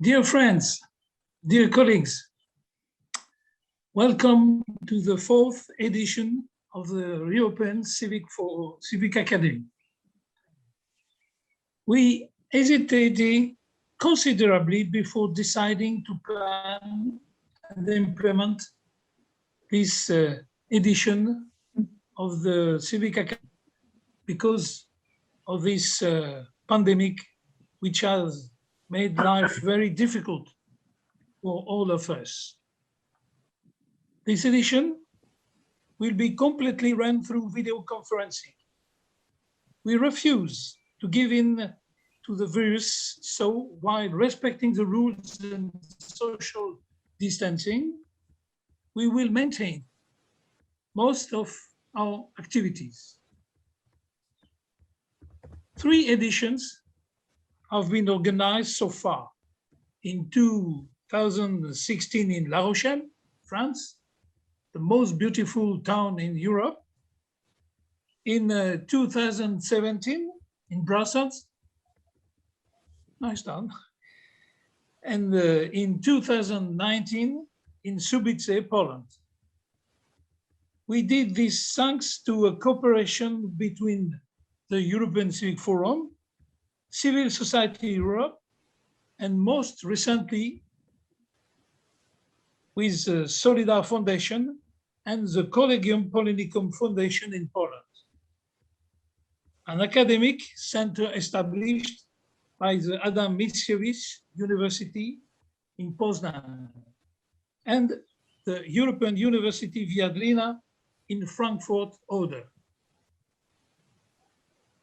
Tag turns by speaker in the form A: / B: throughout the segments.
A: Dear friends, dear colleagues, welcome to the fourth edition of the European Civic Academy. We hesitated considerably before deciding to plan and implement this edition of the Civic Academy because of this pandemic, which has made life very difficult for all of us. This edition will be completely run through video conferencing. We refuse to give in to the virus, so while respecting the rules and social distancing, we will maintain most of our activities. 3 editions have been organized so far. In 2016 in La Rochelle, France, the most beautiful town in Europe. In 2017 in Brussels, nice town. And in 2019 in Subice, Poland. We did this thanks to a cooperation between the European Civic Forum, Civil Society Europe, and most recently with the Solidar Foundation and the Collegium Polonicum Foundation in Poland, an academic center established by the Adam Mickiewicz University in Poznan, and the European University Viadlina in Frankfurt Oder.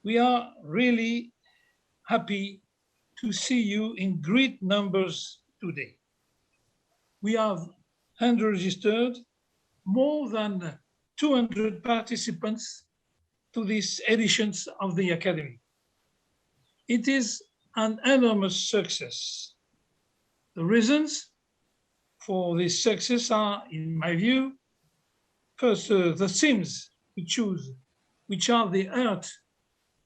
A: We are really happy to see you in great numbers today. We have enregistered more than 200 participants to these editions of the Academy. It is an enormous success. The reasons for this success are, in my view, first, the themes we choose, which are the heart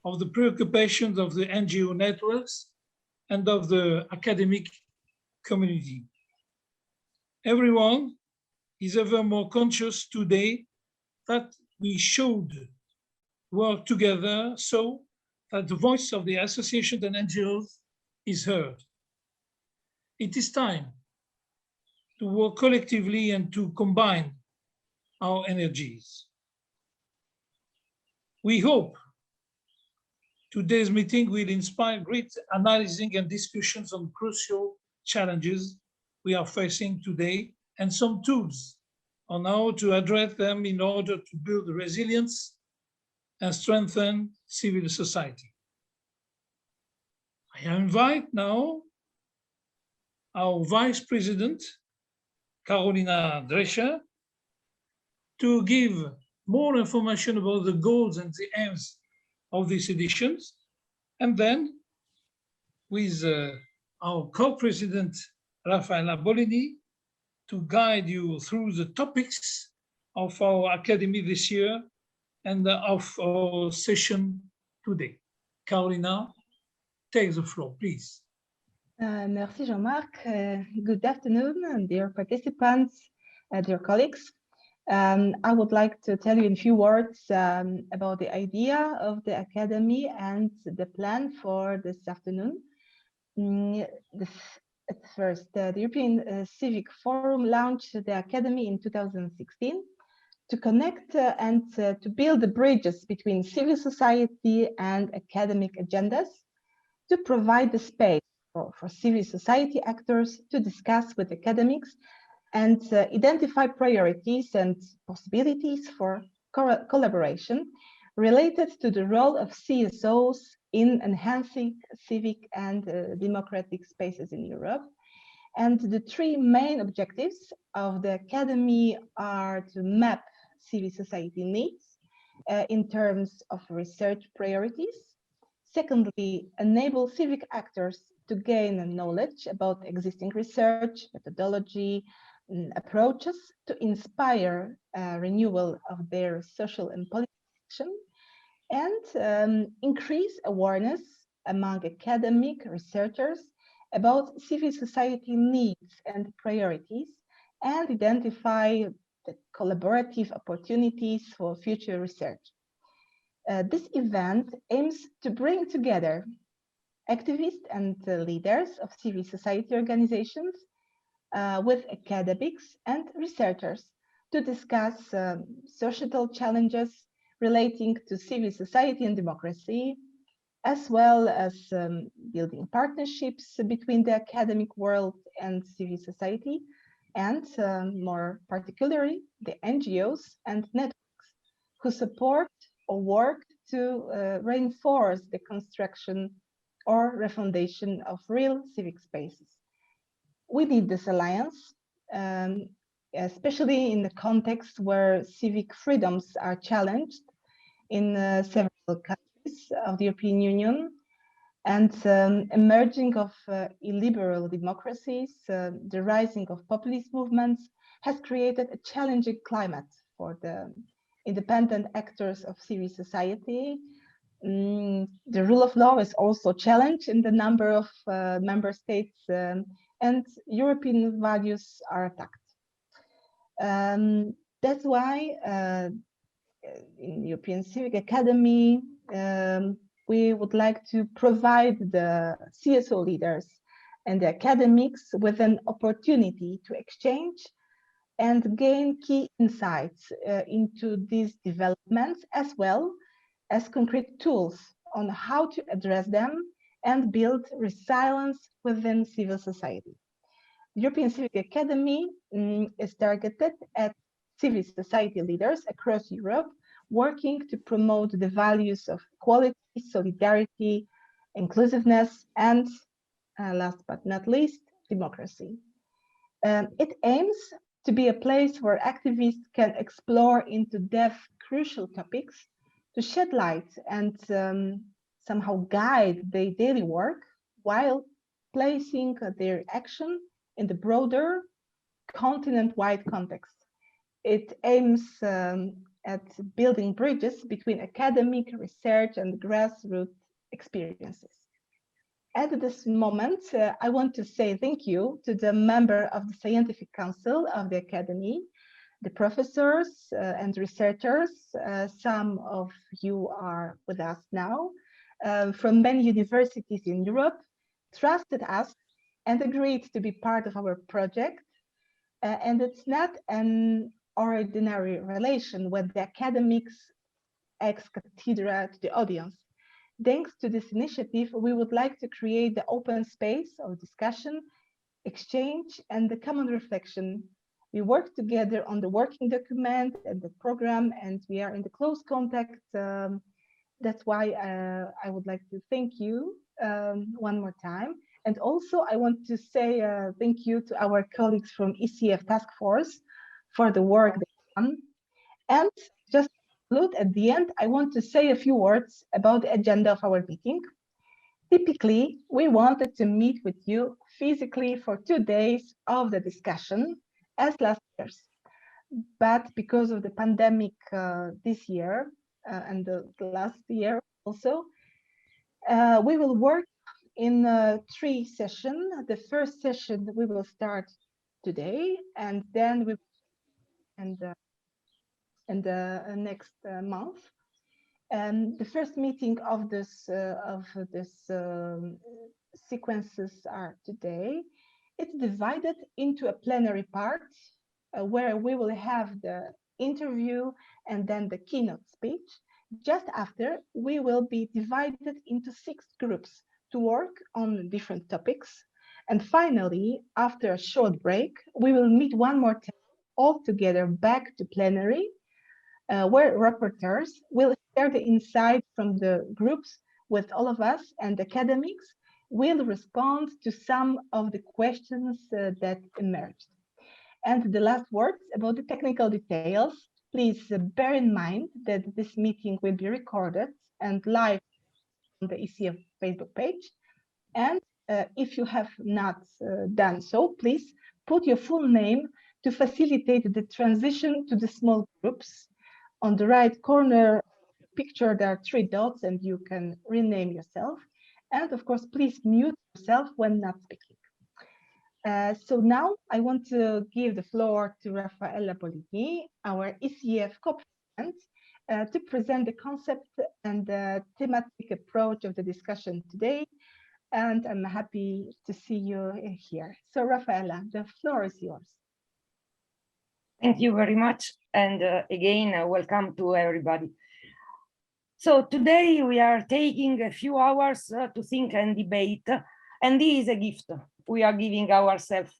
A: of the preoccupations of the NGO networks and of the academic community. Everyone is ever more conscious today that we should work together so that the voice of the associations and NGOs is heard. It is time to work collectively and to combine our energies. We hope today's meeting will inspire great analyzing and discussions on crucial challenges we are facing today and some tools on how to address them in order to build resilience and strengthen civil society. I invite now our Vice President, Carolina Drescher, to give more information about the goals and the aims of these editions, and then with our co-president, Raffaella Bolini, to guide you through the topics of our Academy this year and of our session today. Carolina, take the floor, please.
B: Merci, Jean-Marc. Good afternoon, dear participants, dear colleagues. I would like to tell you in a few words about the idea of the Academy and the plan for this afternoon. First, the European Civic Forum launched the Academy in 2016 to connect and to build the bridges between civil society and academic agendas, to provide the space for civil society actors to discuss with academics and identify priorities and possibilities for collaboration related to the role of CSOs in enhancing civic and democratic spaces in Europe. And the 3 main objectives of the Academy are to map civil society needs in terms of research priorities. Secondly, enable civic actors to gain knowledge about existing research, methodology, approaches to inspire renewal of their social and political action, and increase awareness among academic researchers about civil society needs and priorities and identify the collaborative opportunities for future research. This event aims to bring together activists and leaders of civil society organizations with academics and researchers to discuss societal challenges relating to civil society and democracy, as well as building partnerships between the academic world and civil society, and more particularly, the NGOs and networks who support or work to reinforce the construction or refoundation of real civic spaces. We need this alliance, especially in the context where civic freedoms are challenged in several countries of the European Union, and emerging of illiberal democracies, the rising of populist movements has created a challenging climate for the independent actors of civil society. The rule of law is also challenged in the number of member states, and European values are attacked. That's why in the European Civic Academy, we would like to provide the CSO leaders and the academics with an opportunity to exchange and gain key insights into these developments, as well as concrete tools on how to address them and build resilience within civil society. The European Civic Academy is targeted at civil society leaders across Europe, working to promote the values of equality, solidarity, inclusiveness, and last but not least, democracy. It aims to be a place where activists can explore into depth crucial topics to shed light and somehow guide their daily work while placing their action in the broader continent-wide context. It aims at building bridges between academic research and grassroots experiences. At this moment, I want to say thank you to the member of the Scientific Council of the Academy, the professors and researchers. Some of you are with us now from many universities in Europe, trusted us and agreed to be part of our project. And it's not an ordinary relation when the academics ex cathedra to the audience. Thanks to this initiative, we would like to create the open space of discussion, exchange, and the common reflection. We work together on the working document and the program, and we are in the close contact. That's why I would like to thank you one more time. And also, I want to say thank you to our colleagues from ECF Task Force for the work they've done. And just at the end, I want to say a few words about the agenda of our meeting. Typically, we wanted to meet with you physically for 2 days of the discussion as last year's. But because of the pandemic this year and the last year also, we will work in 3 sessions. The first session we will start today, and then we and next month. The first meeting of this sequences are today. It's divided into a plenary part where we will have the interview and then the keynote speech. Just after, we will be divided into 6 groups to work on different topics. And finally, after a short break, we will meet one more time all together back to plenary, where rapporteurs will share the insight from the groups with all of us, and academics will respond to some of the questions that emerged. And the last words about the technical details. Please bear in mind that this meeting will be recorded and live on the ECF Facebook page. And if you have not done so, please put your full name to facilitate the transition to the small groups. On the right corner picture, there are 3 dots and you can rename yourself. And of course, please mute yourself when not speaking. So now I want to give the floor to Raffaella Poligny, our ECF co-president, to present the concept and the thematic approach of the discussion today. And I'm happy to see you here. So Raffaella, the floor is yours.
C: Thank you very much. And again, welcome to everybody. So today we are taking a few hours to think and debate, and this is a gift we are giving ourselves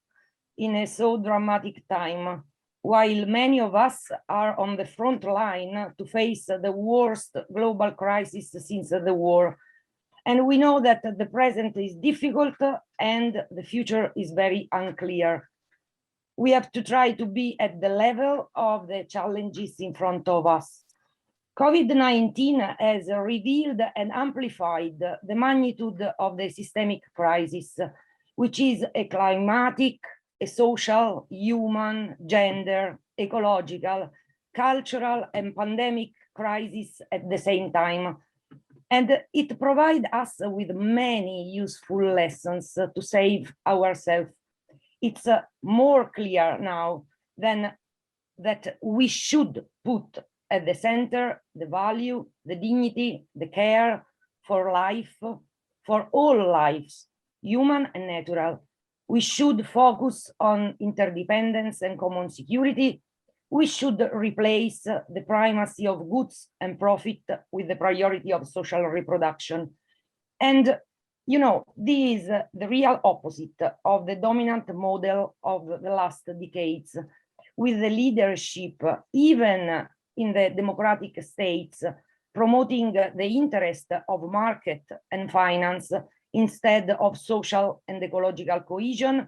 C: in a so dramatic time, while many of us are on the front line to face the worst global crisis since the war. And we know that the present is difficult and the future is very unclear. We have to try to be at the level of the challenges in front of us. COVID-19 has revealed and amplified the magnitude of the systemic crisis, which is a climatic, a social, human, gender, ecological, cultural, and pandemic crisis at the same time. And it provides us with many useful lessons to save ourselves. It's more clear now than that we should put at the center the value, the dignity, the care for life, for all lives, human and natural. We should focus on interdependence and common security. We should replace the primacy of goods and profit with the priority of social reproduction. And you know, this is the real opposite of the dominant model of the last decades, with the leadership, even in the democratic states, promoting the interest of market and finance instead of social and ecological cohesion,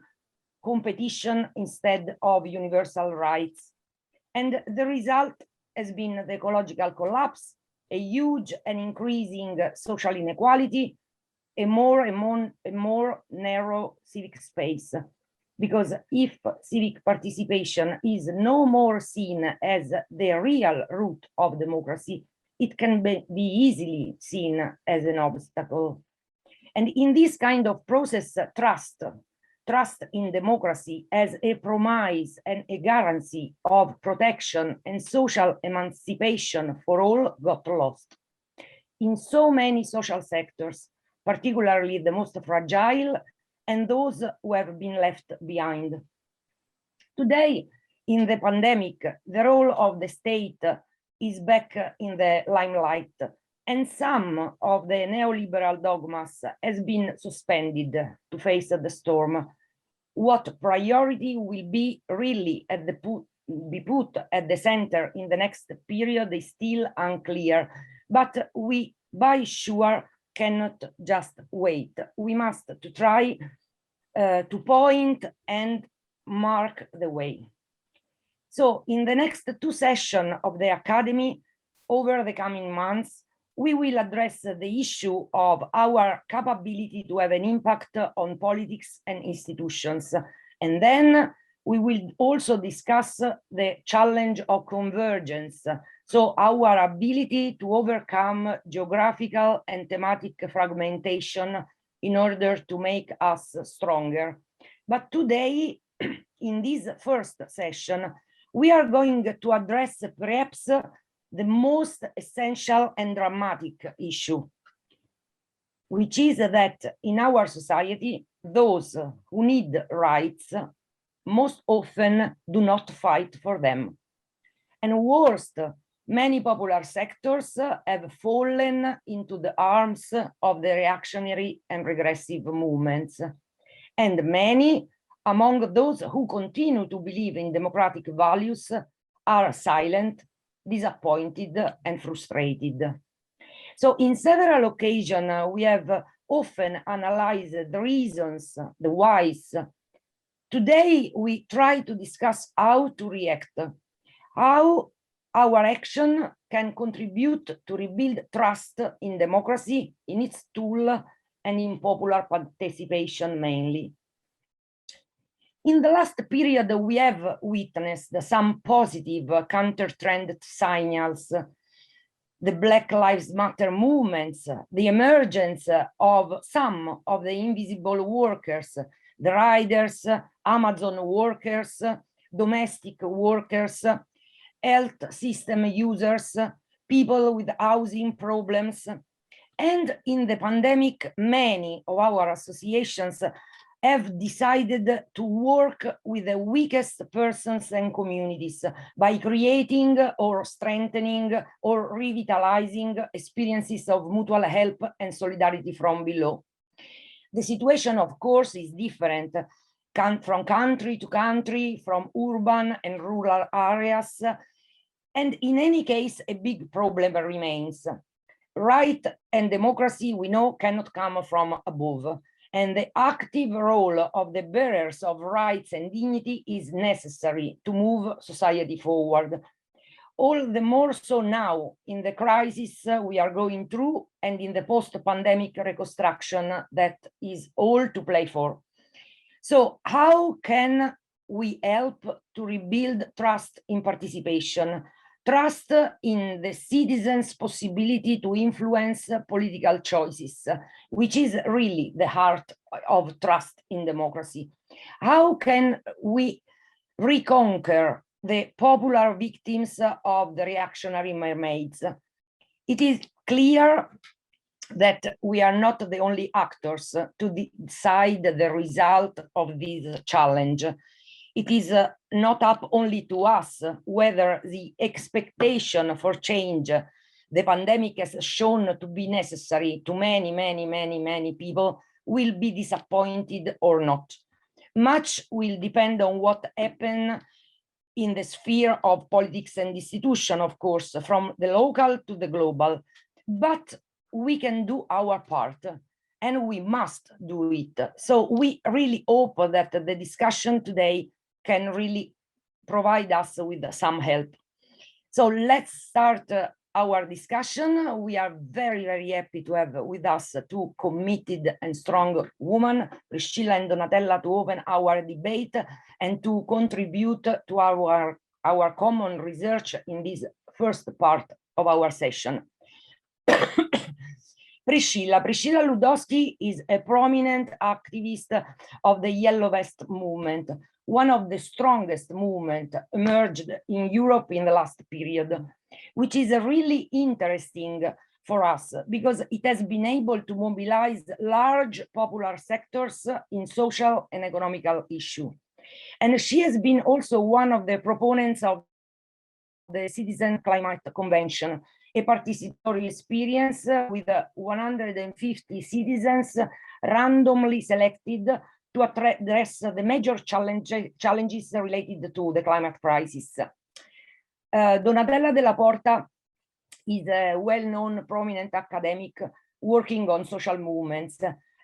C: competition instead of universal rights. And the result has been the ecological collapse, a huge and increasing social inequality, a more narrow civic space. Because if civic participation is no more seen as the real root of democracy, it can be easily seen as an obstacle. And in this kind of process, trust in democracy as a promise and a guarantee of protection and social emancipation for all got lost. In so many social sectors, particularly the most fragile and those who have been left behind. Today, in the pandemic, the role of the state is back in the limelight, and some of the neoliberal dogmas has been suspended to face the storm. What priority will be really be put at the center in the next period is still unclear, but we by sure cannot just wait. We must to try to point and mark the way. So in the next two sessions of the Academy, over the coming months, we will address the issue of our capability to have an impact on politics and institutions. And then we will also discuss the challenge of convergence. So our ability to overcome geographical and thematic fragmentation in order to make us stronger. But today, in this first session, we are going to address perhaps the most essential and dramatic issue, which is that in our society, those who need rights most often do not fight for them. And worst, many popular sectors have fallen into the arms of the reactionary and regressive movements. And many among those who continue to believe in democratic values are silent, disappointed, and frustrated. So in several occasions, we have often analyzed the reasons, the whys. Today, we try to discuss how to react, how our action can contribute to rebuild trust in democracy, in its tool, and in popular participation mainly. In the last period, we have witnessed some positive counter-trend signals, the Black Lives Matter movements, the emergence of some of the invisible workers, the riders, Amazon workers, domestic workers, health system users, people with housing problems. And in the pandemic, many of our associations have decided to work with the weakest persons and communities by creating or strengthening or revitalizing experiences of mutual help and solidarity from below. The situation, of course, is different from country to country, from urban and rural areas. And in any case, a big problem remains. Right and democracy, we know, cannot come from above. And the active role of the bearers of rights and dignity is necessary to move society forward. All the more so now in the crisis we are going through and in the post-pandemic reconstruction that is all to play for. So how can we help to rebuild trust in participation? Trust in the citizens' possibility to influence political choices, which is really the heart of trust in democracy. How can we reconquer the popular victims of the reactionary mermaids? It is clear that we are not the only actors to decide the result of this challenge. It is not up only to us whether the expectation for change the pandemic has shown to be necessary to many people will be disappointed or not. Much will depend on what happens in the sphere of politics and institution, of course, from the local to the global. But we can do our part and we must do it. So we really hope that the discussion today can really provide us with some help. So let's start our discussion. We are very happy to have with us two committed and strong women, Priscilla and Donatella, to open our debate and to contribute to our common research in this first part of our session. Priscilla Ludowski is a prominent activist of the Yellow Vest movement, one of the strongest movements emerged in Europe in the last period, which is really interesting for us because it has been able to mobilize large popular sectors in social and economical issues. And she has been also one of the proponents of the Citizen Climate Convention, a participatory experience with 150 citizens randomly selected to address the major challenges related to the climate crisis. Donatella Della Porta is a well-known prominent academic working on social movements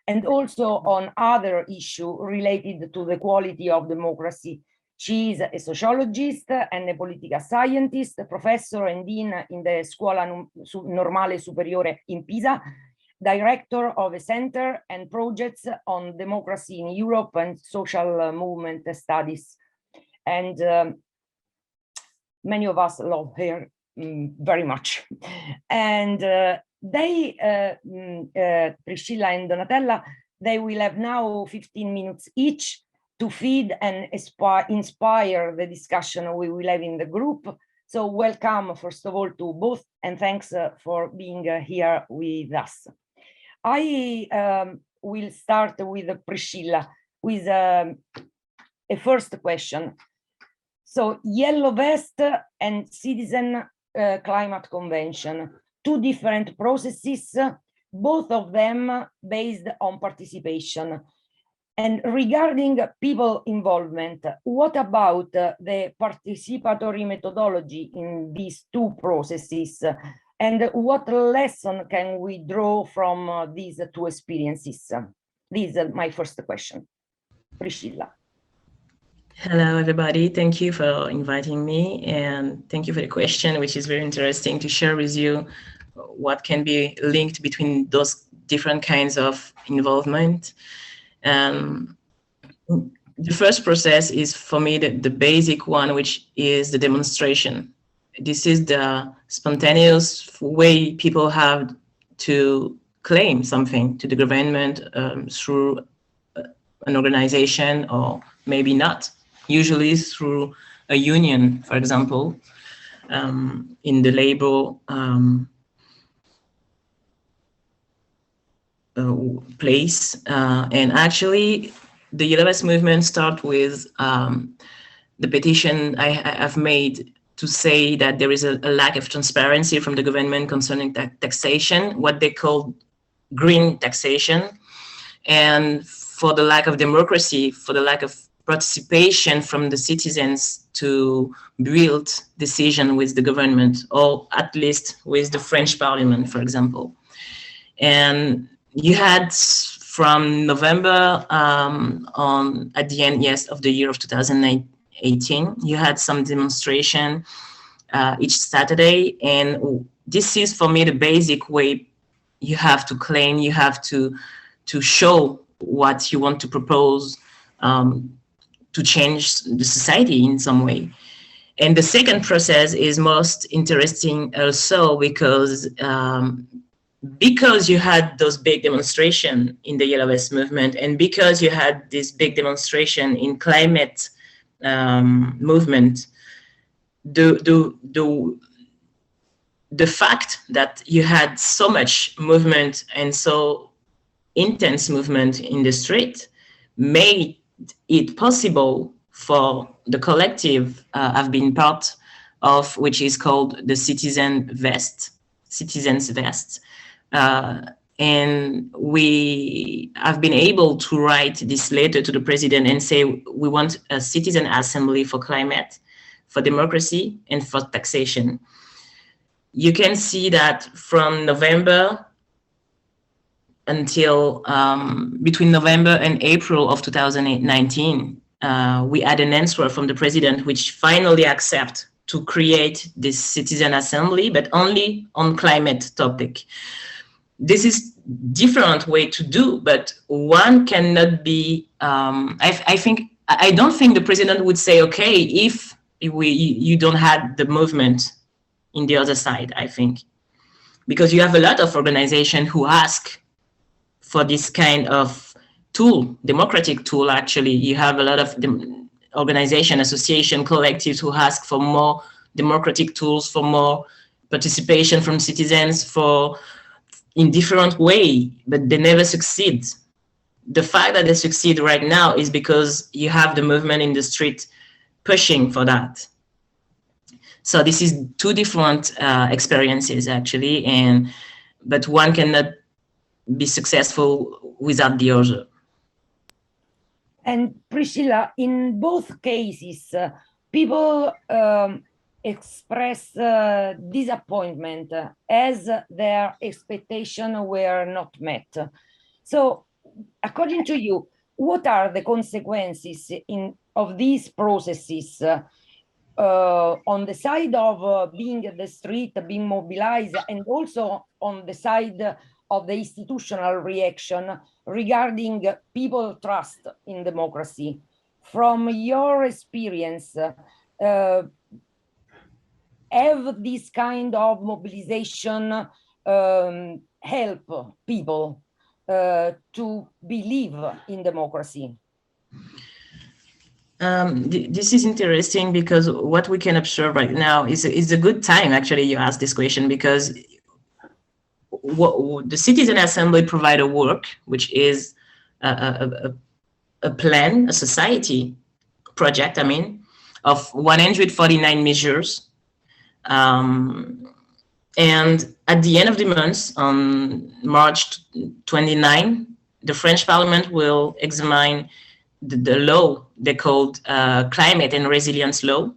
C: and also on other issues related to the quality of democracy. She is a sociologist and a political scientist, a professor and dean in the Scuola Normale Superiore in Pisa, director of a center and projects on democracy in Europe and social movement studies. And many of us love her very much. And Priscilla and Donatella, they will have now 15 minutes each to feed and inspire the discussion we will have in the group. So welcome, first of all, to both, and thanks for being here with us. I will start with Priscilla with a first question. So Yellow Vest and Citizen Climate Convention, two different processes, both of them based on participation. And regarding people involvement, what about the participatory methodology in these two processes? And what lesson can we draw from these two experiences? This is my first question. Priscilla.
D: Hello, everybody. Thank you for inviting me. And thank you for the question, which is very interesting to share with you what can be linked between those different kinds of involvement. The first process is, for me, the basic one, which is the demonstration. This is the spontaneous way people have to claim something to the government through an organization or maybe not, usually through a union, for example, in the labor place. And actually, the ELS movement starts with the petition I've made to say that there is a lack of transparency from the government concerning taxation, what they call green taxation, and for the lack of democracy, for the lack of participation from the citizens to build decision with the government, or at least with the French Parliament, for example. And you had from November on at the end, yes, of the year of 2018, you had some demonstration each Saturday, and this is for me the basic way you have to claim, you have to show what you want to propose to change the society in some way. And the second process is most interesting also because you had those big demonstrations in the ELS movement, and because you had this big demonstration in climate movement, the fact that you had so much movement and so intense movement in the street made it possible for the collective I've been part of, which is called the Citizens Vest. And we have been able to write this letter to the president and say we want a citizen assembly for climate, for democracy, and for taxation. You can see that from November until between November and April of 2019, we had an answer from the president which finally accepted to create this citizen assembly, but only on climate topic. This is different way to do, but one cannot be, I don't think the president would say, okay, if you don't have the movement in the other side, I think. Because you have a lot of organizations who ask for this kind of tool, democratic tool, actually. You have a lot of organization, association, collectives who ask for more democratic tools, for more participation from citizens, in different way, but they never succeed. The fact that they succeed right now is because you have the movement in the street pushing for that. So this is two different experiences actually, but one cannot be successful without the other.
C: And Priscilla, in both cases, people express disappointment as their expectations were not met. So, according to you, what are the consequences of these processes on the side of being at the street, being mobilized, and also on the side of the institutional reaction regarding people trust in democracy? From your experience, have this kind of mobilization help people to believe in democracy?
D: This is interesting because what we can observe right now is a good time, actually, you asked this question, because the Citizen Assembly provide a work, which is a plan, a society project, I mean, of 149 measures. And at the end of the month, on March 29, the French Parliament will examine the law they called Climate and Resilience Law,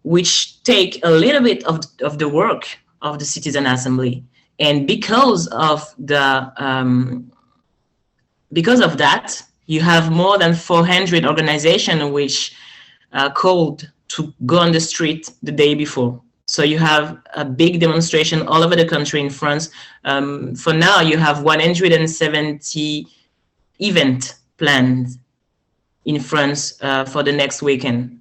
D: which take a little bit of the work of the Citizen Assembly. And because of that, you have more than 400 organizations which called to go on the street the day before. So you have a big demonstration all over the country in France. For now, you have 170 events planned in France for the next weekend,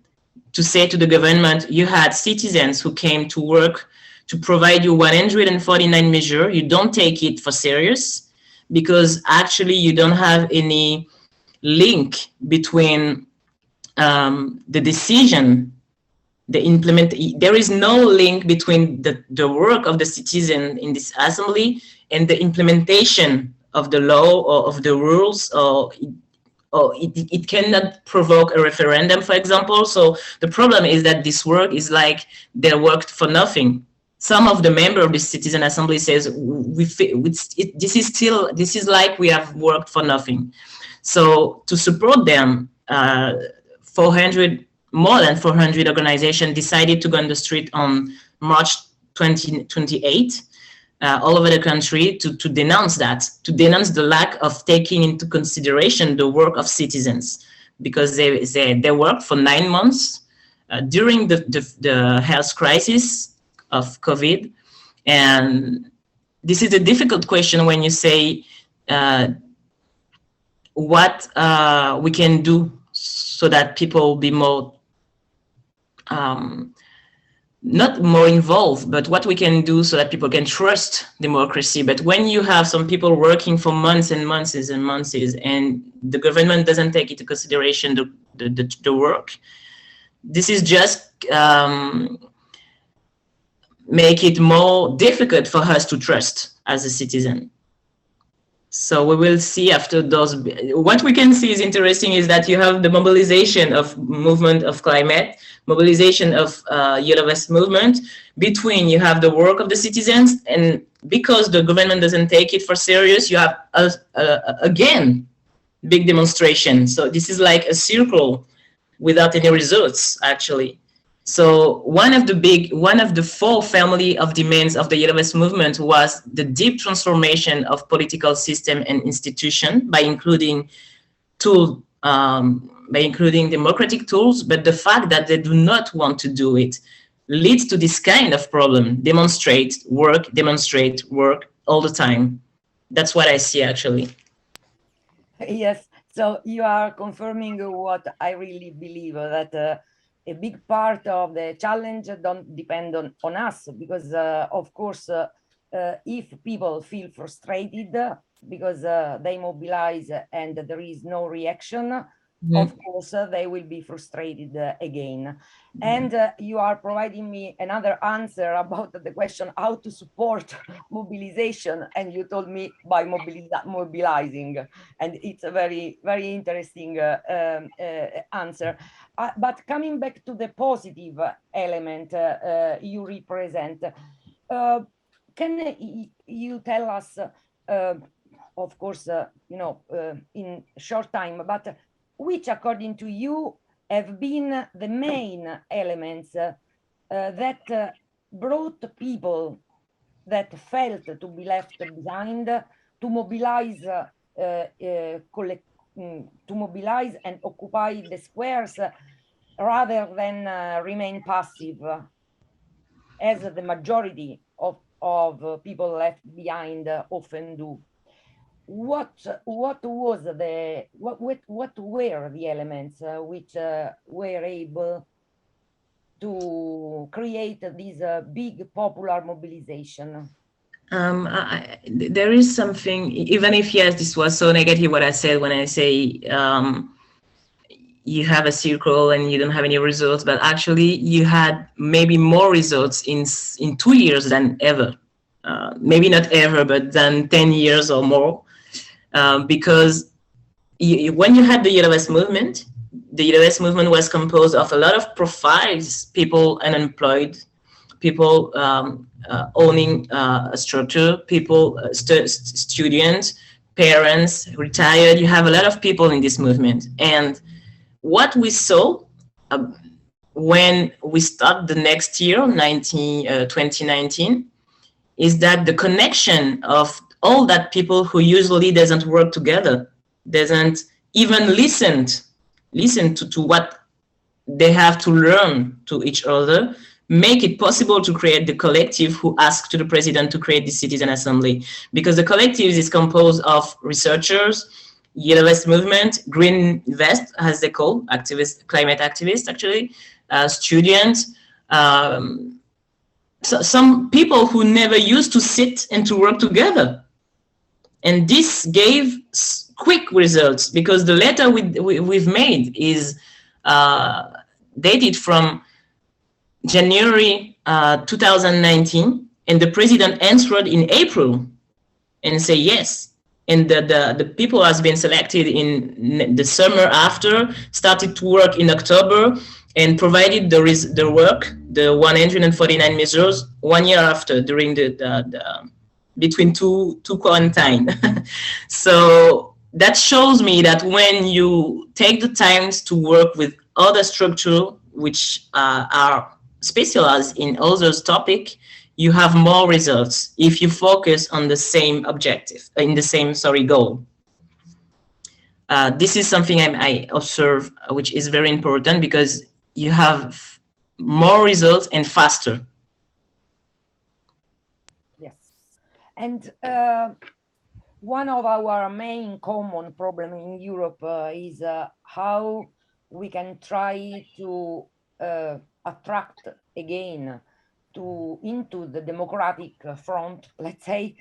D: to say to the government, you had citizens who came to work to provide you 149 measures. You don't take it for serious because actually you don't have any link between the decision, there is no link between the work of the citizen in this assembly and the implementation of the law or of the rules, or it cannot provoke a referendum, for example. So the problem is that this work is like they worked for nothing. Some of the members of the citizen assembly says this is like we have worked for nothing. So to support them, more than 400 organizations decided to go on the street on March 2028 all over the country to denounce the lack of taking into consideration the work of citizens, because they worked for 9 months during the health crisis of COVID. And this is a difficult question when you say what we can do so that people will be more not more involved, but what we can do so that people can trust democracy. But when you have some people working for months and months and months, and the government doesn't take into consideration the work, this is just make it more difficult for us to trust as a citizen. So we will see after those. What we can see is interesting is that you have the mobilization of movement of climate, mobilization of Yellow Vest movement. Between you have the work of the citizens, and because the government doesn't take it for serious, you have again big demonstration. So this is like a circle without any results actually. So one of the four family of demands of the Yellow Vest movement was the deep transformation of political system and institution by including democratic tools. But the fact that they do not want to do it leads to this kind of problem: demonstrate, work all the time. That's what I see actually.
C: Yes, so you are confirming what I really believe, that a big part of the challenge don't depend on us, because of course, if people feel frustrated because they mobilize and there is no reaction, of course, they will be frustrated again. And you are providing me another answer about the question how to support mobilization, and you told me by mobilizing, and it's a very, very interesting answer. But coming back to the positive element you represent, can you tell us, of course, in short time, but which, according to you, have been the main elements that brought people that felt to be left behind to mobilize, and occupy the squares rather than remain passive, as the majority of people left behind often do? What were the elements which were able to create this big popular mobilization?
D: There is something, even if yes, this was so negative what I said when I say you have a circle and you don't have any results, but actually you had maybe more results in 2 years than ever. Maybe not ever, but than 10 years or more. Because when you had the Yellow Vest movement was composed of a lot of profiles: people unemployed, people owning a structure, people, students, parents, retired. You have a lot of people in this movement. And what we saw when we start the next year, 2019, is that the connection of all that people who usually doesn't work together, doesn't even listen to what they have to learn to each other, make it possible to create the collective who asked to the president to create the citizen assembly. Because the collective is composed of researchers, Yellow Vest movement, Green Vest, as they call, activists, climate activists actually, students, some people who never used to sit and to work together. And this gave quick results, because the letter we've made is dated from January 2019, and the president answered in April and say yes. And the people has been selected in the summer after, started to work in October, and provided the work, the 149 measures, 1 year after, during the between two quarantine. So that shows me that when you take the time to work with other structures which are specialized in others topic, you have more results if you focus on the same objective, in the same, goal. This is something I observe, which is very important, because you have more results and faster.
C: Yes. And one of our main common problems in Europe is how we can try to attract again into the democratic front, let's say,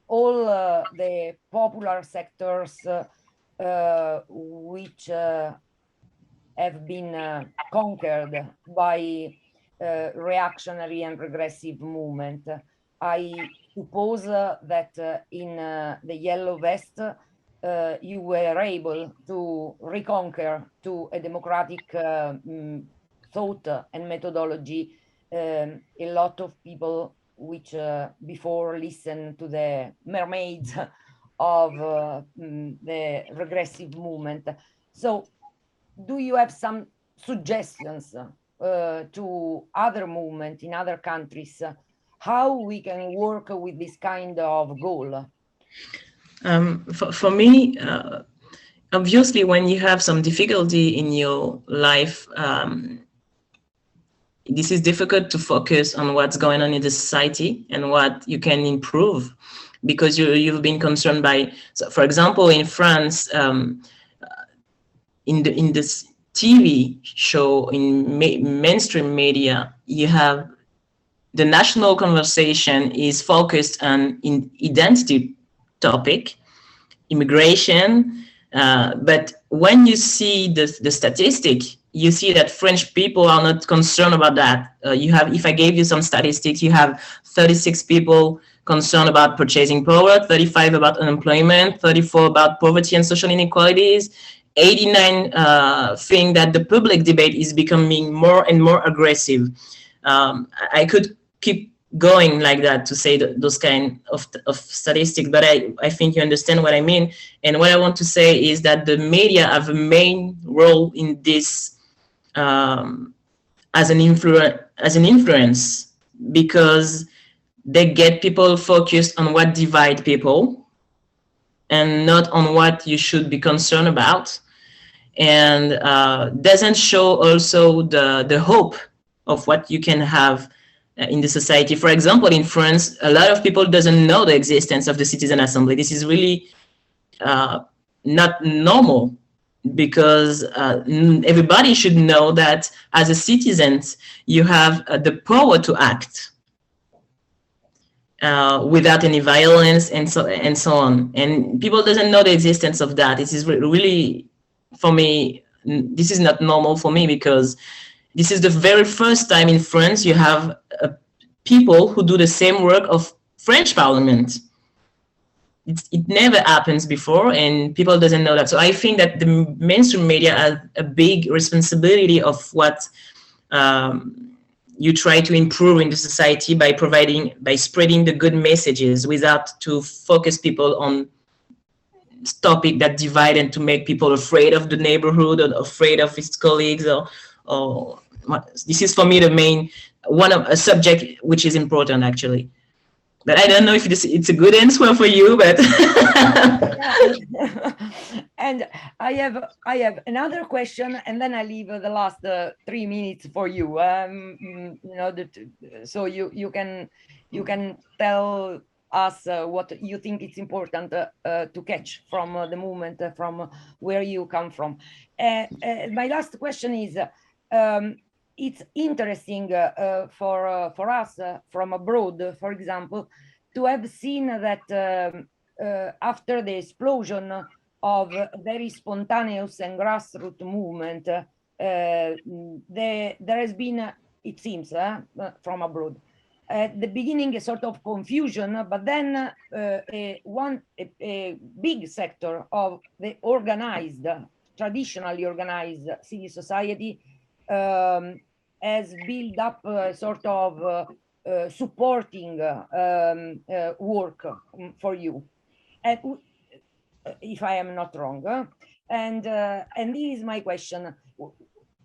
C: all the popular sectors which have been conquered by reactionary and regressive movement. I suppose that in the Yellow Vest, you were able to reconquer to a democratic thought and methodology a lot of people which before listened to the mermaids of the regressive movement. So do you have some suggestions to other movements in other countries, how we can work with this kind of goal?
D: For me, obviously, when you have some difficulty in your life, this is difficult to focus on what's going on in the society and what you can improve, because you've been concerned by, so for example, in France, in this TV show, in mainstream media, you have the national conversation is focused on identity topic, immigration, but when you see the statistic, you see that French people are not concerned about that. You have, if I gave you some statistics, you have 36 people concerned about purchasing power, 35 about unemployment, 34 about poverty and social inequalities, 89 think that the public debate is becoming more and more aggressive. I could keep going like that to say those kind of statistics, but I think you understand what I mean. And what I want to say is that the media have a main role in this as an influence, because they get people focused on what divide people and not on what you should be concerned about, and doesn't show also the hope of what you can have in the society. For example, in France, a lot of people doesn't know the existence of the Citizen Assembly. This is really not normal, because everybody should know that as a citizen, you have the power to act without any violence and so on. And people doesn't know the existence of that. It is really, for me, this is not normal for me, because this is the very first time in France you have people who do the same work of French Parliament. It never happens before, and people doesn't know that. So I think that the mainstream media has a big responsibility of what you try to improve in the society by spreading the good messages, without to focus people on topic that divide and to make people afraid of the neighborhood or afraid of his colleagues or this is for me the main one of a subject which is important actually. But I don't know if it's a good answer for you, but
C: and I have another question, and then I leave the last 3 minutes for you. You know, so you can tell us what you think it's important to catch from the movement, from where you come from. My last question is, it's interesting for us from abroad, for example, to have seen that after the explosion of a very spontaneous and grassroots movement, there has been, it seems, from abroad, at the beginning a sort of confusion, but then a big sector of the organized, traditionally organized civil society has built up a sort of supporting work for you, and if I am not wrong. And this is my question: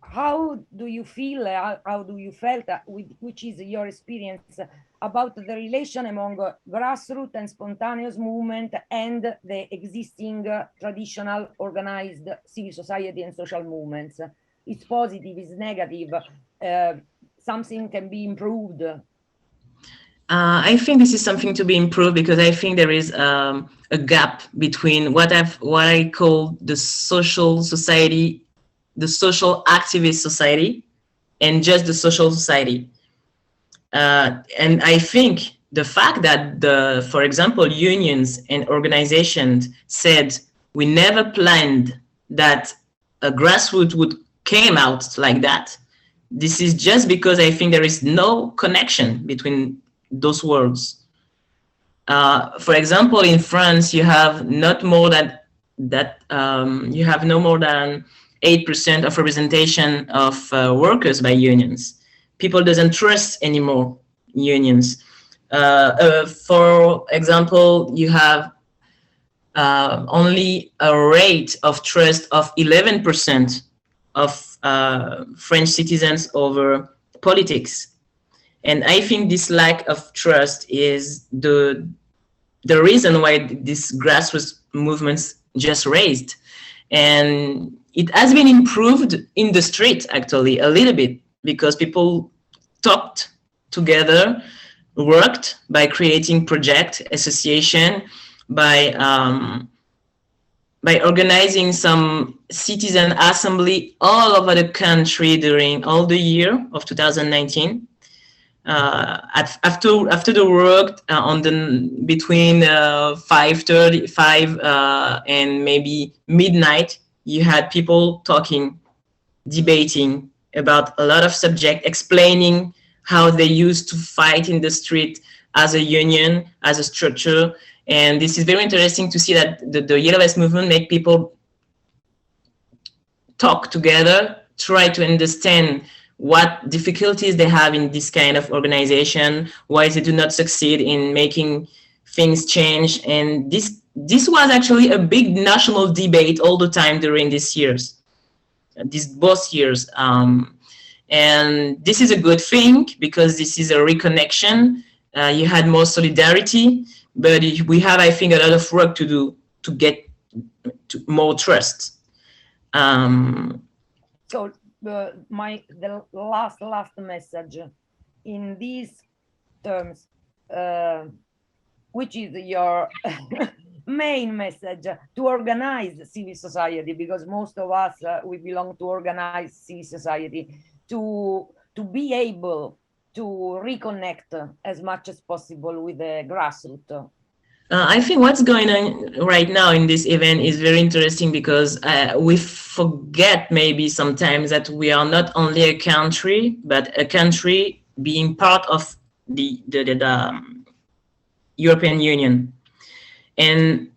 C: how do you feel? How do you felt? Which is your experience about the relation among grassroots and spontaneous movement and the existing traditional organized civil society and social movements? It's positive, it's negative. Something can be improved.
D: I think this is something to be improved, because I think there is a gap between what I call the social society, the social activist society, and just the social society. And I think the fact that for example, unions and organizations said we never planned that a grassroots would came out like that. This is just because I think there is no connection between those words. For example, in France, you have not more than you have no more than 8% of representation of workers by unions. People doesn't trust anymore unions. For example, you have only a rate of trust of 11% of French citizens over politics. And I think this lack of trust is the reason why these grassroots movements just raised. And it has been improved in the street, actually, a little bit, because people talked together, worked by creating project association, by organizing some citizen assembly all over the country during all the year of 2019. After the work on between 5:35 and maybe midnight, you had people talking, debating about a lot of subjects, explaining how they used to fight in the street as a union, as a structure. And this is very interesting to see that the Yellow Vest movement make people talk together, try to understand what difficulties they have in this kind of organization, why they do not succeed in making things change. And this was actually a big national debate all the time during these years, both years. And this is a good thing, because this is a reconnection. You had more solidarity, but we have, I think, a lot of work to do to get to more trust.
C: So the last message in these terms, which is your main message to organize civil society, because most of us we belong to organized civil society, to be able to reconnect as much as possible with the grassroots?
D: I think what's going on right now in this event is very interesting, because we forget maybe sometimes that we are not only a country, but a country being part of the European Union. And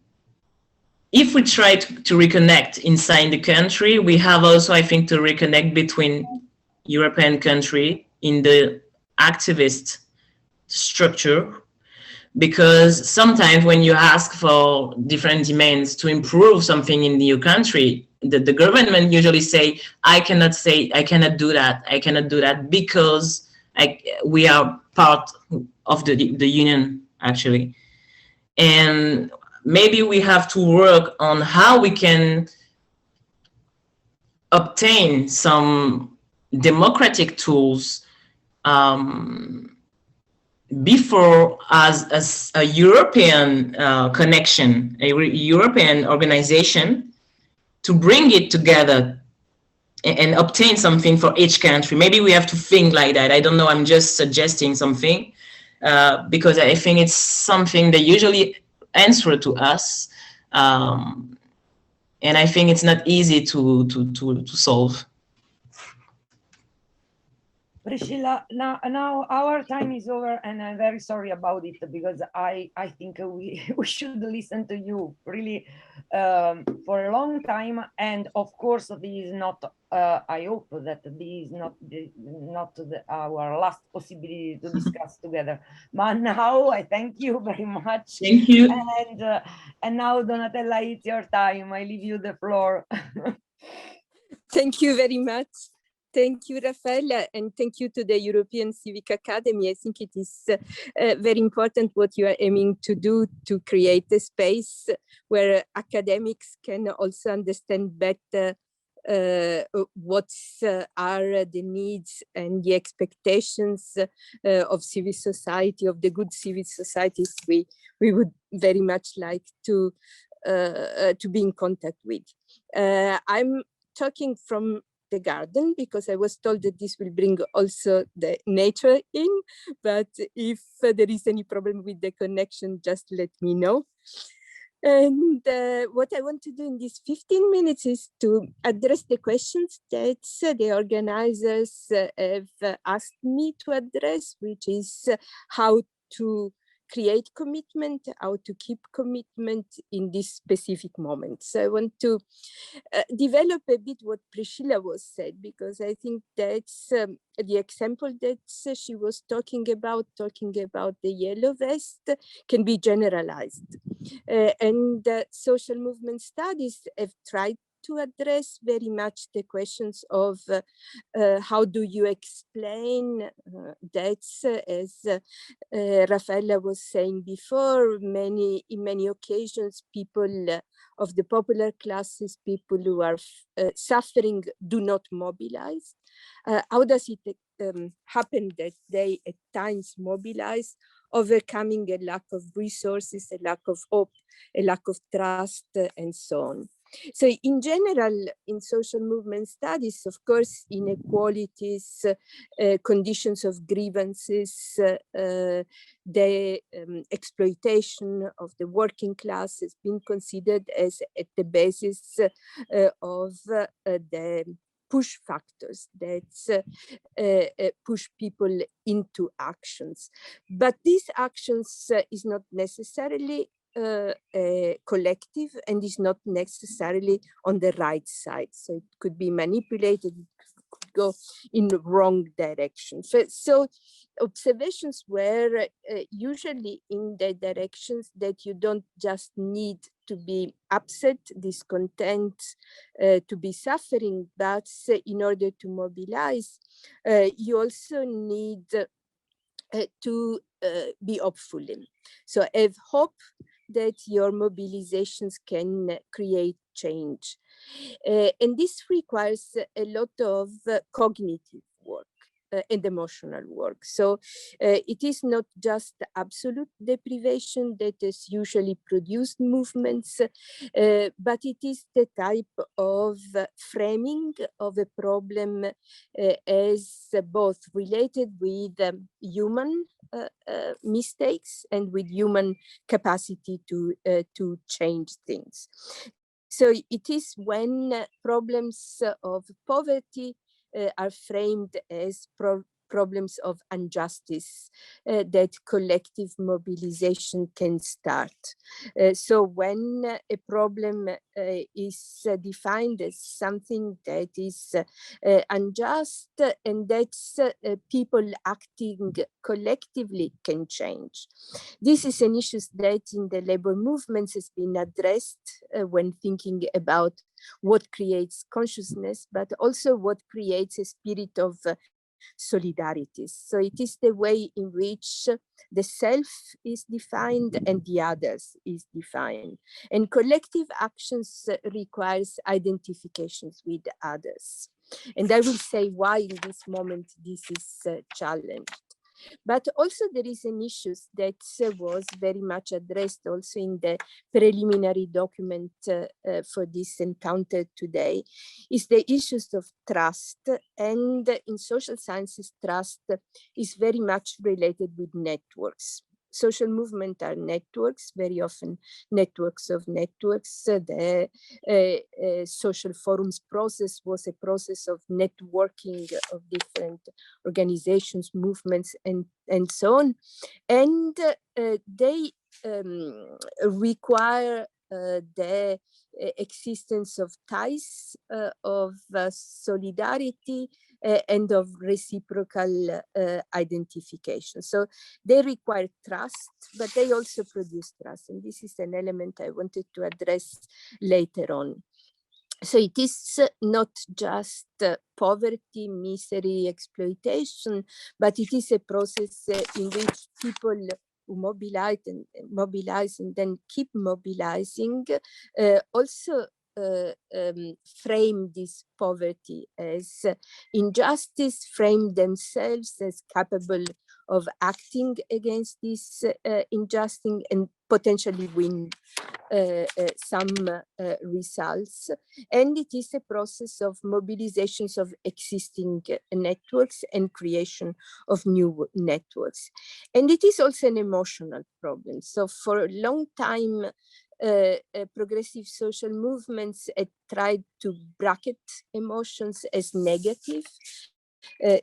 D: if we try to reconnect inside the country, we have also, I think, to reconnect between European country in the activist structure. Because sometimes when you ask for different demands to improve something in your country, the government usually say, I cannot do that because we are part of the union, actually. And maybe we have to work on how we can obtain some democratic tools before as a European connection, a European organization, to bring it together and obtain something for each country. Maybe we have to think like that. I don't know, I'm just suggesting something, because I think it's something that usually answer to us. And I think it's not easy to solve.
C: Priscilla, now our time is over, and I'm very sorry about it, because I think we should listen to you really for a long time. And of course, this is not. I hope that this is not our last possibility to discuss together. But now I thank you very much.
D: Thank you.
C: And now, Donatella, it's your time. I leave you the floor.
E: Thank you very much. Thank you, Raffaella, and thank you to the European Civic Academy. I think it is very important what you are aiming to do to create a space where academics can also understand better what are the needs and the expectations of civil society, of the good civil societies we would very much like to be in contact with. I'm talking from the garden because I was told that this will bring also the nature in, but if there is any problem with the connection, just let me know. And what I want to do in these 15 minutes is to address the questions that the organizers have asked me to address, which is how to create commitment, how to keep commitment in this specific moment. So I want to develop a bit what Priscilla was said, because I think that's the example that she was talking about the yellow vest can be generalized. And social movement studies have tried to address very much the questions of how do you explain that, as Raffaella was saying before, in many occasions, people of the popular classes, people who are suffering do not mobilize. How does it happen that they at times mobilize, overcoming a lack of resources, a lack of hope, a lack of trust, and so on? So in general, in social movement studies, of course, inequalities, conditions of grievances, the exploitation of the working class has been considered as at the basis of the push factors that push people into actions. But these actions is not necessarily collective and is not necessarily on the right side. So it could be manipulated, it could go in the wrong direction. So observations were usually in the directions that you don't just need to be upset, discontent, to be suffering, but in order to mobilize, you also need to be hopeful. So have hope that your mobilizations can create change. And this requires a lot of cognitive work and emotional work. So it is not just absolute deprivation that has usually produced movements, but it is the type of framing of a problem as both related with human mistakes and with human capacity to change things. So it is when problems of poverty are framed as problems of injustice that collective mobilization can start. So when a problem is defined as something that is unjust and that people acting collectively can change. This is an issue that in the labor movements has been addressed when thinking about what creates consciousness, but also what creates a spirit of solidarity. So it is the way in which the self is defined and the others is defined. And collective actions requires identifications with others. And I will say why in this moment this is challenged. But also there is an issue that was very much addressed also in the preliminary document for this encounter today, is the issues of trust. And in social sciences, trust is very much related with networks. social movements are networks, very often networks of networks. The social forums process was a process of networking of different organizations, movements, and so on. And they require the existence of ties of solidarity and of reciprocal identification. So they require trust, but they also produce trust. And this is an element I wanted to address later on. So it is not just poverty, misery, exploitation, but it is a process in which people who mobilize and then keep mobilizing also frame this poverty as injustice, frame themselves as capable of acting against this injustice and potentially win some results. And it is a process of mobilizations of existing networks and creation of new networks. And it is also an emotional problem. So for a long time, progressive social movements tried to bracket emotions as negative,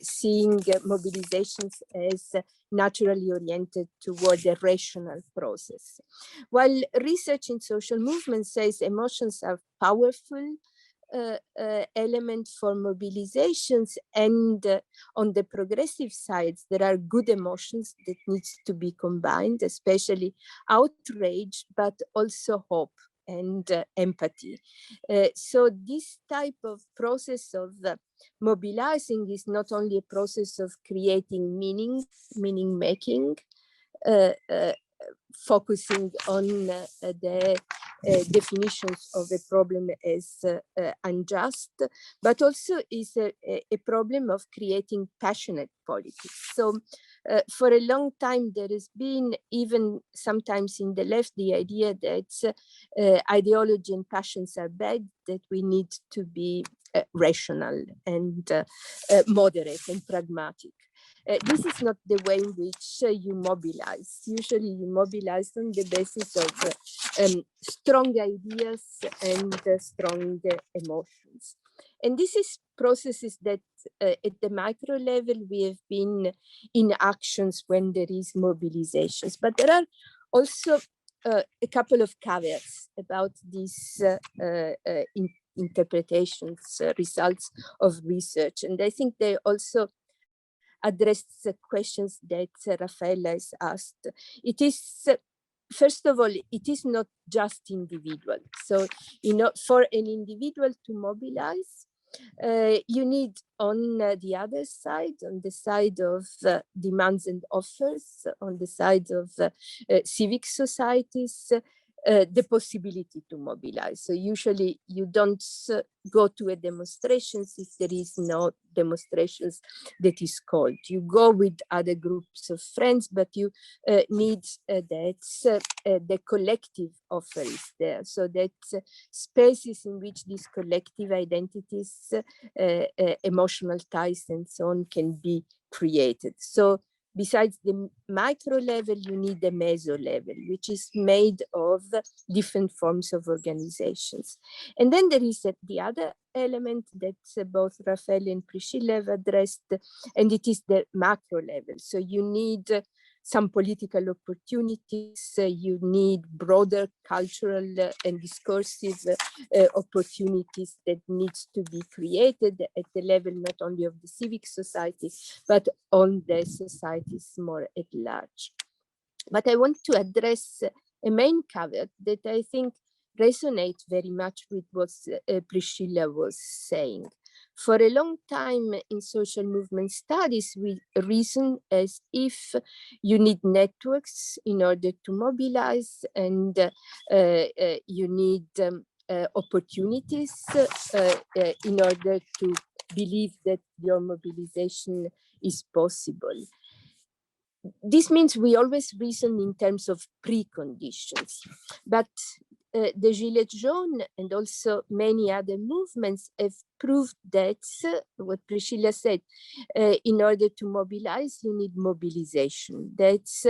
E: seeing mobilizations as naturally oriented toward a rational process. While research in social movements says emotions are powerful element for mobilizations, and on the progressive sides, there are good emotions that needs to be combined, especially outrage, but also hope and empathy. So this type of process of mobilizing is not only a process of creating meaning making, focusing on the definitions of a problem as unjust, but also is a problem of creating passionate politics. So for a long time, there has been, even sometimes in the left, the idea that ideology and passions are bad, that we need to be rational and moderate and pragmatic. This is not the way in which you mobilize. Usually you mobilize on the basis of strong ideas and strong emotions. And this is processes that at the micro level, we have been in actions when there is mobilizations. But there are also a couple of caveats about these interpretations, results of research. And I think they also address the questions that Raffaella has asked. It is, first of all, it is not just individual. So, for an individual to mobilize, you need on the other side, on the side of demands and offers, on the side of civic societies, the possibility to mobilize. So usually you don't go to a demonstrations if there is no demonstrations that is called. You go with other groups of friends, but you need that the collective offer is there. So that spaces in which these collective identities, emotional ties and so on can be created. So besides the micro level, you need the meso level, which is made of different forms of organizations. And then there is the other element that both Raffaele and Priscilla have addressed, and it is the macro level. So you need some political opportunities, you need broader cultural and discursive opportunities that needs to be created at the level not only of the civic society, but on the societies more at large. But I want to address a main caveat that I think resonates very much with what Priscilla was saying. For a long time in social movement studies, we reason as if you need networks in order to mobilize, and you need opportunities in order to believe that your mobilization is possible. This means we always reason in terms of preconditions, but the Gilets jaunes and also many other movements have proved that what Priscilla said, in order to mobilize, you need mobilization. That's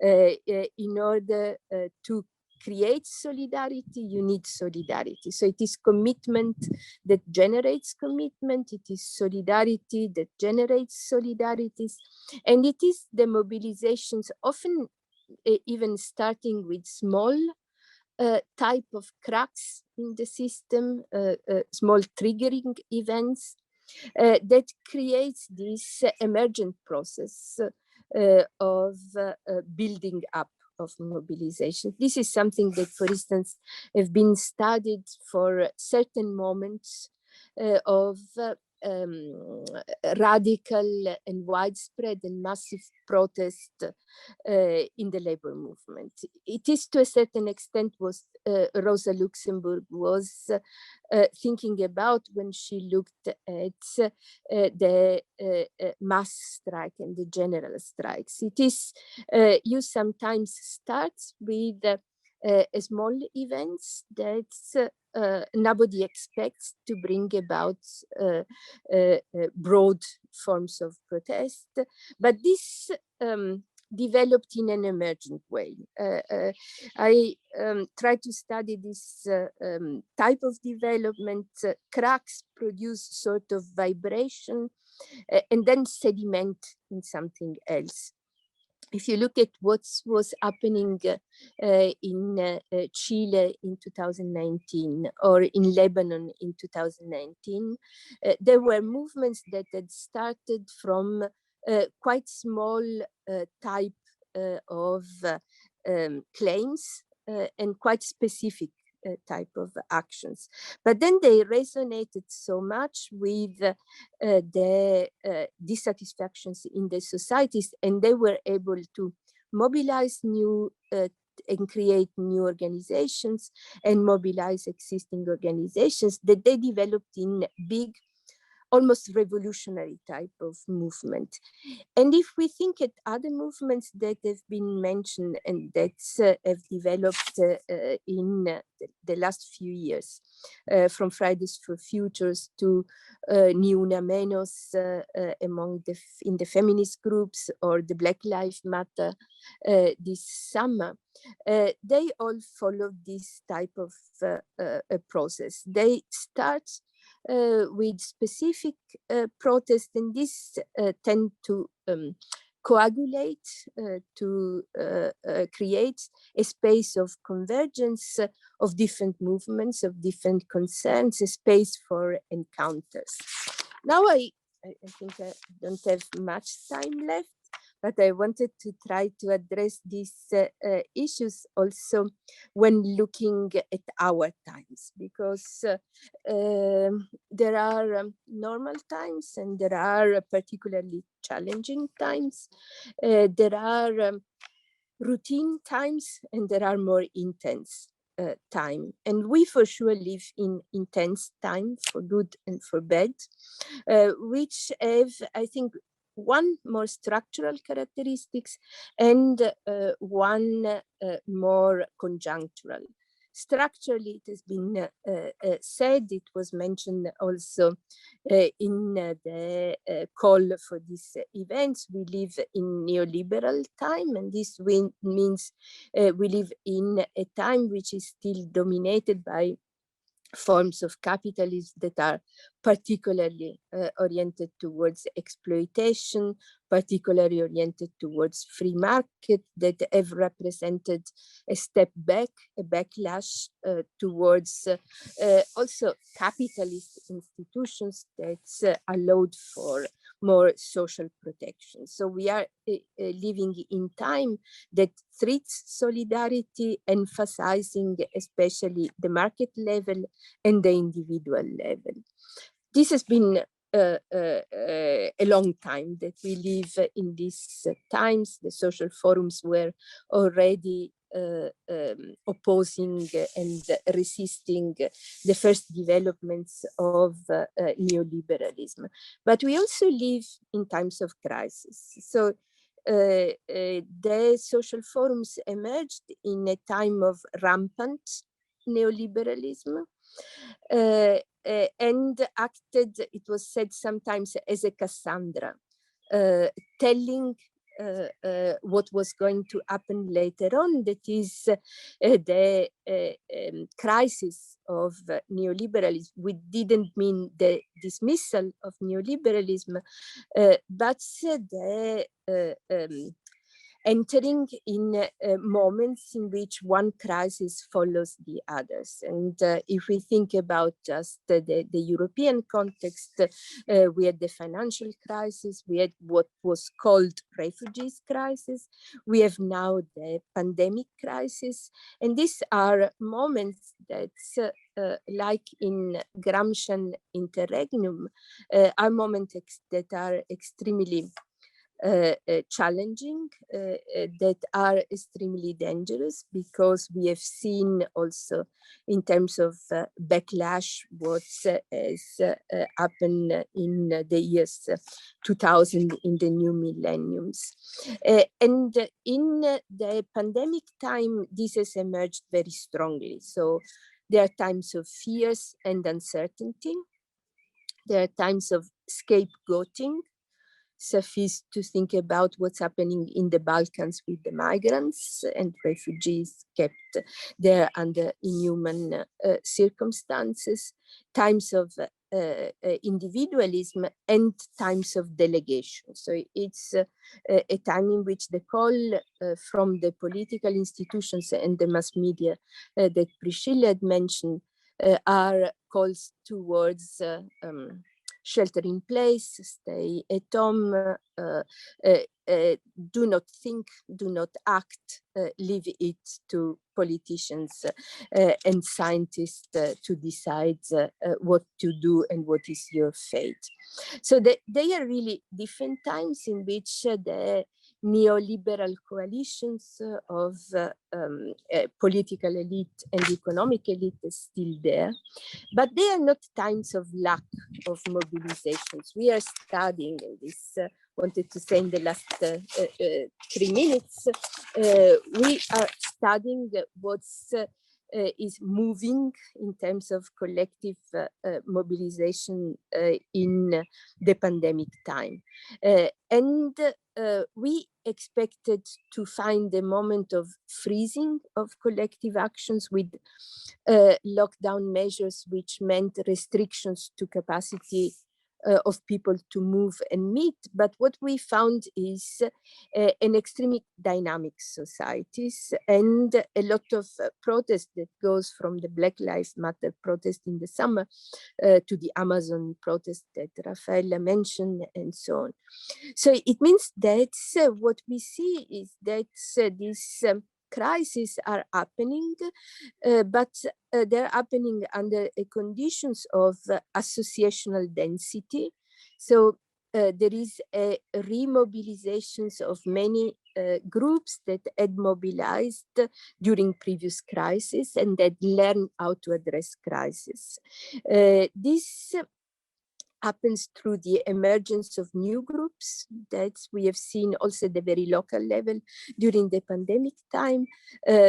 E: in order to create solidarity, you need solidarity. So it is commitment that generates commitment. It is solidarity that generates solidarities. And it is the mobilizations, often even starting with small type of cracks in the system, small triggering events that creates this emergent process of building up of mobilization. This is something that, for instance, have been studied for certain moments of radical and widespread and massive protest in the labor movement. It is to a certain extent was Rosa Luxemburg was thinking about when she looked at the mass strike and the general strikes. It is, you sometimes start with small events that nobody expects to bring about broad forms of protest, but this developed in an emergent way. I try to study this type of development. Cracks produce sort of vibration and then sediment in something else. If you look at what was happening in Chile in 2019 or in Lebanon in 2019, there were movements that had started from quite small type of claims and quite specific type of actions. But then they resonated so much with the dissatisfactions in the societies, and they were able to mobilize new and create new organizations and mobilize existing organizations that they developed in big, almost revolutionary type of movement. And if we think at other movements that have been mentioned and that have developed in the last few years, from Fridays for Futures to Ni Una Menos in the feminist groups, or the Black Lives Matter this summer, they all follow this type of process. They start with specific protests, and this tend to coagulate, to create a space of convergence of different movements, of different concerns, a space for encounters. Now I think I don't have much time left, but I wanted to try to address these issues also when looking at our times, because there are normal times and there are particularly challenging times. There are routine times and there are more intense time. And we for sure live in intense time, for good and for bad, which have, I think, one more structural characteristics and one more conjunctural. Structurally, it has been said, it was mentioned also in the call for these events. We live in neoliberal time, and this means we live in a time which is still dominated by forms of capitalism that are particularly oriented towards exploitation, particularly oriented towards free market, that have represented a step back, a backlash towards also capitalist institutions that allowed for more social protection. So we are living in time that treats solidarity, emphasizing especially the market level and the individual level. This has been a long time that we live in these times. The social forums were already opposing and resisting the first developments of neoliberalism. But we also live in times of crisis. So the social forums emerged in a time of rampant neoliberalism and acted, it was said sometimes, as a Cassandra, telling what was going to happen later on, that is the crisis of neoliberalism. We didn't mean the dismissal of neoliberalism, but the entering in moments in which one crisis follows the others. And if we think about just the European context, we had the financial crisis, we had what was called refugees crisis, we have now the pandemic crisis, and these are moments that like in Gramscian interregnum, are moments that are extremely challenging, that are extremely dangerous, because we have seen also in terms of backlash what has happened in the years 2000 in the new millenniums. And in the pandemic time, this has emerged very strongly. So there are times of fears and uncertainty. There are times of scapegoating. Suffice to think about what's happening in the Balkans with the migrants and refugees kept there under inhuman circumstances, times of individualism and times of delegation. So it's a time in which the call from the political institutions and the mass media that Priscilla had mentioned are calls towards shelter in place, stay at home, do not think, do not act, leave it to politicians and scientists to decide what to do and what is your fate. So they are really different times in which the neoliberal coalitions of political elite and economic elite is still there, but they are not times of lack of mobilizations. We are studying, and this wanted to say in the last 3 minutes, we are studying what's is moving in terms of collective mobilization in the pandemic time. And we expected to find a moment of freezing of collective actions with lockdown measures, which meant restrictions to capacity of people to move and meet. But what we found is an extremely dynamic societies and a lot of protest that goes from the Black Lives Matter protest in the summer to the Amazon protest that Raffaella mentioned and so on. So it means that what we see is that these crises are happening, but they're happening under conditions of associational density. So there is a remobilizations of many groups that had mobilized during previous crises and that learn how to address crisis. This happens through the emergence of new groups that we have seen also at the very local level during the pandemic time,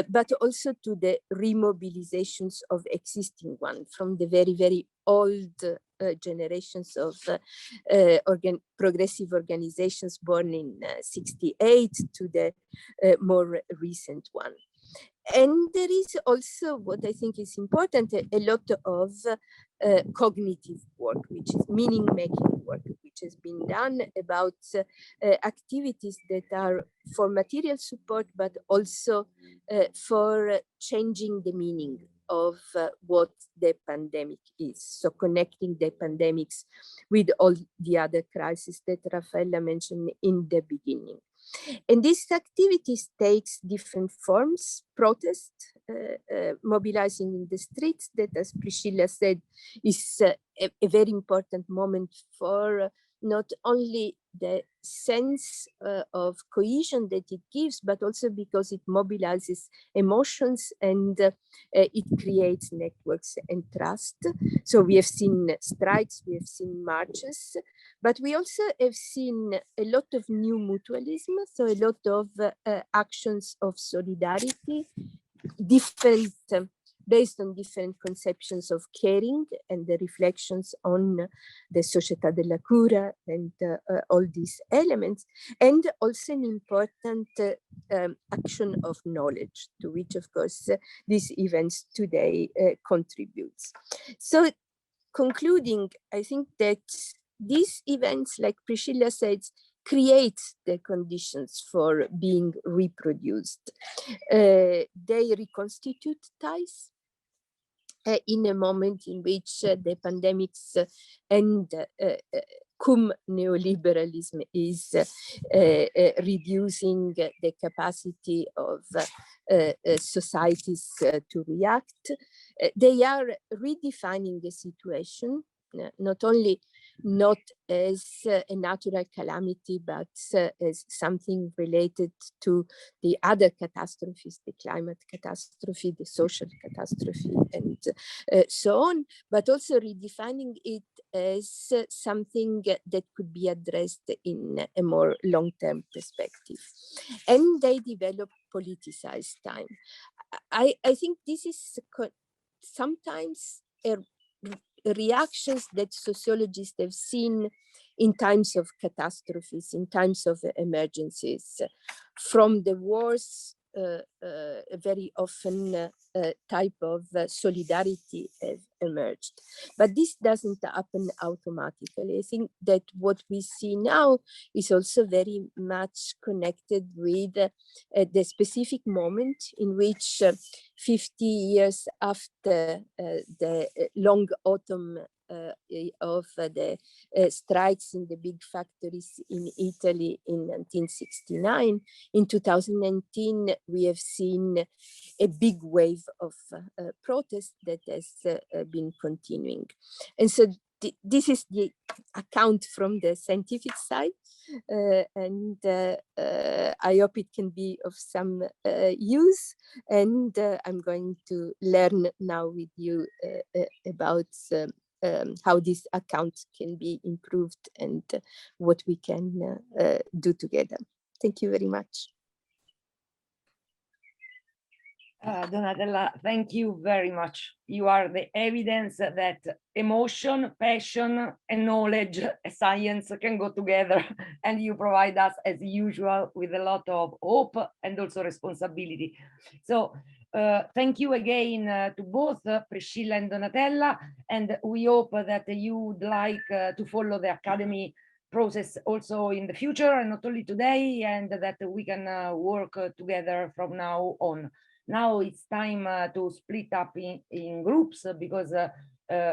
E: but also to the remobilizations of existing ones from the very, very old generations of progressive organizations born in '68 to the more recent one. And there is also what I think is important, a lot of cognitive work, which is meaning-making work, which has been done about activities that are for material support, but also for changing the meaning of what the pandemic is. So connecting the pandemics with all the other crises that Raffaella mentioned in the beginning. And these activities takes different forms: protest, mobilizing in the streets, that, as Priscilla said, is a very important moment for not only the sense of cohesion that it gives, but also because it mobilizes emotions and it creates networks and trust. So we have seen strikes, we have seen marches, but we also have seen a lot of new mutualism, so a lot of actions of solidarity, different based on different conceptions of caring and the reflections on the società della cura and all these elements, and also an important action of knowledge, to which, of course, these events today contributes. So, concluding, I think that these events, like Priscilla said, create the conditions for being reproduced. They reconstitute ties in a moment in which the pandemics and cum neoliberalism is reducing the capacity of societies to react. They are redefining the situation, not only not as a natural calamity, but as something related to the other catastrophes, the climate catastrophe, the social catastrophe, and so on, but also redefining it as something that could be addressed in a more long-term perspective. And they develop politicized time. I think this is sometimes reactions that sociologists have seen in times of catastrophes, in times of emergencies. From the wars, very often type of solidarity have emerged. But this doesn't happen automatically. I think that what we see now is also very much connected with the specific moment in which 50 years after the long autumn of the strikes in the big factories in Italy in 1969, in 2019, we have seen a big wave of protest that has been continuing. And so this is the account from the scientific side, and I hope it can be of some use. And I'm going to learn now with you about how this account can be improved and what we can do together. Thank you very much.
C: Donatella, thank you very much. You are the evidence that emotion, passion, and knowledge, science can go together, and you provide us, as usual, with a lot of hope and also responsibility. So thank you again to both Priscilla and Donatella, and we hope that you would like to follow the Academy process also in the future, and not only today, and that we can work together from now on. Now it's time to split up in groups, because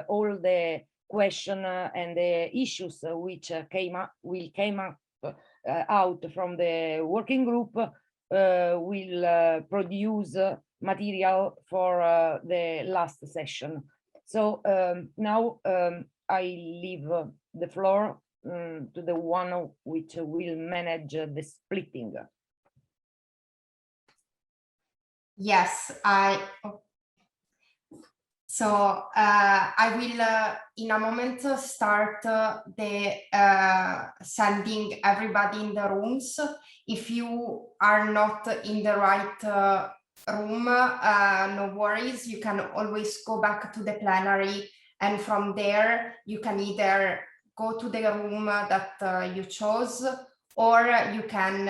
C: all the questions and the issues which came up out from the working group will produce material for the last session. So now I leave the floor to the one which will manage the splitting.
F: Yes, I will in a moment start the sending everybody in the rooms. If you are not in the right room, no worries, you can always go back to the plenary, and from there you can either go to the room that you chose, or you can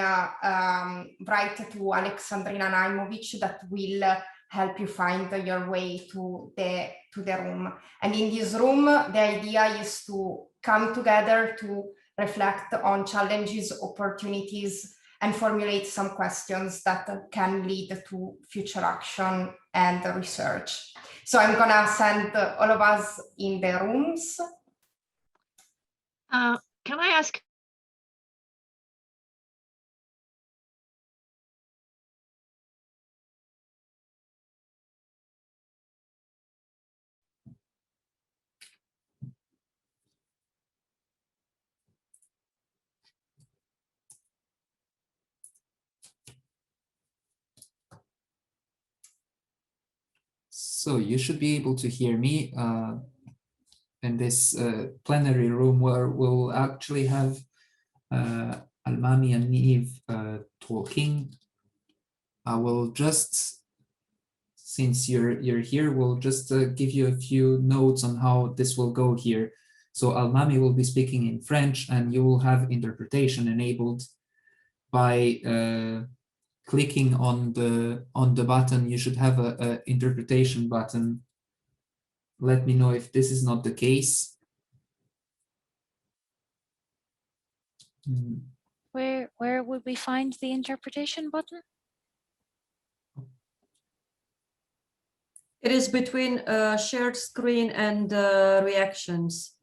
F: write to Alexandrina Naimovic that will help you find your way to the room. And in this room, the idea is to come together to reflect on challenges, opportunities, and formulate some questions that can lead to future action and research. So I'm gonna send all of us in the rooms.
G: Can I ask?
H: So you should be able to hear me in this plenary room, where we'll actually have Almami and Niamh talking. I will just since you're here, we'll just give you a few notes on how this will go here. So Almami will be speaking in French, and you will have interpretation enabled by clicking on the button. You should have a interpretation button. Let me know if this is not the case.
G: Where would we find the interpretation button?
I: It is between shared screen and reactions.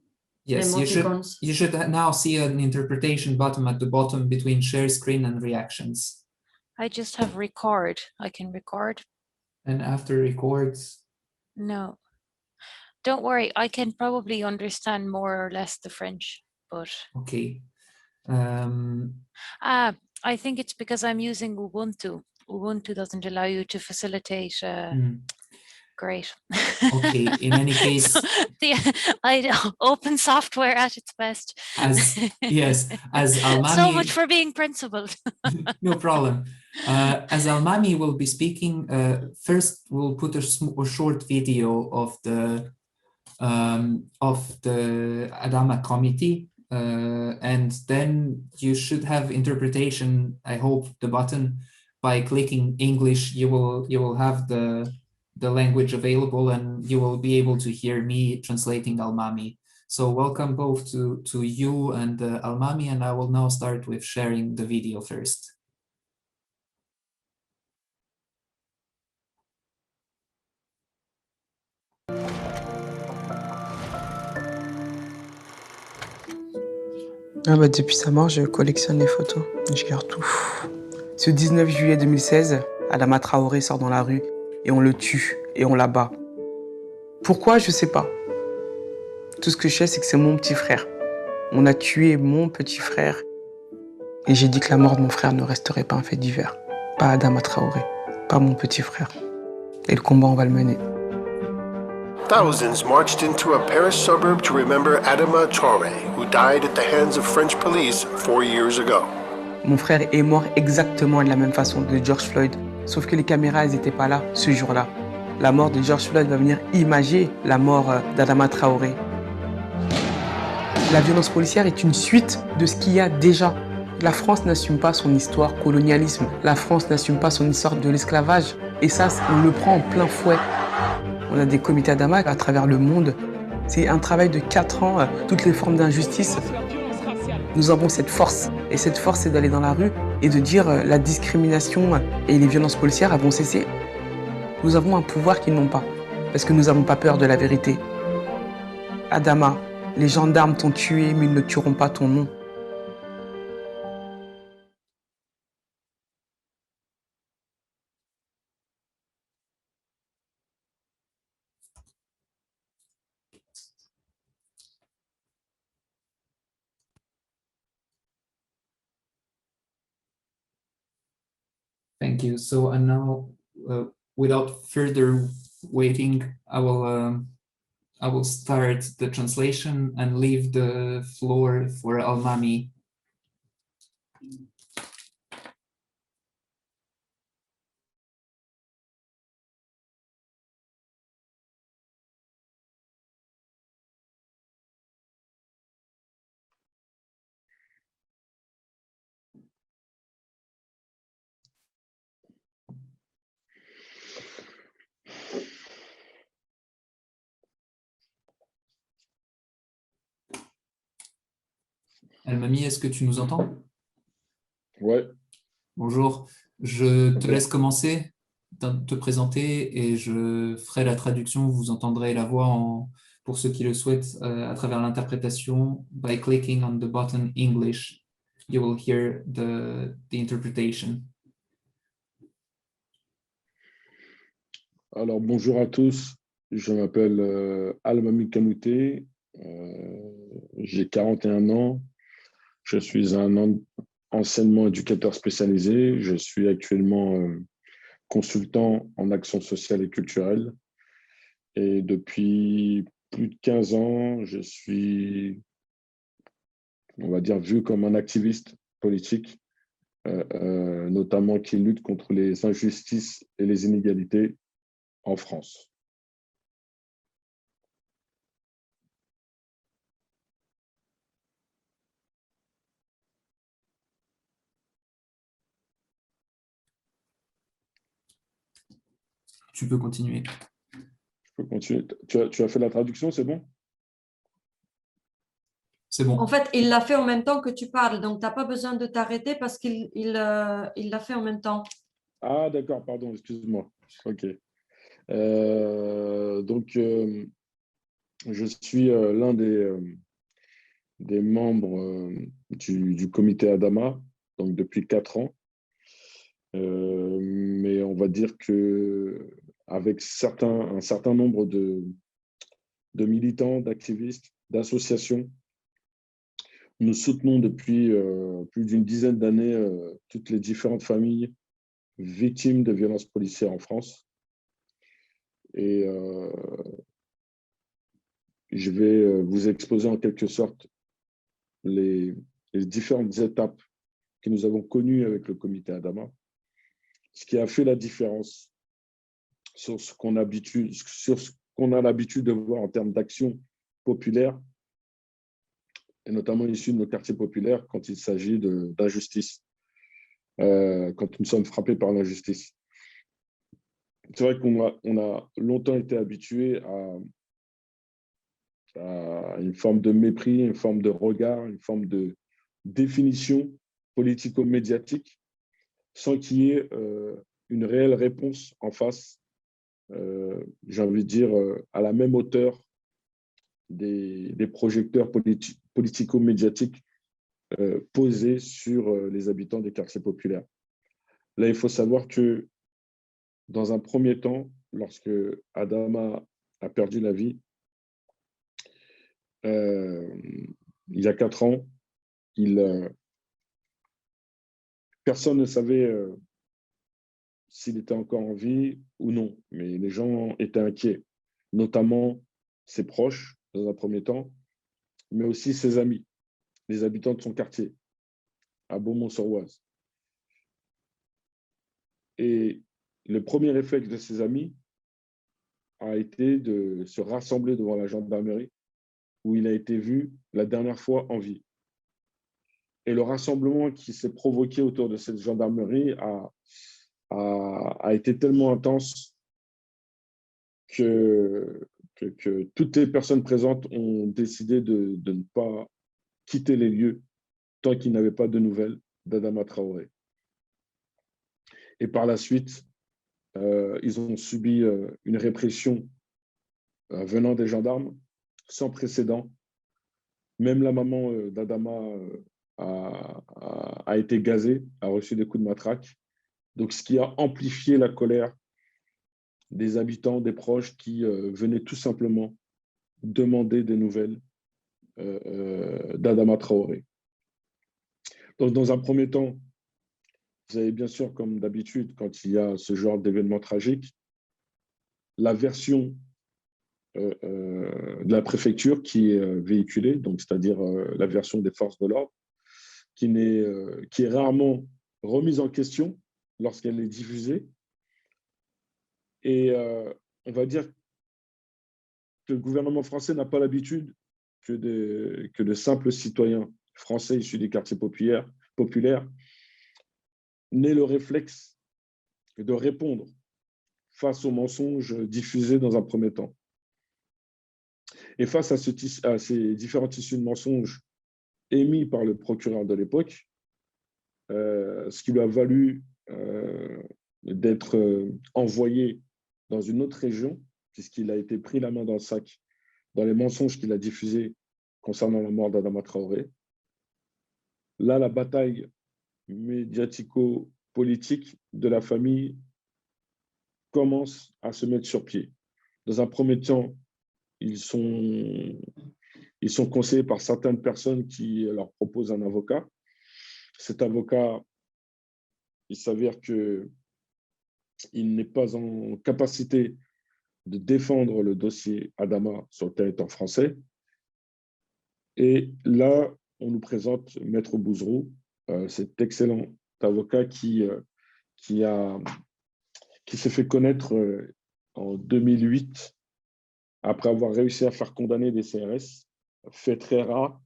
H: Yes, you should now see an interpretation button at the bottom between share screen and reactions.
G: I just have record. I can record.
H: And after records?
G: No. Don't worry, I can probably understand more or less the French, but...
H: Okay.
G: I think it's because I'm using Ubuntu. Ubuntu doesn't allow you to facilitate... Great.
H: Okay, in any case...
G: So open software at its best.
H: Yes, as Almami...
G: So much for being principled.
H: No problem. As Almami will be speaking, first we'll put a short video of the Adama committee, and then you should have interpretation, I hope, the button. By clicking English, you will have the language available, and you will be able to hear me translating Almami. So welcome both to you and Almami, and I will now start with sharing the video first.
J: Depuis sa mort, je collectionne les photos, je garde tout. Ce 19 juillet 2016, Adama Traoré sort dans la rue et on le tue et on l'abat. Pourquoi? Je sais pas. Tout ce que je sais, c'est que c'est mon petit frère. On a tué mon petit frère et j'ai dit que la mort de mon frère ne resterait pas un fait divers. Pas Adama Traoré, pas mon petit frère. Et le combat, on va le mener.
K: Thousands marched into a Paris suburb to remember Adama Traoré, who died at the hands of French police 4 years ago.
J: Mon frère est mort exactement de la même façon de George Floyd, sauf que les caméras, elles n'étaient pas là ce jour-là. La mort de George Floyd va venir imager la mort d'Adama Traoré. La violence policière est une suite de ce qu'il y a déjà. La France n'assume pas son histoire colonialisme. La France n'assume pas son histoire de l'esclavage. Et ça, on le prend en plein fouet. On a des comités Adama à travers le monde. C'est un travail de 4 ans, toutes les formes d'injustice. Nous avons cette force. Et cette force, c'est d'aller dans la rue et de dire la discrimination et les violences policières vont cesser. Nous avons un pouvoir qu'ils n'ont pas. Parce que nous n'avons pas peur de la vérité. Adama, les gendarmes t'ont tué, mais ils ne tueront pas ton nom.
H: Thank you. So, and now, without further waiting, I will start the translation and leave the floor for Almami. Almami, est-ce que tu nous entends?
L: Ouais.
H: Bonjour, je te laisse commencer, te présenter et je ferai la traduction. Vous entendrez la voix, pour ceux qui le souhaitent, à travers l'interprétation. By clicking on the button English, you will hear the interpretation.
L: Alors, bonjour à tous. Je m'appelle Almami Kanouté. J'ai 41 ans. Je suis un enseignement éducateur spécialisé. Je suis actuellement consultant en action sociale et culturelle. Et depuis plus de 15 ans, je suis, on va dire, vu comme un activiste politique, notamment qui lutte contre les injustices et les inégalités en France.
H: Tu peux continuer.
L: Je peux continuer. Tu as fait la traduction, c'est bon?
H: C'est bon.
I: En fait, il l'a fait en même temps que tu parles, donc tu n'as pas besoin de t'arrêter parce qu'il l'a fait en même temps.
L: Ah, d'accord, pardon, excuse-moi. OK. Je suis l'un des membres du comité Adama, donc depuis 4 ans. Mais on va dire qu'avec un certain nombre de militants, d'activistes, d'associations, nous soutenons depuis plus d'une dizaine d'années toutes les différentes familles victimes de violences policières en France. Et je vais vous exposer en quelque sorte les différentes étapes que nous avons connues avec le comité Adama, ce qui a fait la différence sur ce qu'on a l'habitude de voir en termes d'action populaire, et notamment issus de nos quartiers populaires quand il s'agit d'injustice, quand nous sommes frappés par l'injustice. C'est vrai qu'on a longtemps été habitués à une forme de mépris, une forme de regard, une forme de définition politico-médiatique, sans qu'il y ait une réelle réponse en face, j'ai envie de dire, à la même hauteur des projecteurs politico-médiatiques posés sur les habitants des quartiers populaires. Là, il faut savoir que dans un premier temps, lorsque Adama a perdu la vie, il y a 4 ans, personne ne savait s'il était encore en vie ou non, mais les gens étaient inquiets, notamment ses proches, dans un premier temps, mais aussi ses amis, les habitants de son quartier, à Beaumont-sur-Oise. Et le premier réflexe de ses amis a été de se rassembler devant la gendarmerie où il a été vu la dernière fois en vie. Et le rassemblement qui s'est provoqué autour de cette gendarmerie a été tellement intense que toutes les personnes présentes ont décidé de ne pas quitter les lieux tant qu'ils n'avaient pas de nouvelles d'Adama Traoré. Et par la suite, ils ont subi une répression venant des gendarmes sans précédent. Même la maman d'Adama a été gazée, a reçu des coups de matraque. Donc, ce qui a amplifié la colère des habitants, des proches qui venaient tout simplement demander des nouvelles d'Adama Traoré. Donc, dans un premier temps, vous avez bien sûr, comme d'habitude, quand il y a ce genre d'événement tragique, la version de la préfecture qui est véhiculée, donc c'est-à-dire la version des forces de l'ordre, qui est rarement remise en question lorsqu'elle est diffusée. Et on va dire que le gouvernement français n'a pas l'habitude que de simples citoyens français issus des quartiers populaires n'aient le réflexe de répondre face aux mensonges diffusés dans un premier temps. Et face à ces différents tissus de mensonges émis par le procureur de l'époque, ce qui lui a valu d'être envoyé dans une autre région, puisqu'il a été pris la main dans le sac dans les mensonges qu'il a diffusés concernant la mort d'Adama Traoré. Là, la bataille médiatico-politique de la famille commence à se mettre sur pied. Dans un premier temps, ils sont conseillés par certaines personnes qui leur proposent un avocat. Cet avocat, il s'avère qu'il n'est pas en capacité de défendre le dossier Adama sur le territoire français. Et là, on nous présente Maître Bouzrou, cet excellent avocat qui s'est fait connaître en 2008, après avoir réussi à faire condamner des CRS, fait très rare,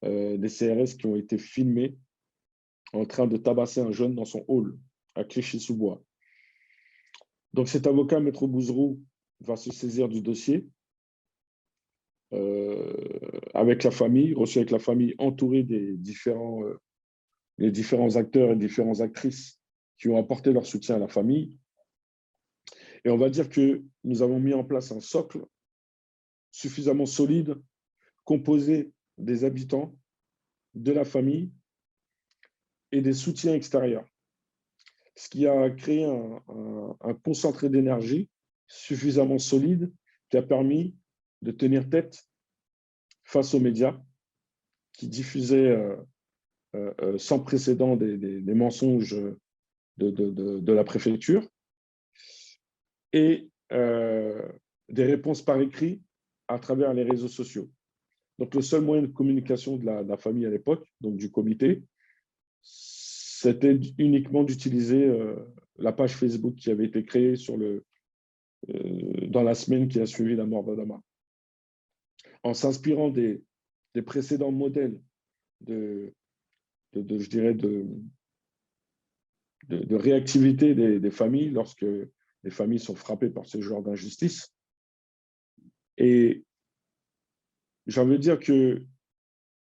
L: des CRS qui ont été filmés en train de tabasser un jeune dans son hall à Clichy-sous-Bois. Donc cet avocat, Maître Bouzrou, va se saisir du dossier avec la famille, reçu avec la famille, entouré des différents acteurs et différentes actrices qui ont apporté leur soutien à la famille. Et on va dire que nous avons mis en place un socle suffisamment solide, composé des habitants, de la famille et des soutiens extérieurs. Ce qui a créé un concentré d'énergie suffisamment solide qui a permis de tenir tête face aux médias qui diffusaient sans précédent des mensonges de la préfecture et des réponses par écrit à travers les réseaux sociaux. Donc, le seul moyen de communication de la famille à l'époque, donc du comité, c'était uniquement d'utiliser la page Facebook qui avait été créée dans la semaine qui a suivi la mort d'Adama. En s'inspirant des précédents modèles de réactivité des familles lorsque les familles sont frappées par ce genre d'injustice. Et j'ai envie de dire que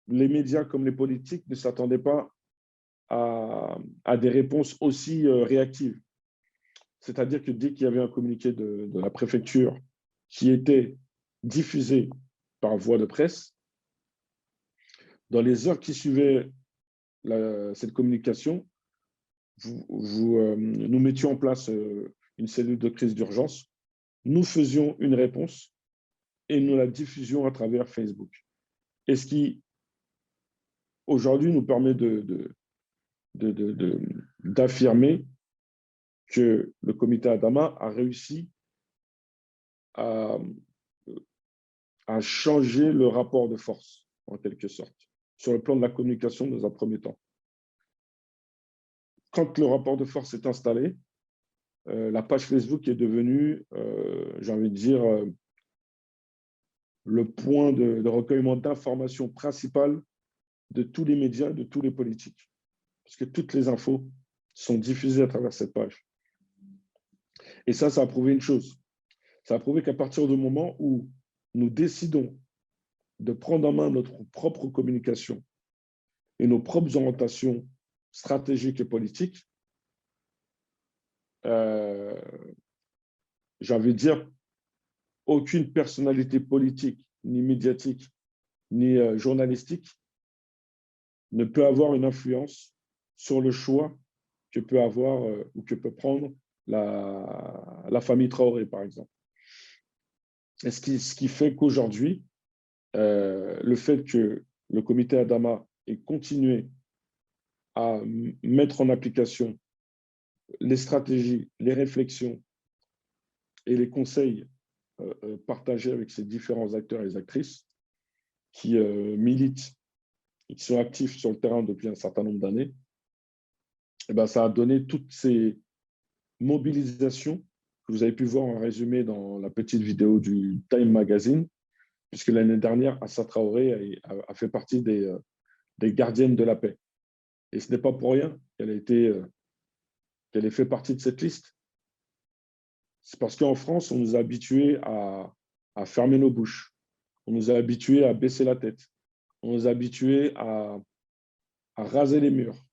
L: les médias comme les politiques ne s'attendaient pas à des réponses aussi réactives. C'est-à-dire que dès qu'il y avait un communiqué de la préfecture qui était diffusé par voie de presse, dans les heures qui suivaient cette communication, nous mettions en place une cellule de crise d'urgence, nous faisions une réponse et nous la diffusions à travers Facebook. Et ce qui, aujourd'hui, nous permet d'affirmer que le comité Adama a réussi à changer le rapport de force, en quelque sorte, sur le plan de la communication dans un premier temps. Quand le rapport de force est installé, la page Facebook est devenue, j'ai envie de dire, le point de recueillement d'informations principales de tous les médias, de tous les politiques. Parce que toutes les infos sont diffusées à travers cette page. Et ça a prouvé une chose. Ça a prouvé qu'à partir du moment où nous décidons de prendre en main notre propre communication et nos propres orientations stratégiques et politiques, j'ai envie de dire, aucune personnalité politique, ni médiatique, ni journalistique ne peut avoir une influence sur le choix que peut avoir ou que peut prendre la famille Traoré, par exemple. Et ce qui fait qu'aujourd'hui, le fait que le comité Adama ait continué à mettre en application les stratégies, les réflexions et les conseils partagés avec ces différents acteurs et actrices qui militent et qui sont actifs sur le terrain depuis un certain nombre d'années, et ben, ça a donné toutes ces mobilisations que vous avez pu voir en résumé dans la petite vidéo du Time Magazine, puisque l'année dernière, Assa Traoré a fait partie des gardiennes de la paix. Et ce n'est pas pour rien qu'elle ait fait partie de cette liste. C'est parce qu'en France, on nous a habitués à fermer nos bouches. On nous a habitués à baisser la tête. On nous a habitués à raser les murs.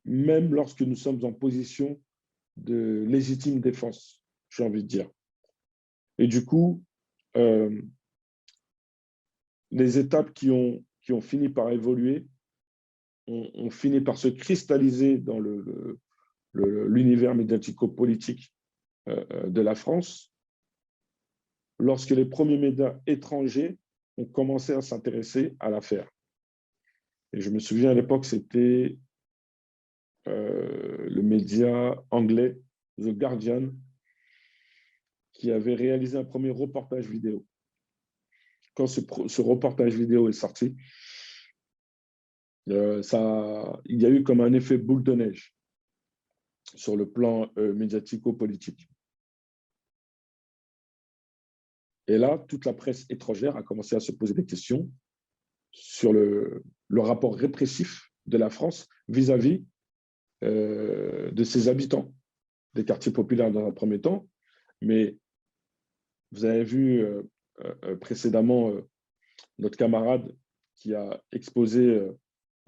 L: Même lorsque nous sommes en position de légitime défense, j'ai envie de dire. Et du coup, les étapes qui ont fini par évoluer ont fini par se cristalliser dans l'univers médiatico-politique de la France, lorsque les premiers médias étrangers ont commencé à s'intéresser à l'affaire. Et je me souviens à l'époque, c'était le média anglais, The Guardian, qui avait réalisé un premier reportage vidéo. Quand ce reportage vidéo est sorti, il y a eu comme un effet boule de neige sur le plan médiatico-politique. Et là, toute la presse étrangère a commencé à se poser des questions sur le rapport répressif de la France vis-à-vis de ses habitants, des quartiers populaires dans un premier temps. Mais vous avez vu précédemment notre camarade qui a exposé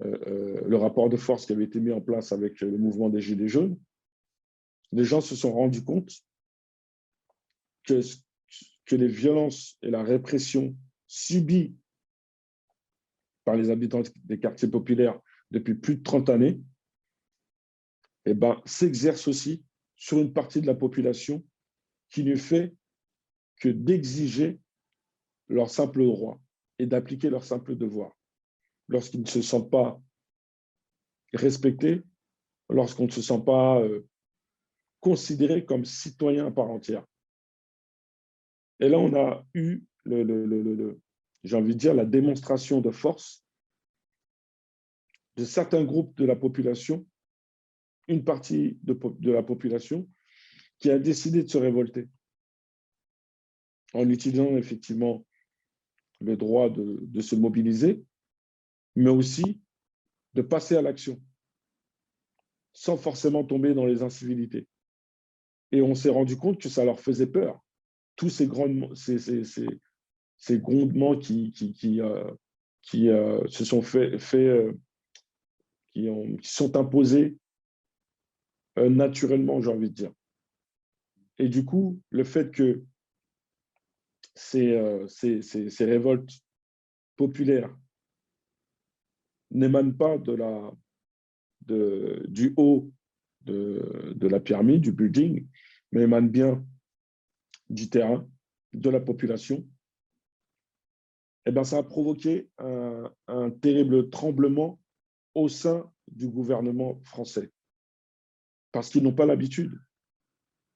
L: le rapport de force qui avait été mis en place avec le mouvement des Gilets jaunes. Les gens se sont rendus compte que les violences et la répression subies par les habitants des quartiers populaires depuis plus de 30 années s'exercent aussi sur une partie de la population qui ne fait que d'exiger leur simple droit et d'appliquer leur simple devoir. Lorsqu'ils ne se sentent pas respectés, lorsqu'on ne se sent pas considéré comme citoyen à part entière. Et là, on a eu, j'ai envie de dire, la démonstration de force de certains groupes de la population, une partie de la population qui a décidé de se révolter en utilisant effectivement le droit de se mobiliser, mais aussi de passer à l'action sans forcément tomber dans les incivilités. Et on s'est rendu compte que ça leur faisait peur. Tous ces grondements qui se sont qui sont imposés naturellement, j'ai envie de dire. Et du coup, le fait que ces révoltes populaires n'émanent pas du haut de la pyramide, du building, mais émanent bien du terrain, de la population, ça a provoqué un terrible tremblement au sein du gouvernement français. Parce qu'ils n'ont pas l'habitude.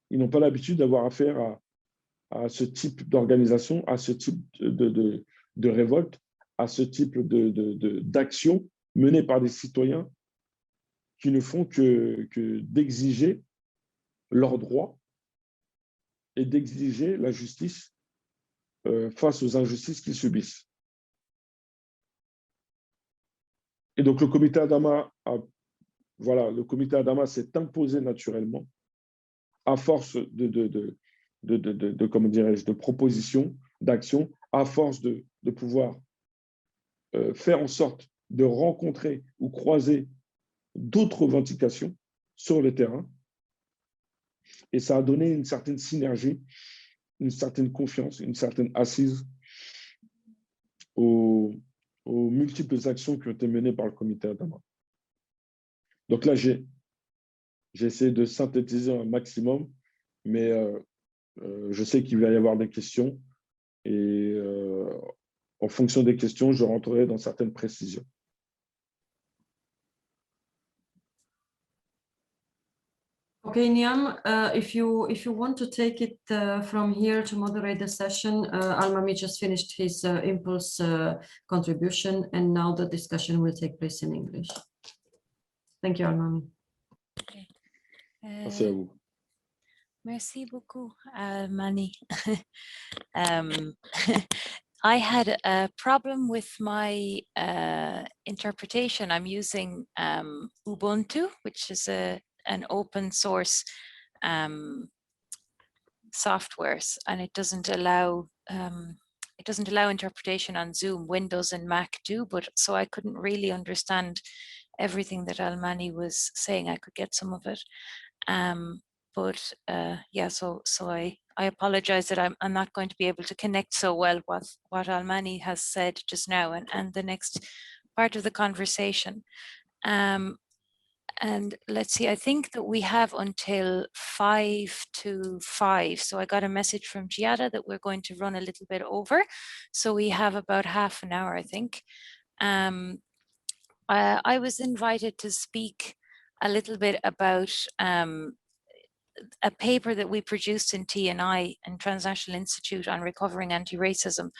L: Ils n'ont pas l'habitude d'avoir affaire à ce type d'organisation, à ce type de révolte, à ce type d'action menée par des citoyens qui ne font que d'exiger leurs droits et d'exiger la justice face aux injustices qu'ils subissent. Et donc, le comité Adama s'est imposé naturellement à force de propositions, d'actions, à force de pouvoir faire en sorte de rencontrer ou croiser d'autres revendications sur le terrain. Et ça a donné une certaine synergie, une certaine confiance, une certaine assise aux multiples actions qui ont été menées par le comité Adama. Donc là, j'ai essayé de synthétiser un maximum, mais je sais qu'il va y avoir des questions et en fonction des questions, je rentrerai dans certaines précisions.
I: Okay, Niam, if you want to take it from here to moderate the session, Almami just finished his impulse contribution, and now the discussion will take place in English. Thank you, Almami.
G: Okay.
L: Merci à vous.
G: Merci beaucoup, Mani. I had a problem with my interpretation. I'm using Ubuntu, which is an open source software, and it doesn't allow interpretation on Zoom. Windows and Mac do, but so I couldn't really understand everything that Almani was saying. I could get some of it, but yeah. So I apologize that I'm not going to be able to connect so well with what Almani has said just now and the next part of the conversation. And let's see, I think that we have until 5 to 5. So I got a message from Giada that we're going to run a little bit over. So we have about half an hour, I think. I was invited to speak a little bit about a paper that we produced in TNI and Transnational Institute on recovering anti-racism.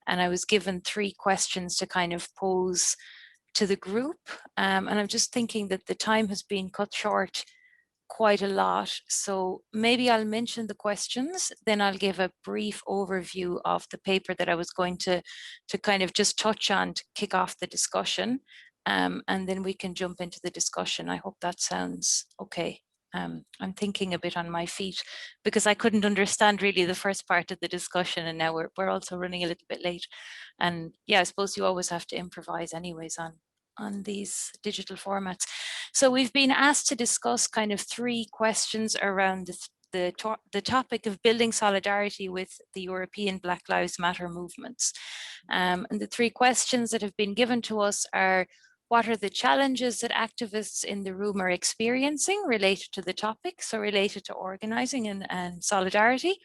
G: And I was given 3 questions to kind of pose to the group. And I'm just thinking that the time has been cut short quite a lot. So maybe I'll mention the questions, then I'll give a brief overview of the paper that I was going to kind of just touch on to kick off the discussion. And then we can jump into the discussion. I hope that sounds okay. I'm thinking a bit on my feet because I couldn't understand really the first part of the discussion, and now we're also running a little bit late. And yeah, I suppose you always have to improvise anyways on these digital formats. So we've been asked to discuss kind of 3 questions around the topic of building solidarity with the European Black Lives Matter movements. And the 3 questions that have been given to us are: what are the challenges that activists in the room are experiencing related to the topic, so related to organizing and solidarity?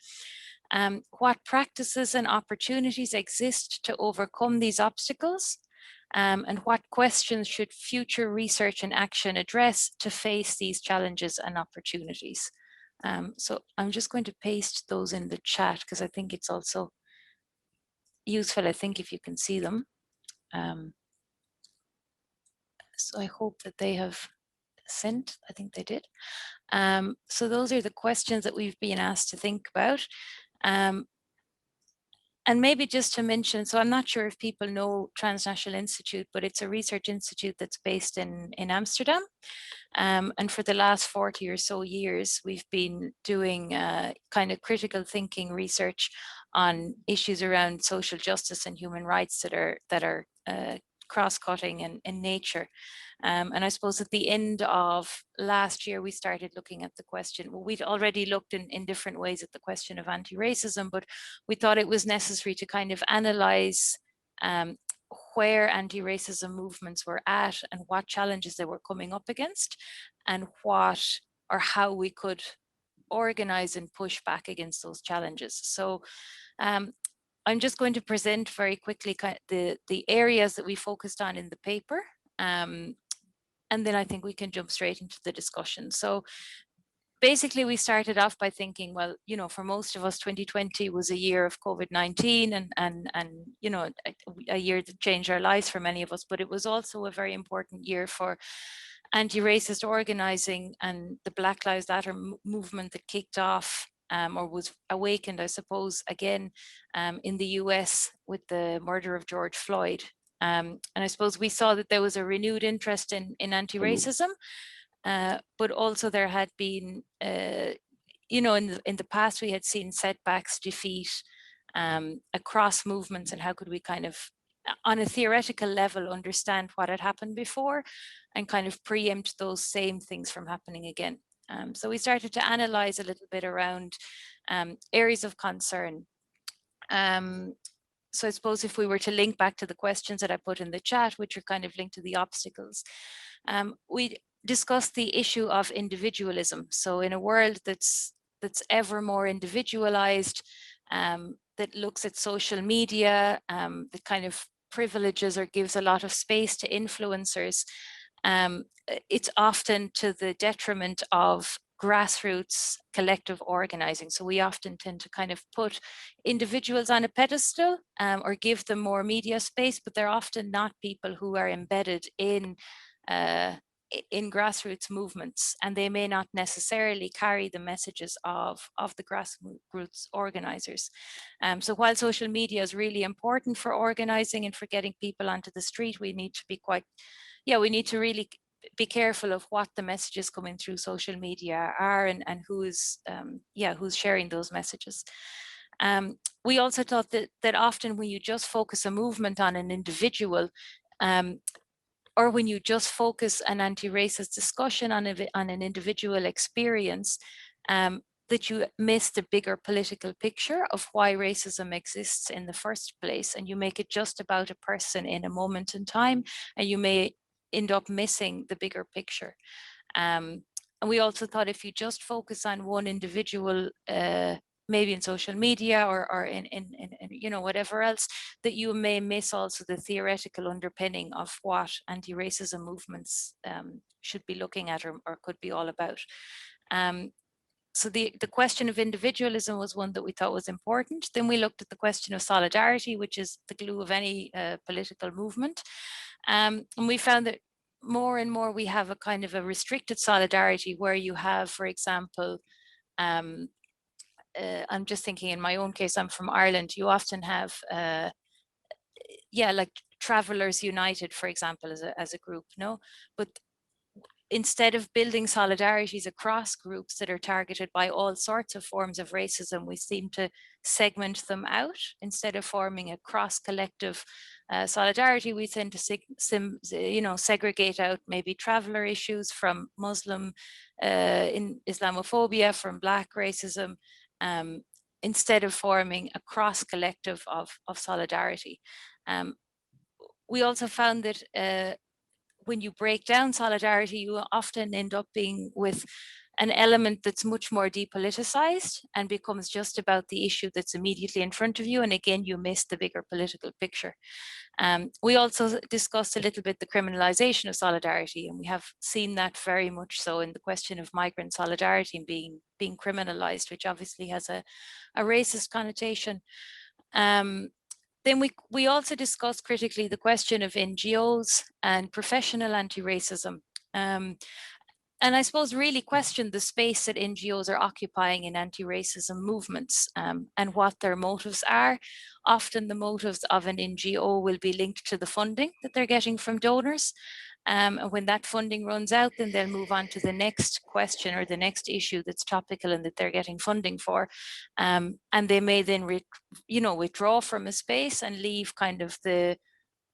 G: What practices and opportunities exist to overcome these obstacles? And what questions should future research and action address to face these challenges and opportunities? So I'm just going to paste those in the chat because I think it's also useful, I think, if you can see them. So I hope that they have sent. I think they did. So those are the questions that we've been asked to think about. And maybe just to mention, so I'm not sure if people know Transnational Institute, but it's a research institute that's based in Amsterdam. And for the last 40 or so years, we've been doing kind of critical thinking research on issues around social justice and human rights that are cross-cutting in nature. And I suppose at the end of last year, we started looking at the question. Well, we'd already looked in different ways at the question of anti-racism, but we thought it was necessary to kind of analyze where anti-racism movements were at and what challenges they were coming up against, and what or how we could organize and push back against those challenges. So I'm just going to present very quickly the areas that we focused on in the paper. And then I think we can jump straight into the discussion. So basically, we started off by thinking, well, you know, for most of us, 2020 was a year of COVID-19 and you know, a year that changed our lives for many of us, but it was also a very important year for anti-racist organizing and the Black Lives Matter movement that kicked off or was awakened, I suppose, again in the US with the murder of George Floyd. And I suppose we saw that there was a renewed interest in anti-racism, but also there had been, you know, in the past we had seen setbacks, defeat across movements, and how could we kind of, on a theoretical level, understand what had happened before and kind of preempt those same things from happening again. So we started to analyze a little bit around areas of concern. So I suppose if we were to link back to the questions that I put in the chat, which are kind of linked to the obstacles, we discussed the issue of individualism. So in a world that's ever more individualized, that looks at social media, that kind of privileges or gives a lot of space to influencers, it's often to the detriment of grassroots collective organizing. So we often tend to kind of put individuals on a pedestal or give them more media space, but they're often not people who are embedded in grassroots movements, and they may not necessarily carry the messages of the grassroots organizers. So while social media is really important for organizing and for getting people onto the street, we need to be we need to really be careful of what the messages coming through social media are and who's sharing those messages. We also thought that often when you just focus a movement on an individual, or when you just focus an anti-racist discussion on an individual experience, that you miss the bigger political picture of why racism exists in the first place, and you make it just about a person in a moment in time, and you may end up missing the bigger picture. And we also thought if you just focus on one individual, maybe in social media or in you know, whatever else, that you may miss also the theoretical underpinning of what anti-racism movements should be looking at or could be all about. So the question of individualism was one that we thought was important. Then we looked at the question of solidarity, which is the glue of any political movement. And we found that more and more we have a kind of a restricted solidarity where you have, for example, I'm just thinking in my own case, I'm from Ireland, you often have, like Travellers United, for example, as a group, no? But instead of building solidarities across groups that are targeted by all sorts of forms of racism, we seem to segment them out. Instead of forming a cross-collective solidarity, we tend to segregate out maybe traveller issues from Muslim in Islamophobia, from Black racism, instead of forming a cross-collective of solidarity. We also found that when you break down solidarity, you often end up being with an element that's much more depoliticized and becomes just about the issue that's immediately in front of you. And again, you miss the bigger political picture. We also discussed a little bit the criminalization of solidarity, and we have seen that very much so in the question of migrant solidarity being criminalized, which obviously has a racist connotation. Then we also discussed critically the question of NGOs and professional anti-racism. And I suppose really questioned the space that NGOs are occupying in anti-racism movements and what their motives are. Often the motives of an NGO will be linked to the funding that they're getting from donors. And when that funding runs out, then they'll move on to the next question or the next issue that's topical and that they're getting funding for. And they may then, withdraw from a space and leave kind of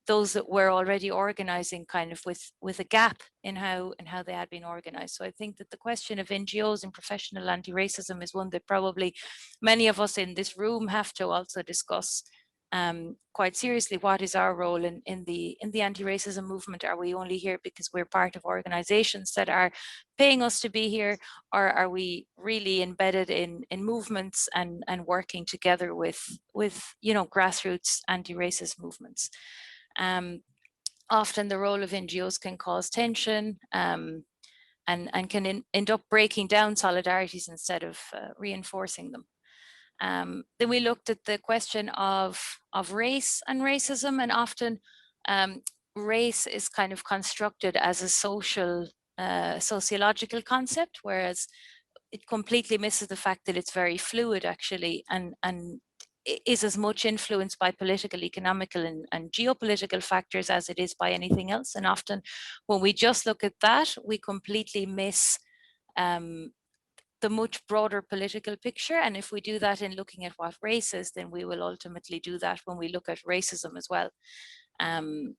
G: those that were already organizing kind of with a gap in how they had been organized. So I think that the question of NGOs and professional anti-racism is one that probably many of us in this room have to also discuss quite seriously. What is our role in the anti-racism movement? Are we only here because we're part of organizations that are paying us to be here, or are we really embedded in movements and working together with grassroots anti-racist movements? Often the role of NGOs can cause tension and can end up breaking down solidarities instead of reinforcing them. Then we looked at the question of race and racism, and often race is kind of constructed as a sociological concept, whereas it completely misses the fact that it's very fluid actually, and is as much influenced by political, economical and geopolitical factors as it is by anything else. And often when we just look at that, we completely miss the much broader political picture. And if we do that in looking at what race is, then we will ultimately do that when we look at racism as well. And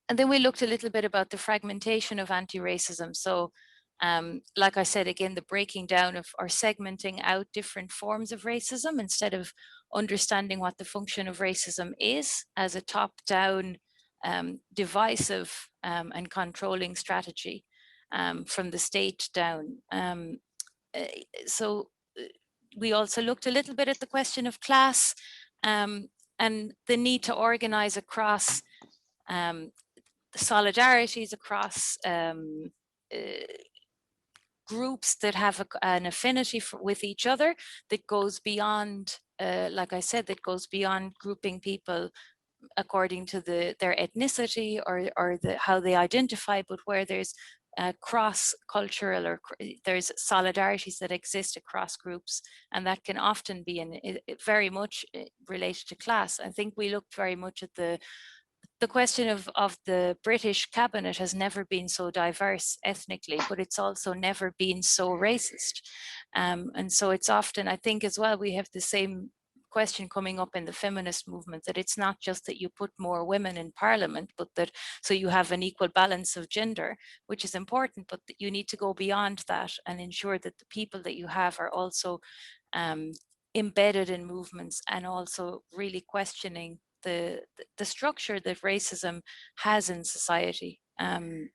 G: then we looked a little bit about the fragmentation of anti-racism. So like I said, again, the breaking down of or segmenting out different forms of racism instead of understanding what the function of racism is as a top-down, divisive and controlling strategy from the state down. So we also looked a little bit at the question of class and the need to organize across solidarities, across groups that have an affinity with each other that goes beyond, like I said, that goes beyond grouping people according to their ethnicity or how they identify, but where there's cross-cultural or there's solidarities that exist across groups, and that can often be very much related to class. I think we looked very much at the question of the British cabinet has never been so diverse ethnically, but it's also never been so racist. And so it's often, I think as well, we have the same question coming up in the feminist movement, that it's not just that you put more women in parliament, but that so you have an equal balance of gender, which is important, but that you need to go beyond that and ensure that the people that you have are also embedded in movements and also really questioning the structure that racism has in society. And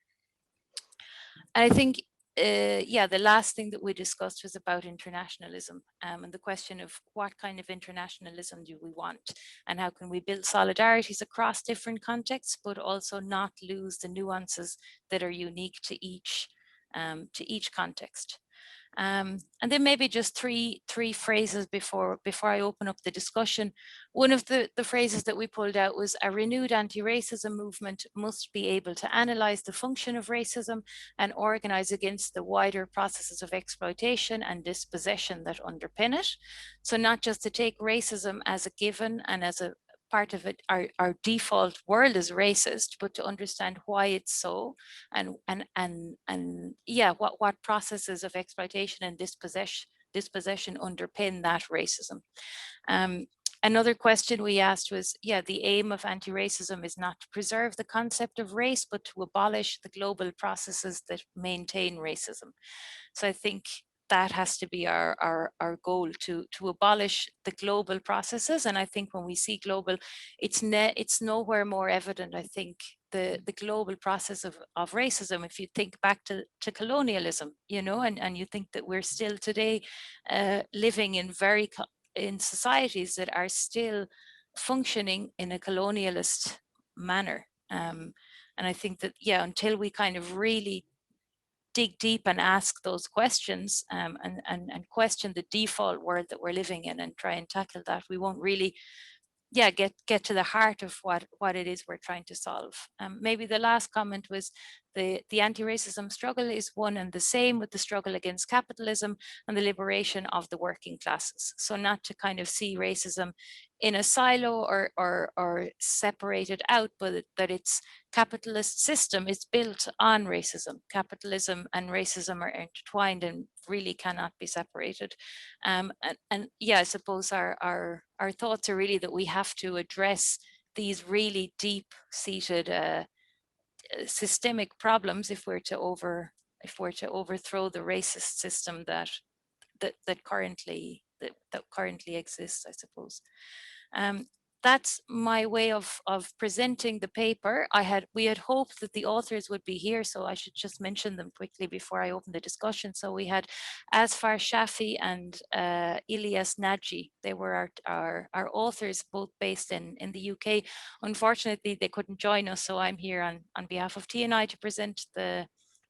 G: I think, the last thing that we discussed was about internationalism and the question of what kind of internationalism do we want and how can we build solidarities across different contexts, but also not lose the nuances that are unique to each context. And then maybe just three phrases before I open up the discussion. One of the phrases that we pulled out was a renewed anti-racism movement must be able to analyze the function of racism and organize against the wider processes of exploitation and dispossession that underpin it. So not just to take racism as a given and as a part of it, our default world is racist, but to understand why it's so, and yeah, what processes of exploitation and dispossession underpin that racism. Another question we asked was, yeah, the aim of anti-racism is not to preserve the concept of race, but to abolish the global processes that maintain racism. So I think that has to be our goal, to abolish the global processes. And I think when we see global, it's nowhere more evident, I think, the global process of racism. If you think back to colonialism, you know, and you think that we're still today living in societies that are still functioning in a colonialist manner. And I think that, yeah, until we kind of really dig deep and ask those questions and question the default world that we're living in and try and tackle that, we won't really, yeah, get to the heart of what it is we're trying to solve. Maybe the last comment was the anti-racism struggle is one and the same with the struggle against capitalism and the liberation of the working classes. So not to kind of see racism in a silo or separated out, but that its capitalist system is built on racism. Capitalism and racism are intertwined and really cannot be separated. And yeah, I suppose our thoughts are really that we have to address these really deep-seated systemic problems if we're to overthrow the racist system that currently exists, I suppose. That's my way of presenting the paper. We had hoped that the authors would be here, so I should just mention them quickly before I open the discussion. So we had Asfar Shafi and Ilyas Naji. They were our authors, both based in the UK. Unfortunately, they couldn't join us, so I'm here on behalf of TNI to present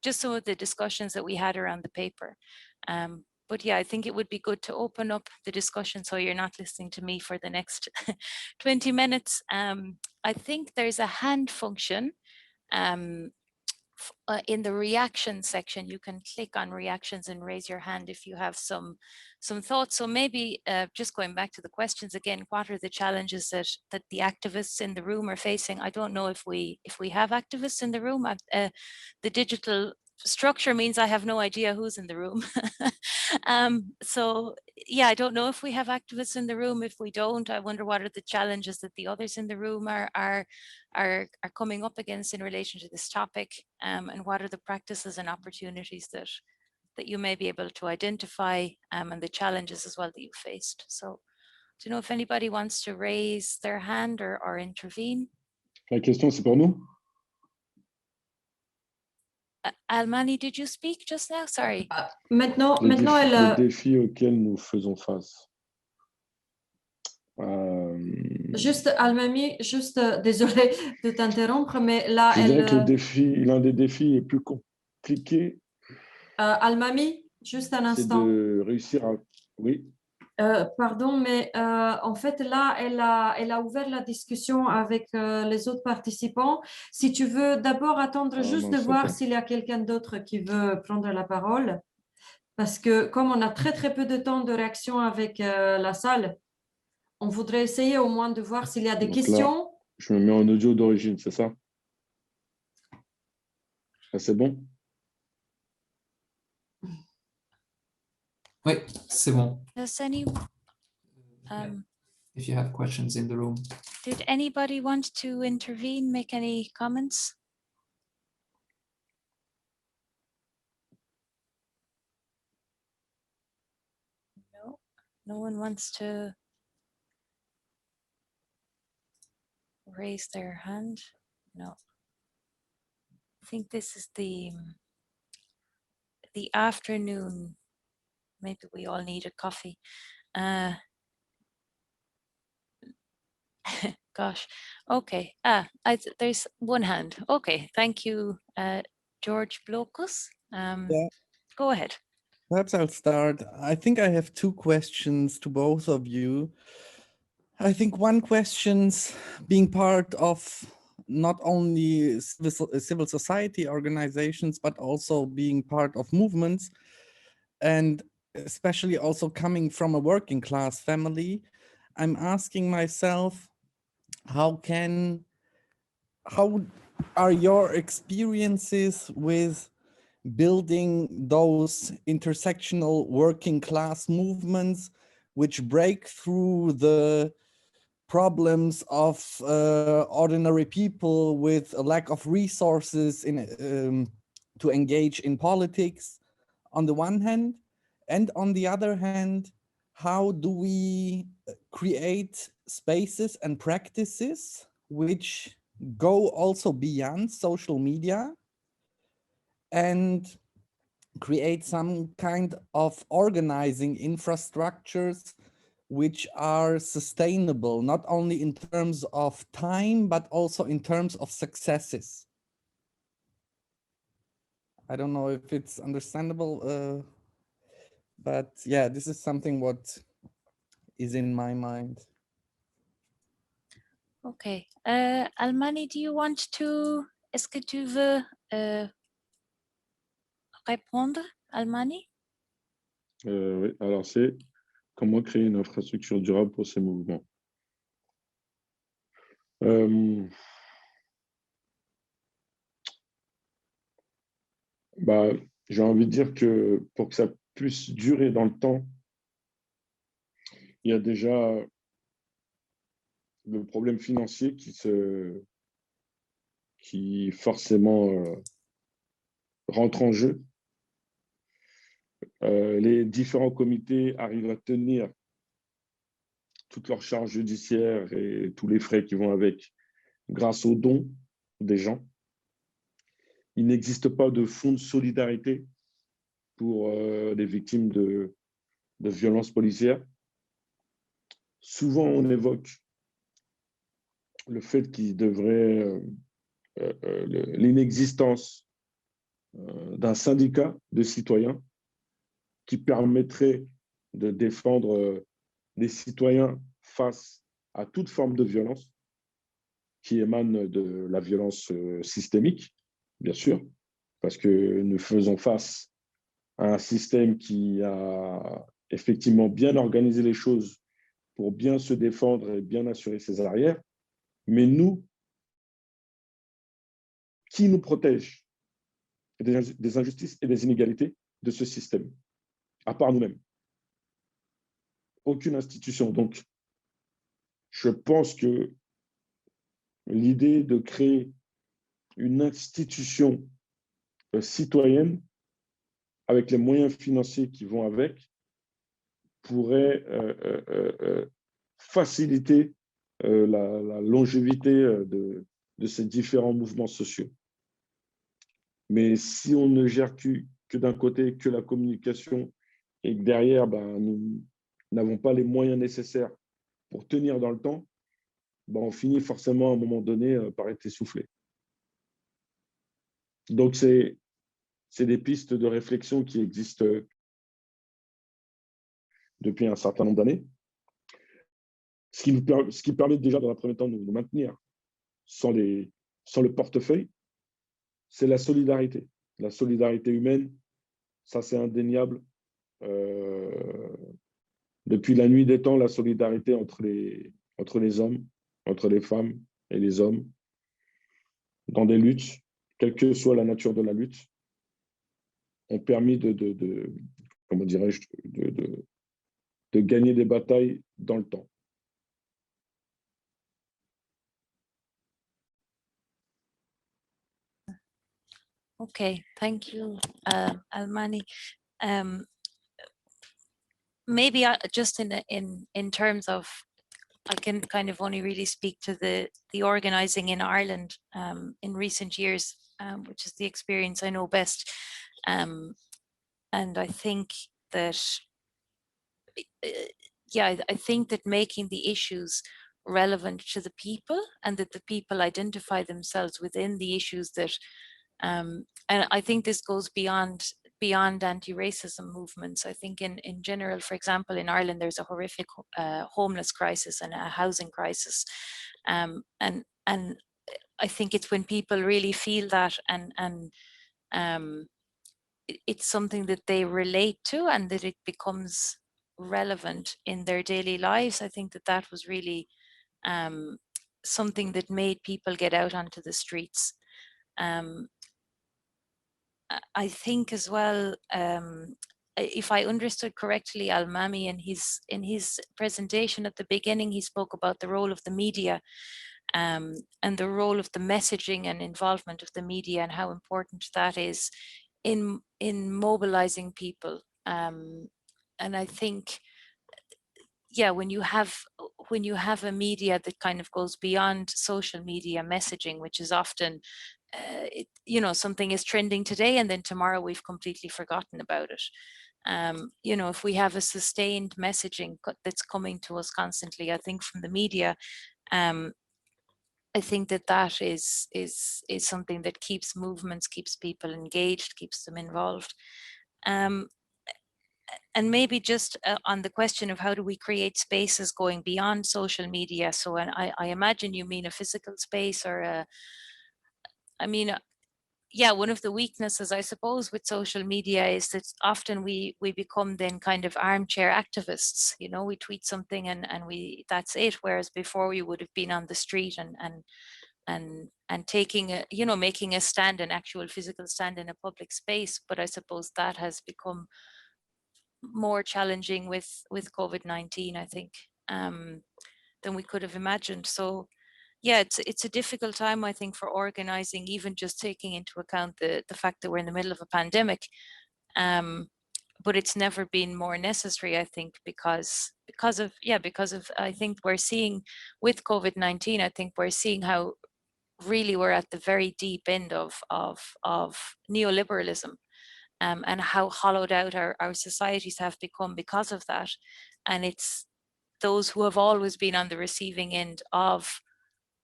G: just some of the discussions that we had around the paper. But yeah, I think it would be good to open up the discussion so you're not listening to me for the next 20 minutes. I think there's a hand function in the reaction section. You can click on reactions and raise your hand if you have some thoughts. So maybe just going back to the questions again, what are the challenges that the activists in the room are facing? I don't know if we have activists in the room. The digital structure means I have no idea who's in the room. So yeah, I don't know if we have activists in the room. If we don't, I wonder what are the challenges that the others in the room are coming up against in relation to this topic, and what are the practices and opportunities that you may be able to identify, and the challenges as well that you faced. So do you know if anybody wants to raise their hand or intervene?
L: La question, c'est pour nous?
G: Almani, did you speak just now? Sorry.
I: Maintenant,
L: Les
I: elle...
L: défis auxquels nous faisons face.
I: Juste, Almami, désolé de t'interrompre, mais là,
L: je dirais que l'un des défis les plus compliqués,
I: Almami, juste un instant.
L: C'est de réussir à... Oui.
I: Pardon, mais en fait, là, elle a ouvert la discussion avec les autres participants. Si tu veux d'abord attendre juste de voir s'il y a quelqu'un d'autre qui veut prendre la parole, parce que comme on a très peu de temps de réaction avec la salle, on voudrait essayer au moins de voir s'il y a des questions.
L: Là, je me mets en audio d'origine, c'est ça? Ah, c'est bon?
H: Oui, c'est bon.
G: Does any,
H: if you have questions in the room.
G: Did anybody want to intervene, make any comments? No, no one wants to raise their hand. No. I think this is the afternoon. Maybe we all need a coffee. Gosh. Okay. There's one hand. Okay. Thank you, George Blokus.
M: Yeah.
G: Go ahead.
M: Perhaps I'll start. I think I have two questions to both of you. I think one question's being part of not only civil society organizations, but also being part of movements, and especially also coming from a working class family. I'm asking myself, how are your experiences with building those intersectional working class movements which break through the problems of ordinary people with a lack of resources to engage in politics on the one hand, and on the other hand, how do we create spaces and practices which go also beyond social media and create some kind of organizing infrastructures which are sustainable, not only in terms of time, but also in terms of successes. I don't know if it's understandable, but yeah, this is something what is in my mind.
G: Okay. Almani, do you want to, est-ce que tu veux répondre, Almani?
L: Oui, alors c'est comment créer une infrastructure durable pour ces mouvements. J'ai envie de dire que pour que ça puisse durer dans le temps, il y a déjà le problème financier qui forcément rentre en jeu. Les différents comités arrivent à tenir toutes leurs charges judiciaires et tous les frais qui vont avec grâce aux dons des gens. Il n'existe pas de fonds de solidarité pour les victimes de violences policières. Souvent, on évoque le fait qu'il devrait l'inexistence d'un syndicat de citoyens qui permettrait de défendre les citoyens face à toute forme de violence qui émane de la violence systémique, bien sûr, parce que nous faisons face à un système qui a effectivement bien organisé les choses pour bien se défendre et bien assurer ses arrières. Mais nous, qui nous protège des injustices et des inégalités de ce système, à part nous-mêmes? Aucune institution. Donc, je pense que l'idée de créer une institution citoyenne avec les moyens financiers qui vont avec pourrait faciliter la longévité de ces différents mouvements sociaux. Mais si on ne gère que d'un côté, que la communication, et que derrière, nous n'avons pas les moyens nécessaires pour tenir dans le temps, on finit forcément à un moment donné par être essoufflé. Donc, c'est des pistes de réflexion qui existent depuis un certain nombre d'années. Ce qui permet déjà, dans un premier temps, de nous maintenir sans le portefeuille, c'est la solidarité. La solidarité humaine, ça c'est indéniable. Depuis la nuit des temps, la solidarité entre les hommes, entre les femmes et les hommes, dans des luttes, quelle que soit la nature de la lutte, ont permis comment dirais-je, de gagner des batailles dans le temps.
G: Okay, thank you, Almani. Maybe just in terms of, I can kind of only really speak to the organizing in Ireland in recent years, which is the experience I know best. And I think that, I think that making the issues relevant to the people and that the people identify themselves within the issues that, and I think this goes beyond beyond anti-racism movements. I think in general, for example, in Ireland, there's a horrific homeless crisis and a housing crisis. And I think it's when people really feel that and it's something that they relate to and that it becomes relevant in their daily lives. I think that that was really something that made people get out onto the streets. I think as well, if I understood correctly, Al-Mami in his presentation at the beginning, he spoke about the role of the media and the role of the messaging and involvement of the media and how important that is in mobilizing people. And I think, yeah, when you have a media that kind of goes beyond social media messaging, which is often you know, something is trending today and then tomorrow we've completely forgotten about it. You know, if we have a sustained messaging that's coming to us constantly, I think from the media, I think that is something that keeps movements, keeps people engaged, keeps them involved. And maybe just on the question of how do we create spaces going beyond social media. So I imagine you mean a physical space or I mean, yeah, one of the weaknesses, I suppose, with social media is that often we become then kind of armchair activists. You know, we tweet something and that's it. Whereas before we would have been on the street and taking a, you know, making a stand, an actual physical stand in a public space. But I suppose that has become more challenging with COVID-19, I think, than we could have imagined. So yeah, it's a difficult time, I think, for organizing, even just taking into account the fact that we're in the middle of a pandemic. But it's never been more necessary, I think, because of I think we're seeing with COVID-19, I think we're seeing how really we're at the very deep end of neoliberalism, and how hollowed out our societies have become because of that. And it's those who have always been on the receiving end of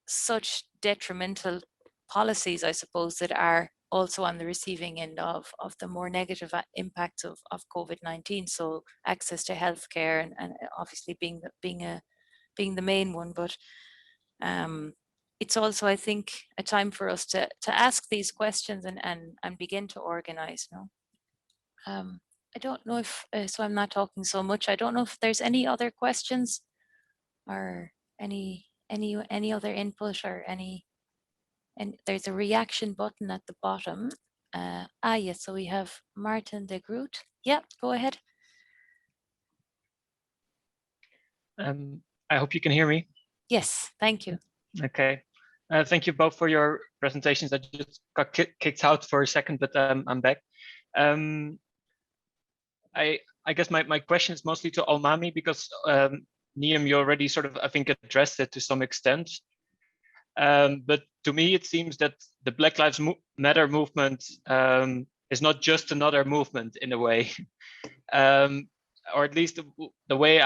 G: such detrimental policies, I suppose, that are also on the receiving end of the more negative impacts of COVID-19. So access to healthcare and obviously being the main one, but it's also, I think, a time for us to ask these questions and begin to organize. No, I don't know if so. I'm not talking so much. I don't know if there's any other questions or any other input or any, and there's a reaction button at the bottom. Yes, so we have Martin de Groot. Yeah, go ahead.
N: I hope you can hear me.
G: Yes, thank you.
N: Okay. Thank you both for your presentations. I just got kicked out for a second, but I'm back. I guess my question is mostly to Al-Mami, because Niam, you already sort of, I think, addressed it to some extent. But to me, it seems that the Black Lives Matter movement is not just another movement in a way, or at least the way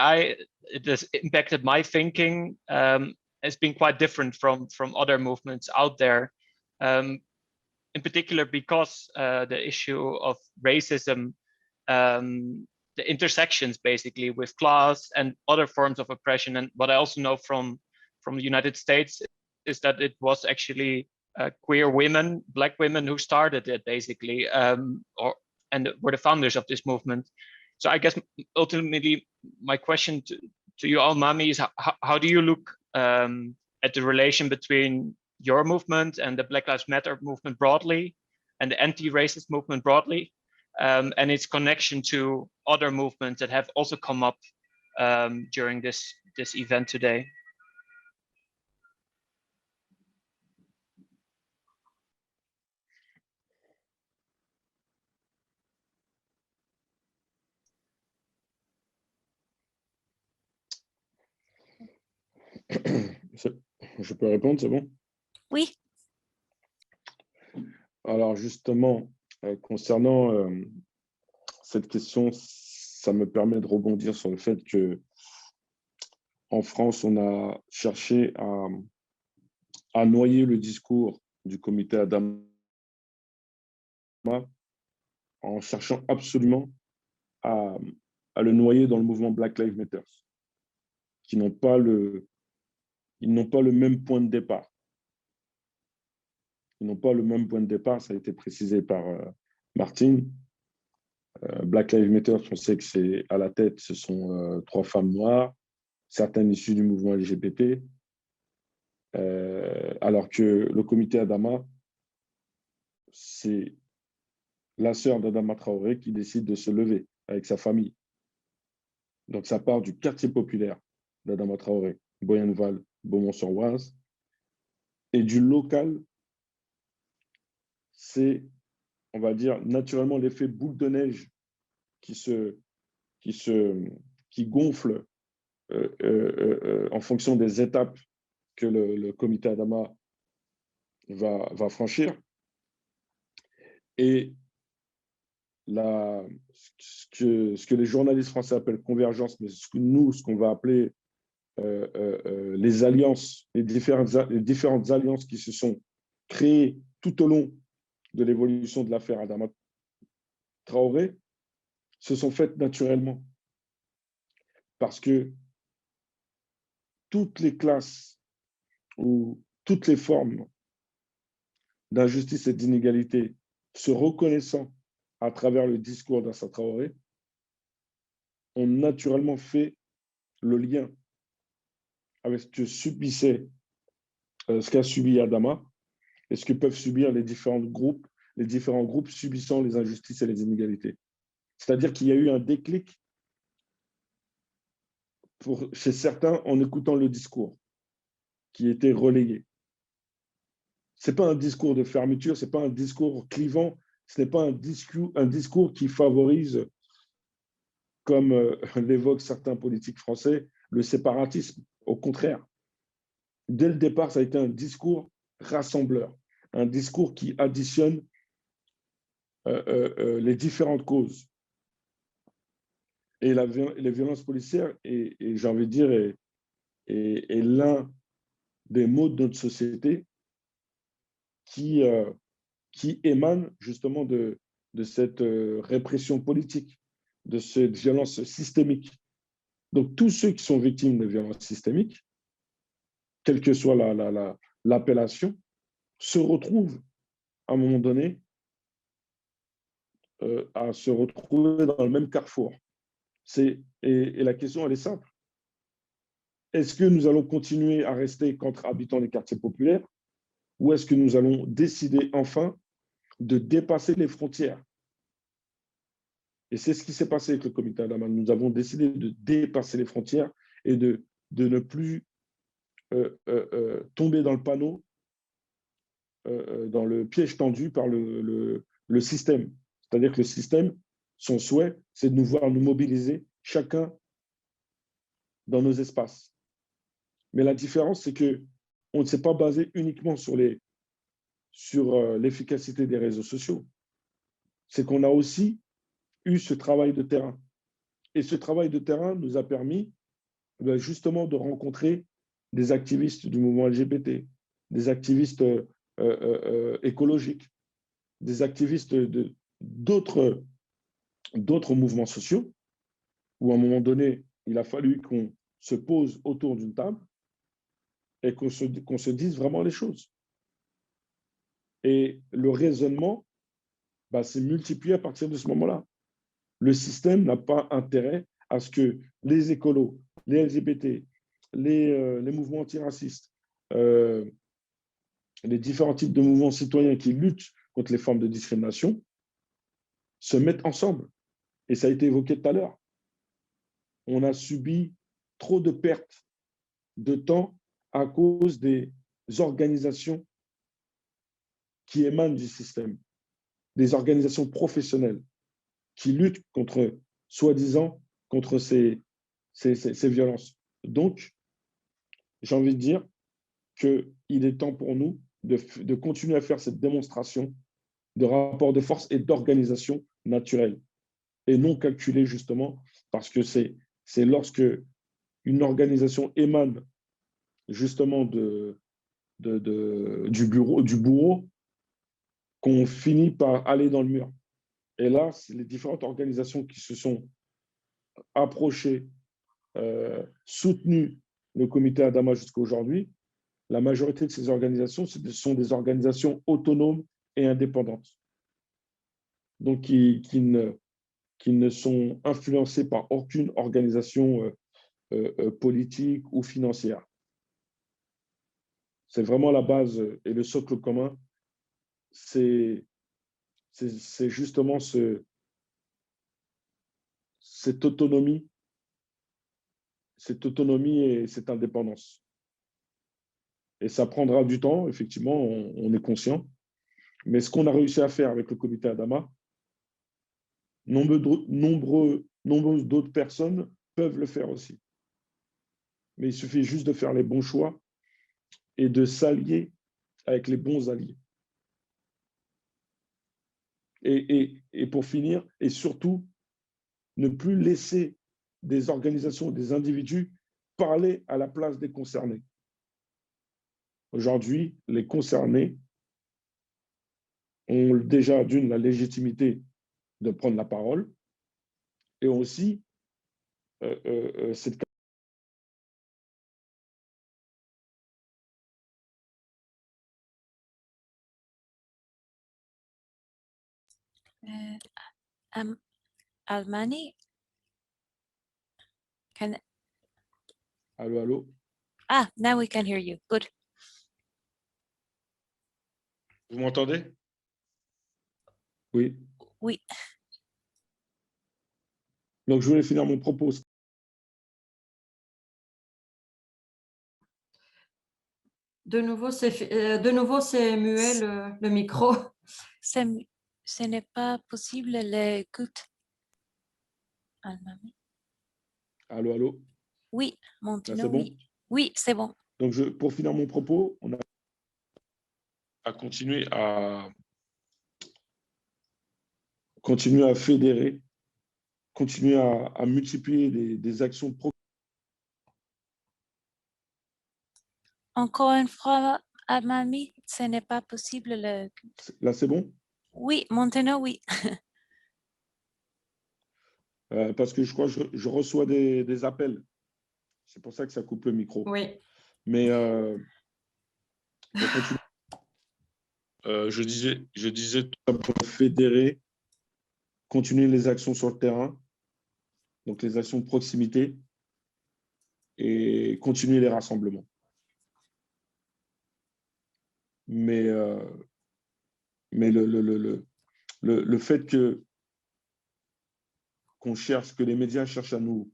N: it has impacted my thinking has been quite different from other movements out there. In particular, because the issue of racism, the intersections basically with class and other forms of oppression. And what I also know from the United States is that it was actually queer women, Black women, who started it basically, and were the founders of this movement. So I guess ultimately my question to you, Al-Mami, is how do you look at the relation between your movement and the Black Lives Matter movement broadly, and the anti-racist movement broadly, and its connection to other movements that have also come up during this event today?
L: Je peux répondre, c'est bon?
G: Oui.
L: Alors justement, concernant cette question, ça me permet de rebondir sur le fait que en France, on a cherché à noyer le discours du comité Adama en cherchant absolument à le noyer dans le mouvement Black Lives Matter, qui n'ont pas le même point de départ. Ils n'ont pas le même point de départ, ça a été précisé par Martine. Black Lives Matter, on sait que c'est à la tête, ce sont 3 femmes noires, certaines issues du mouvement LGBT, alors que le comité Adama, c'est la sœur d'Adama Traoré qui décide de se lever avec sa famille. Donc ça part du quartier populaire d'Adama Traoré, Boyenval, Beaumont-sur-Oise, et du local, c'est, on va dire, naturellement l'effet boule de neige qui gonfle en fonction des étapes que le comité Adama va franchir. Et ce que les journalistes français appellent convergence, mais ce qu'on va appeler les alliances, les différentes alliances qui se sont créées tout au long de l'évolution de l'affaire Adama Traoré, se sont faites naturellement. Parce que toutes les classes ou toutes les formes d'injustice et d'inégalité se reconnaissant à travers le discours d'Assa Traoré ont naturellement fait le lien avec ce que subissait, ce qu'a subi Adama et ce que peuvent subir les différents groupes subissant les injustices et les inégalités. C'est-à-dire qu'il y a eu un déclic chez certains en écoutant le discours qui était relayé. Ce n'est pas un discours de fermeture, ce n'est pas un discours clivant, ce n'est pas un discours qui favorise, comme l'évoquent certains politiques français, le séparatisme. Au contraire, dès le départ, ça a été un discours rassembleur, un discours qui additionne les différentes causes. Et les violences policières, et j'ai envie de dire, est l'un des maux de notre société qui émane justement de cette répression politique, de cette violence systémique. Donc, tous ceux qui sont victimes de violences systémiques, quelle que soit l'appellation, se retrouvent à un moment donné à se retrouver dans le même carrefour. Et la question, elle est simple. Est-ce que nous allons continuer à rester contre habitants des quartiers populaires ou est-ce que nous allons décider enfin de dépasser les frontières? Et c'est ce qui s'est passé avec le comité Adama. Nous avons décidé de dépasser les frontières et de ne plus tomber dans le panneau, dans le piège tendu par le système. C'est-à-dire que le système, son souhait, c'est de nous voir nous mobiliser chacun dans nos espaces. Mais la différence, c'est qu'on ne s'est pas basé uniquement sur l'efficacité des réseaux sociaux. C'est qu'on a aussi eu ce travail de terrain. Et ce travail de terrain nous a permis justement de rencontrer des activistes du mouvement LGBT, des activistes écologiques, des activistes d'autres mouvements sociaux, où à un moment donné, il a fallu qu'on se pose autour d'une table et qu'on se dise vraiment les choses. Et le raisonnement s'est multiplié à partir de ce moment-là. Le système n'a pas intérêt à ce que les écolos, les LGBT, les mouvements antiracistes, les différents types de mouvements citoyens qui luttent contre les formes de discrimination se mettent ensemble. Et ça a été évoqué tout à l'heure. On a subi trop de pertes de temps à cause des organisations qui émanent du système, des organisations professionnelles qui luttent soi-disant, contre ces violences. Donc, j'ai envie de dire qu'il est temps pour nous de continuer à faire cette démonstration de rapport de force et d'organisation naturelle et non calculée, justement, parce que c'est lorsque une organisation émane justement du bourreau qu'on finit par aller dans le mur. Et là, c'est les différentes organisations qui se sont approchées, soutenues le comité Adama jusqu'à aujourd'hui. La majorité de ces organisations sont des organisations autonomes et indépendantes, donc qui ne sont influencées par aucune organisation politique ou financière. C'est vraiment la base et le socle commun. C'est justement cette autonomie et cette indépendance. Et ça prendra du temps, effectivement, on est conscient. Mais ce qu'on a réussi à faire avec le comité Adama, nombreuses d'autres personnes peuvent le faire aussi. Mais il suffit juste de faire les bons choix et de s'allier avec les bons alliés. Et pour finir, et surtout, ne plus laisser des organisations, des individus parler à la place des concernés. Aujourd'hui, les concernés ont déjà d'une la légitimité de prendre la parole et aussi cette
G: Almani,
L: Allô, allô?
G: Ah, now we can hear you. Good.
L: Vous m'entendez? Oui.
G: Oui.
L: Donc, je voulais finir mon propos.
I: De nouveau, c'est muet le micro.
G: Ce n'est pas possible l'écoute.
L: Allô, allô?
G: Oui,
L: là, c'est bon?
G: oui. Oui, c'est bon.
L: Donc, pour finir mon propos, on a continué à fédérer, continuer à multiplier des actions pro.
G: Encore une fois, Almami, ce n'est pas possible.
L: Là, c'est bon?
G: Oui, maintenant, oui.
L: Parce que je crois que je reçois des appels. C'est pour ça que ça coupe le micro.
I: Oui.
L: Mais je disais pour fédérer, continuer les actions sur le terrain, donc les actions de proximité, et continuer les rassemblements. Mais le fait que les médias cherchent à nous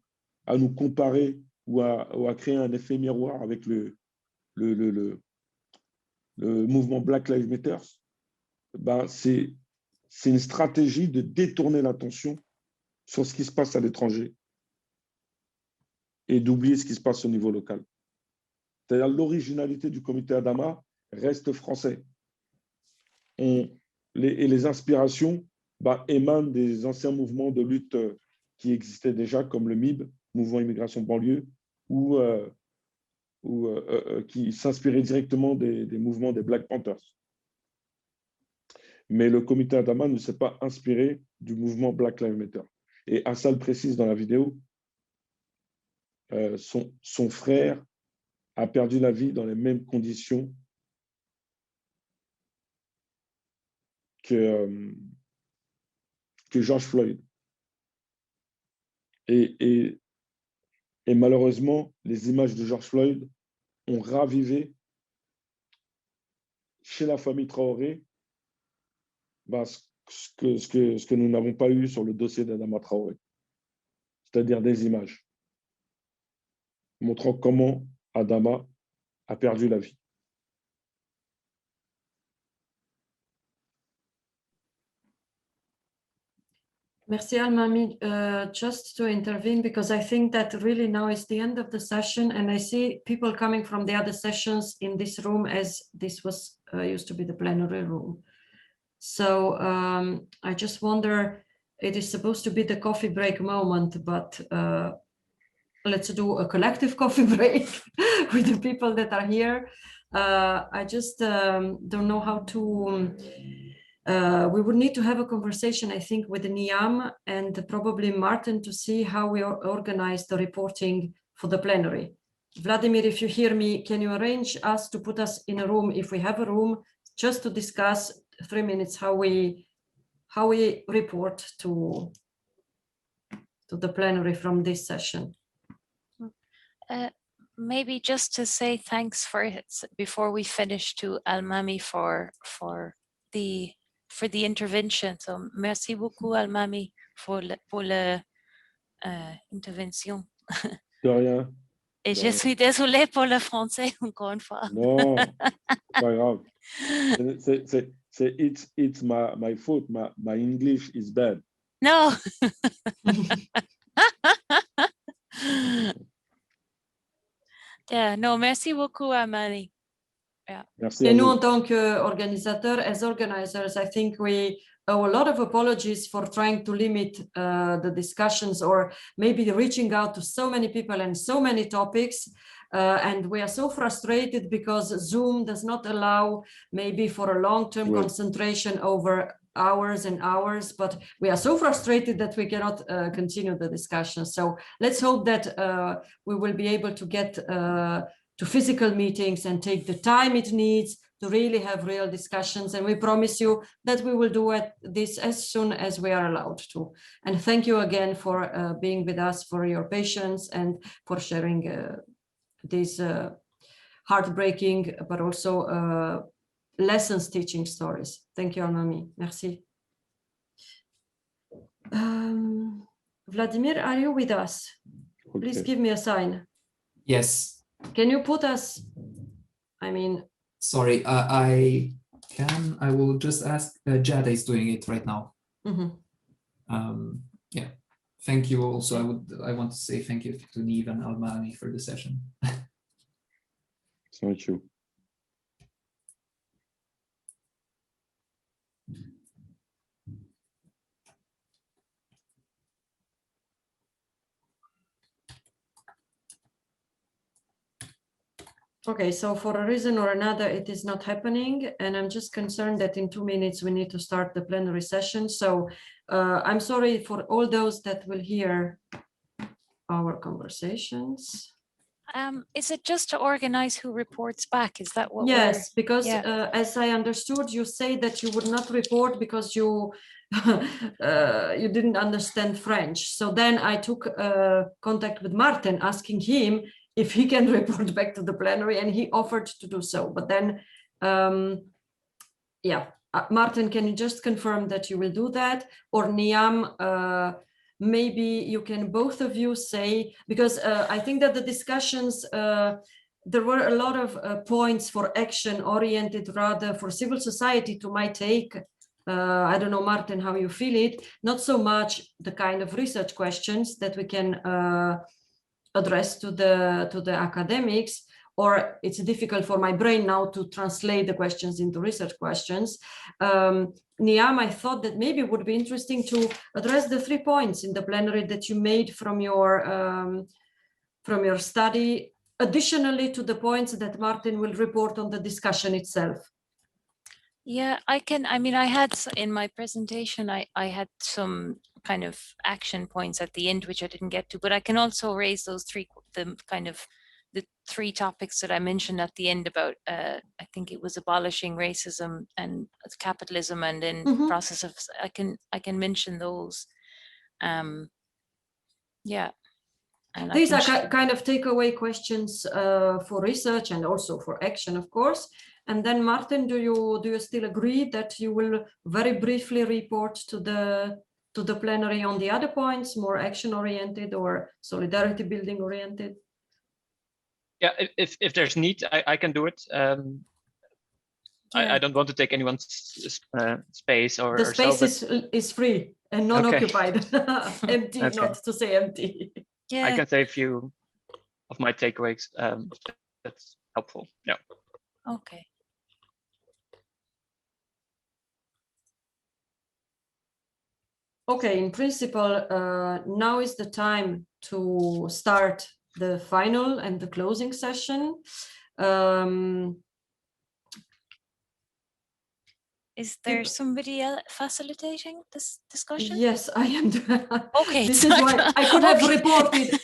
L: comparer ou à créer un effet miroir avec le mouvement Black Lives Matter, ben c'est une stratégie de détourner l'attention sur ce qui se passe à l'étranger et d'oublier ce qui se passe au niveau local. C'est-à-dire l'originalité du comité Adama reste français. Les inspirations émanent des anciens mouvements de lutte qui existaient déjà, comme le MIB, Mouvement Immigration Banlieue, ou qui s'inspiraient directement des mouvements des Black Panthers. Mais le comité Adama ne s'est pas inspiré du mouvement Black Lives Matter. Et Assal précise dans la vidéo, son frère a perdu la vie dans les mêmes conditions que George Floyd. Et malheureusement, les images de George Floyd ont ravivé chez la famille Traoré ce que nous n'avons pas eu sur le dossier d'Adama Traoré, c'est-à-dire des images montrant comment Adama a perdu la vie.
I: Merci, Almami. Just to intervene, because I think that really now is the end of the session, and I see people coming from the other sessions in this room, as this was used to be the plenary room. So I just wonder, it is supposed to be the coffee break moment, but let's do a collective coffee break with the people that are here. I just don't know how to We would need to have a conversation, I think, with Niam and probably Martin to see how we organize the reporting for the plenary. Vladimir, if you hear me, can you arrange us to put us in a room, if we have a room, just to discuss 3 minutes how we report to the plenary from this session?
G: Maybe just to say thanks for it before we finish to Almami for the intervention. So merci beaucoup Almami pour la intervention.
L: De rien.
G: Et je suis désolée pour le français encore une fois.
L: Non, pas grave. It's my fault. My English is bad.
G: No. Yeah, no, merci beaucoup, Amani. Yeah.
I: Et nous, en tant qu'organisateurs, as organizers, I think we owe a lot of apologies for trying to limit the discussions or maybe reaching out to so many people and so many topics. And we are so frustrated because Zoom does not allow maybe for a long-term concentration over hours and hours, but we are so frustrated that we cannot continue the discussion. So let's hope that we will be able to get to physical meetings and take the time it needs to really have real discussions. And we promise you that we will do this as soon as we are allowed to. And thank you again for being with us, for your patience and for sharing these heartbreaking, but also lessons teaching stories. Thank you, Almami. Merci. Vladimir, are you with us? Okay. Please give me a sign.
H: Yes.
I: Can you put us,
H: Sorry, I can. I will just ask. Jada is doing it right now.
I: Mm-hmm.
H: Yeah. Thank you. Also, I want to say thank you to Niv and Almami for the session.
L: Thank you.
I: Okay, so for a reason or another, it is not happening. And I'm just concerned that in 2 minutes, we need to start the plenary session. So I'm sorry for all those that will hear our conversations.
G: Is it just to organize who reports back? Is that what?
I: Yes, because as I understood, you say that you would not report because you you didn't understand French. So then I took contact with Martin, asking him if he can report back to the plenary, and he offered to do so. But then, Martin, can you just confirm that you will do that? Or Niam, maybe you can both of you say, because I think that the discussions, there were a lot of points for action oriented rather for civil society to my take. I don't know, Martin, how you feel it, not so much the kind of research questions that we can address to the academics, or it's difficult for my brain now to translate the questions into research questions. Niam, I thought that maybe it would be interesting to address the 3 points in the plenary that you made from your study, additionally to the points that Martin will report on the discussion itself.
G: Yeah, I can. I mean, I had in my presentation, I had some kind of action points at the end, which I didn't get to, but I can also raise those the 3 topics that I mentioned at the end about, I think it was abolishing racism and capitalism, and then process of, I can mention those. Yeah. And
I: these are kind of takeaway questions for research and also for action, of course. And then, Martin, do you still agree that you will very briefly report to the plenary on the other points, more action-oriented or solidarity building oriented?
N: Yeah, if there's need, I can do it. I don't want to take anyone's space or
I: the space is free and non-occupied.
N: Okay.
I: Empty, okay. Not to say empty.
G: Yeah.
N: I can say a few of my takeaways. That's helpful. Yeah.
G: Okay.
I: Okay, in principle, now is the time to start the final and the closing session.
G: Is there somebody else facilitating this discussion?
I: Yes, I am.
G: Okay.
I: This is why I could have reported.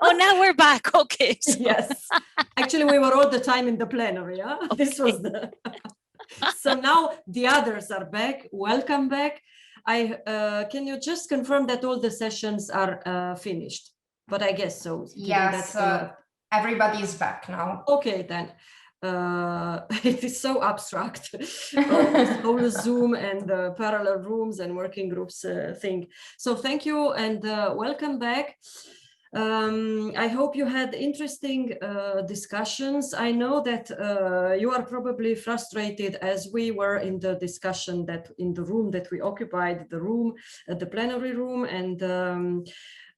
G: Oh, now we're back. Okay. So.
I: Yes. Actually, we were all the time in the plenary. Yeah? Okay. This was the. So now the others are back. Welcome back. Can you just confirm that all the sessions are finished? But I guess so.
F: Yes, everybody is back now.
I: Okay, then. It is so abstract, this whole Zoom and parallel rooms and working groups thing. So thank you and welcome back. I hope you had interesting discussions. I know that you are probably frustrated, as we were in the discussion that in the room that we occupied, the plenary room, and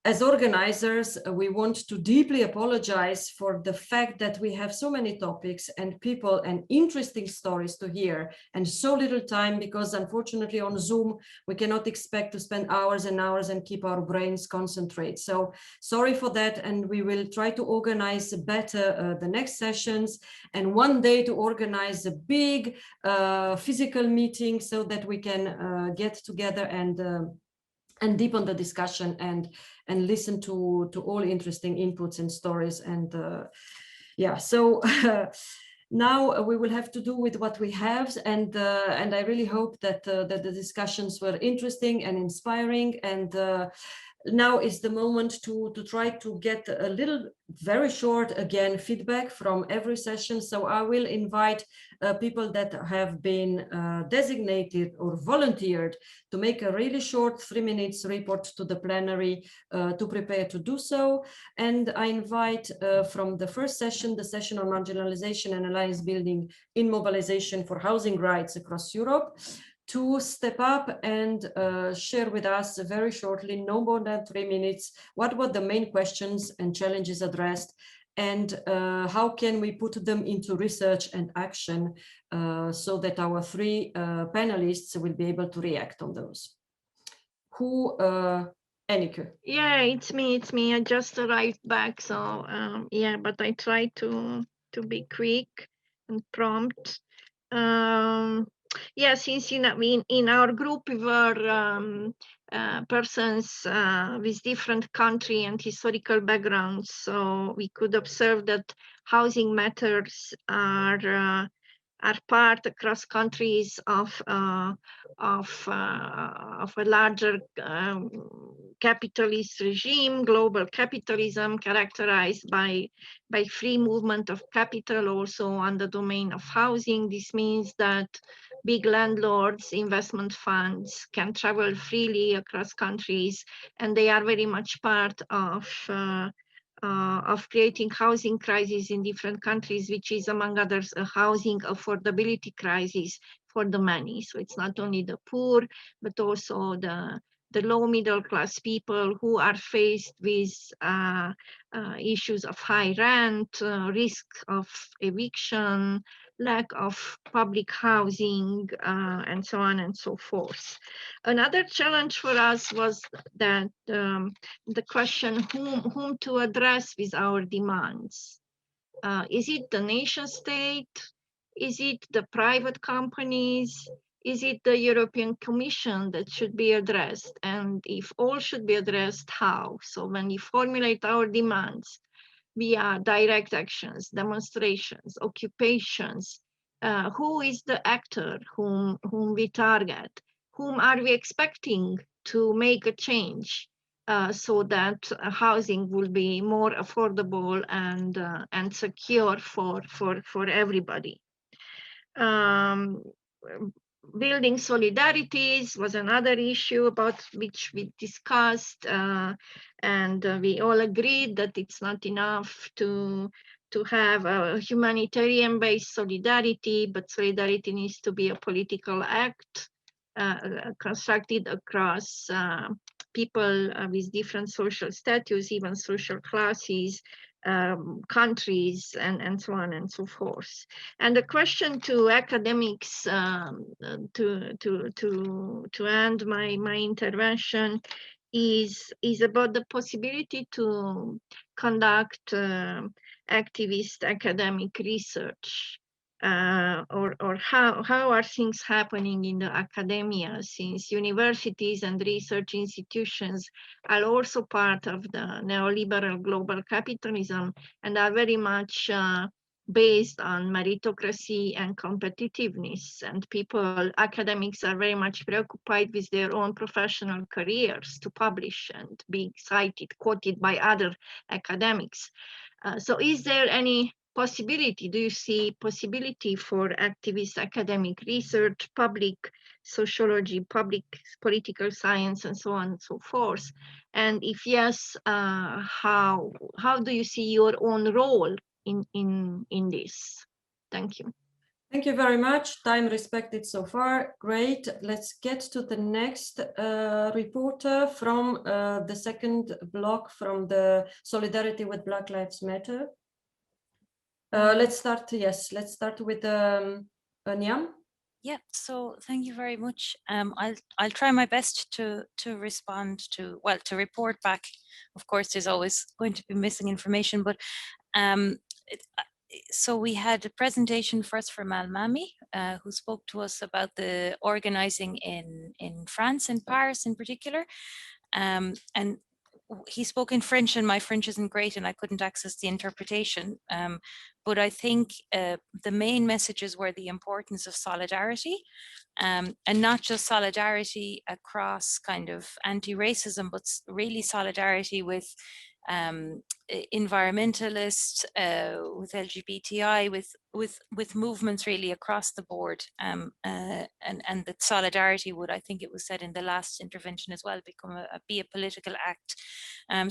I: as organizers, we want to deeply apologize for the fact that we have so many topics and people and interesting stories to hear and so little time, because unfortunately on Zoom, we cannot expect to spend hours and hours and keep our brains concentrate. So sorry for that. And we will try to organize better the next sessions, and one day to organize a big physical meeting so that we can get together and deepen the discussion and listen to all interesting inputs and stories. And yeah, so now we will have to do with what we have, and I really hope that the discussions were interesting and inspiring. And now is the moment to try to get a little, very short, again, feedback from every session. So I will invite people that have been designated or volunteered to make a really short 3 minutes report to the plenary to prepare to do so. And I invite from the first session, the session on marginalization and alliance building in mobilization for housing rights across Europe, to step up and share with us very shortly, no more than 3 minutes, what were the main questions and challenges addressed, and how can we put them into research and action so that our three panelists will be able to react on those. Who, Annika?
O: Yeah, it's me. I just arrived back, so yeah, but I try to be quick and prompt. Yeah, since in our group we were persons with different country and historical backgrounds, so we could observe that housing matters are part across countries of a larger capitalist regime, global capitalism, characterized by free movement of capital also on the domain of housing. This means that big landlords, investment funds can travel freely across countries, and they are very much part of creating housing crises in different countries, which is, among others, a housing affordability crisis for the many. So it's not only the poor, but also the low middle class people who are faced with issues of high rent, risk of eviction, lack of public housing, and so on and so forth. Another challenge for us was that the question whom to address with our demands. Is it the nation state? Is it the private companies? Is it the European Commission that should be addressed? And if all should be addressed, how? So when we formulate our demands via direct actions, demonstrations, occupations, who is the actor whom we target? Whom are we expecting to make a change so that housing will be more affordable and secure for everybody? Building solidarities was another issue about which we discussed, and we all agreed that it's not enough to have a humanitarian-based solidarity, but solidarity needs to be a political act constructed across people with different social status, even social classes, countries, and so on and so forth. And the question to academics to end my intervention is about the possibility to conduct activist academic research or how are things happening in the academia, since universities and research institutions are also part of the neoliberal global capitalism and are very much based on meritocracy and competitiveness, and academics are very much preoccupied with their own professional careers to publish and be cited, quoted by other academics. So is there any possibility, do you see possibility for activist academic research, public sociology, public political science, and so on and so forth? And if yes, how do you see your own role in this? Thank you.
I: Thank you very much. Time respected so far. Great. Let's get to the next reporter from the second block from the Solidarity with Black Lives Matter. Let's start with Niam.
G: Yeah, so thank you very much. I'll try my best to respond to, well, to report back. Of course, there's always going to be missing information, but so we had a presentation first from Almami, who spoke to us about the organizing in France, in Paris in particular. And he spoke in French, and my French isn't great and I couldn't access the interpretation. But I think the main messages were the importance of solidarity, and not just solidarity across kind of anti-racism, but really solidarity with environmentalists, with LGBTI, with movements really across the board, and that solidarity would, I think it was said in the last intervention as well, be a political act.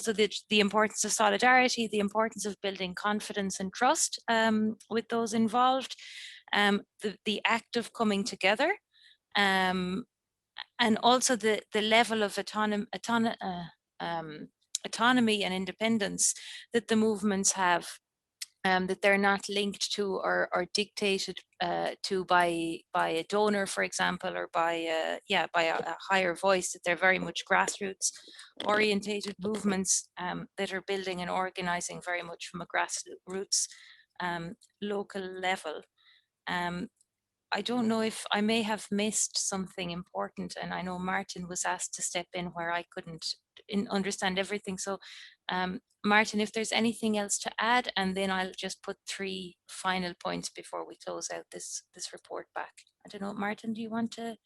G: So the importance of solidarity, the importance of building confidence and trust with those involved, the act of coming together, and also the level of autonomy and independence that the movements have, that they're not linked to or dictated to by a donor, for example, or by a higher voice, that they're very much grassroots orientated movements that are building and organizing very much from a grassroots local level. I don't know if I may have missed something important, and I know Martin was asked to step in where I couldn't understand everything. So Martin, if there's anything else to add, and then I'll just put 3 final points before we close out this report back. I don't know, Martin, do you want to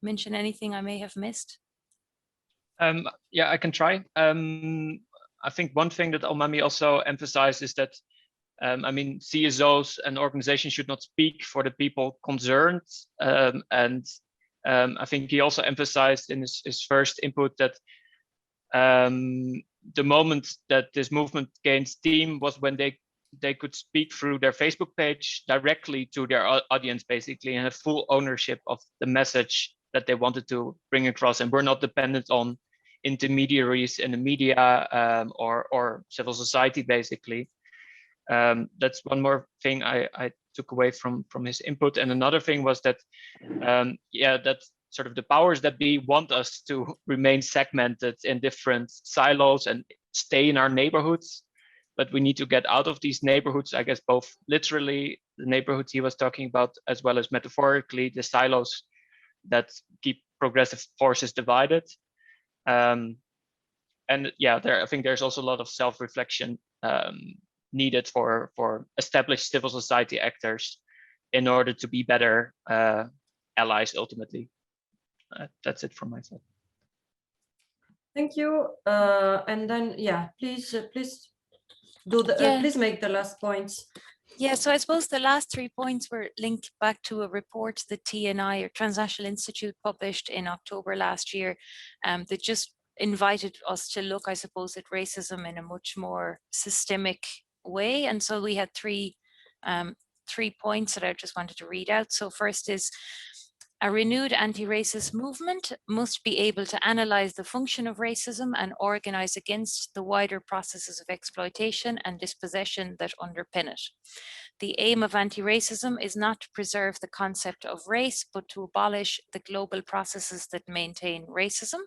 G: mention anything I may have missed?
N: Yeah, I can try. I think one thing that Almami also emphasized is that I mean, CSOs and organizations should not speak for the people concerned. And I think he also emphasized in his first input that the moment that this movement gained steam was when they could speak through their Facebook page directly to their audience, basically, and have full ownership of the message that they wanted to bring across, and were not dependent on intermediaries in the media or civil society, basically. That's one more thing I took away from his input. And another thing was that, that sort of the powers that be want us to remain segmented in different silos and stay in our neighborhoods. But we need to get out of these neighborhoods, I guess, both literally the neighborhoods he was talking about, as well as metaphorically the silos that keep progressive forces divided. And yeah, I think there's also a lot of self-reflection needed for established civil society actors in order to be better allies ultimately. That's it from my side.
I: Thank you. And then, yeah, please do the please make the last points.
G: Yeah, so I suppose the last 3 points were linked back to a report that TNI, or Transnational Institute, published in October last year, that just invited us to look, I suppose, at racism in a much more systemic way. And so we had 3 points that I just wanted to read out. So first is, a renewed anti-racist movement must be able to analyze the function of racism and organize against the wider processes of exploitation and dispossession that underpin it. The aim of anti-racism is not to preserve the concept of race, but to abolish the global processes that maintain racism.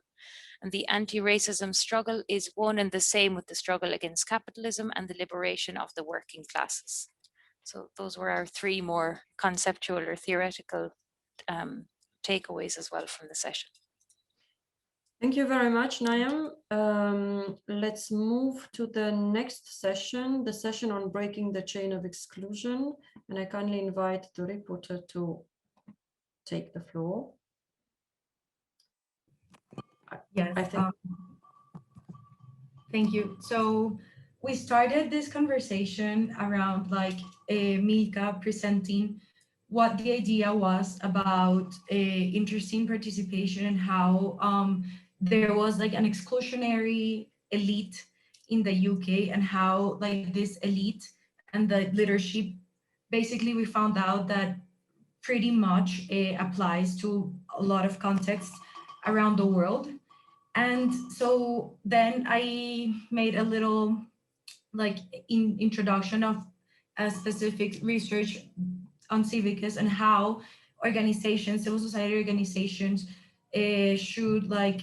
G: And the anti-racism struggle is one and the same with the struggle against capitalism and the liberation of the working classes. So those were our three more conceptual or theoretical takeaways as well from the session.
I: Thank you very much, Nayam. Let's move to the next session, the session on breaking the chain of exclusion. And I kindly invite the reporter to take the floor.
P: Yes,
I: I think.
P: Thank you. So we started this conversation around like Milka presenting what the idea was about interesting participation and how there was like an exclusionary elite in the UK and how like this elite and the leadership, basically we found out that pretty much applies to a lot of contexts around the world. And so then I made a little like introduction of a specific research on civicus and how organizations, civil society organizations should like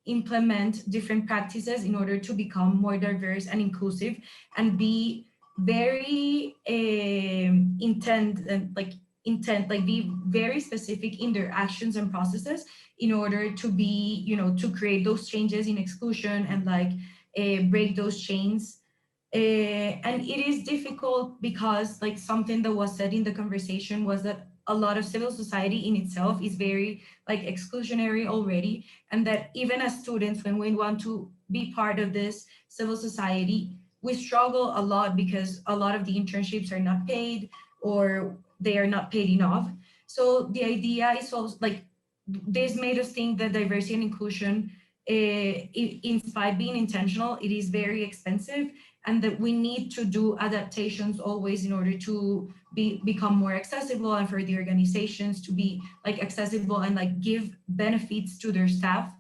P: implement different practices in order to become more diverse and inclusive and be very intent, like be very specific in their actions and processes in order to be, you know, to create those changes in exclusion and like break those chains. And it is difficult because like something that was said in the conversation was that a lot of civil society in itself is very like exclusionary already, and that even as students, when we want to be part of this civil society, we struggle a lot because a lot of the internships are not paid or they are not paid enough. So the idea is also like this made us think that diversity and inclusion, in spite of being intentional, it is very expensive, and that we need to do adaptations always in order to become more accessible and for the organizations to be like accessible and like give benefits to their staff.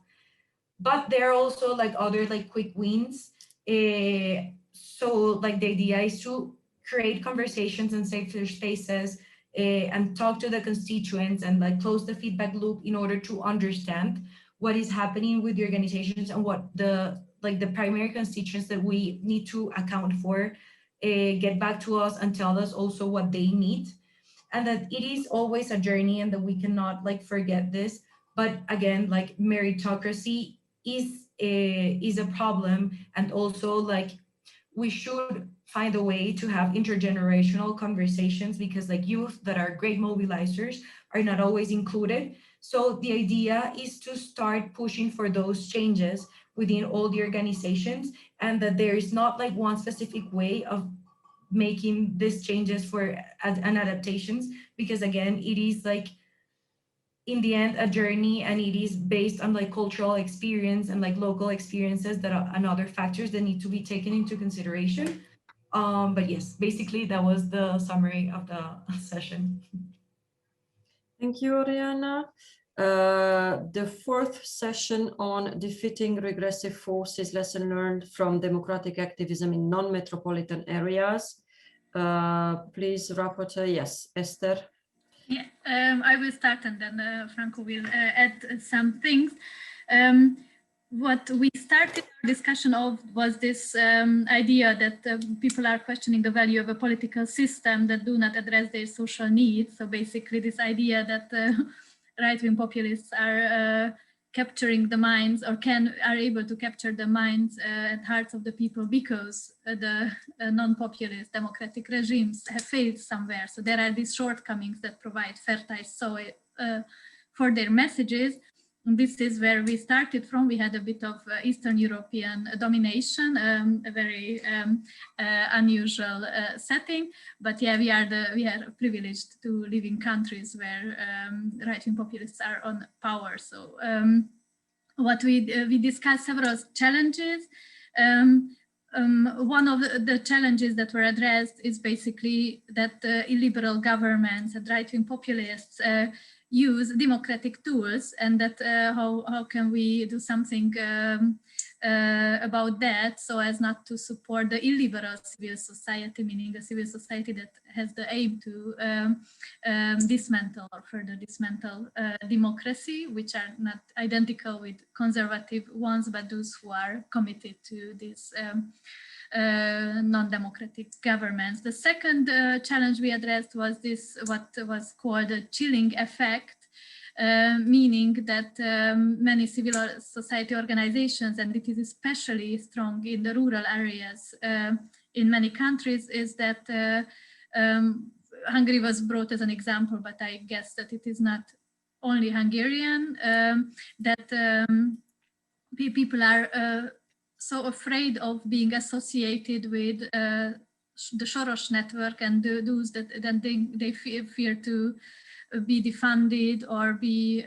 P: But there are also like other like quick wins. So like the idea is to create conversations and safer spaces and talk to the constituents and like close the feedback loop in order to understand what is happening with the organizations and what the primary constituents that we need to account for get back to us and tell us also what they need. And that it is always a journey and that we cannot like forget this. But again, like meritocracy is a problem, and also like we should find a way to have intergenerational conversations because like youth that are great mobilizers are not always included. So the idea is to start pushing for those changes within all the organizations, and that there is not like one specific way of making these changes for an adaptations, because again, it is like in the end a journey, and it is based on like cultural experience and like local experiences that are and other factors that need to be taken into consideration. But yes, basically that was the summary of the session.
I: Thank you, Oriana. The fourth session on defeating regressive forces, lesson learned from democratic activism in non-metropolitan areas. Please, rapporteur, yes, Esther.
Q: Yeah, I will start and then Franco will add some things. What we started our discussion of was this idea that people are questioning the value of a political system that do not address their social needs. So basically this idea that right-wing populists are capturing the minds or are able to capture the minds and hearts of the people because the non-populist democratic regimes have failed somewhere. So there are these shortcomings that provide fertile soil for their messages. And this is where we started from. We had a bit of Eastern European domination, a very unusual setting. But yeah, we are privileged to live in countries where right-wing populists are on power. So what we discussed several challenges. One of the challenges that were addressed is basically that illiberal governments and right-wing populists use democratic tools, and that how can we do something about that, so as not to support the illiberal civil society, meaning a civil society that has the aim to dismantle or further dismantle democracy, which are not identical with conservative ones, but those who are committed to this non-democratic governments. The second challenge we addressed was this, what was called a chilling effect, meaning that many civil society organizations, and it is especially strong in the rural areas in many countries, is that Hungary was brought as an example, but I guess that it is not only Hungarian, that people are so afraid of being associated with the Soros network, and those that they fear to be defunded or be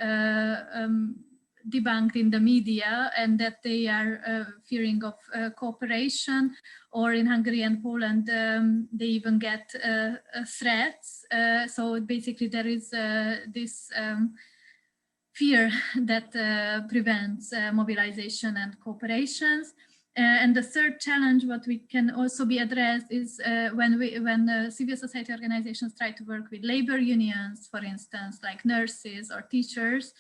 Q: debunked in the media, and that they are fearing of cooperation, or in Hungary and Poland they even get threats. So basically there is this fear that prevents mobilization and cooperations. And the third challenge, what we can also be addressed, is when civil society organizations try to work with labor unions, for instance, like nurses or teachers.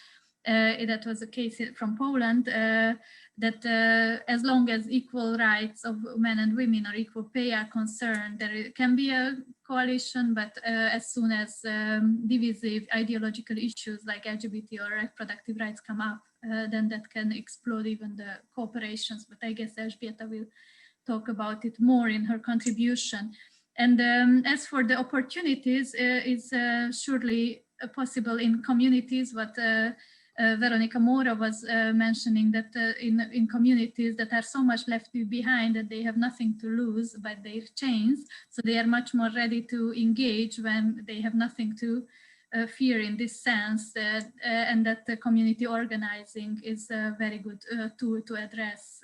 Q: That was a case from Poland, that as long as equal rights of men and women or equal pay are concerned, there can be a coalition, but as soon as divisive ideological issues like LGBT or reproductive rights come up, then that can explode even the cooperations. But I guess Elżbieta will talk about it more in her contribution. And as for the opportunities, is surely possible in communities, what Veronica Mora was mentioning, that in communities that are so much left behind that they have nothing to lose by their chains, so they are much more ready to engage when they have nothing to fear in this sense, and that the community organizing is a very good tool to address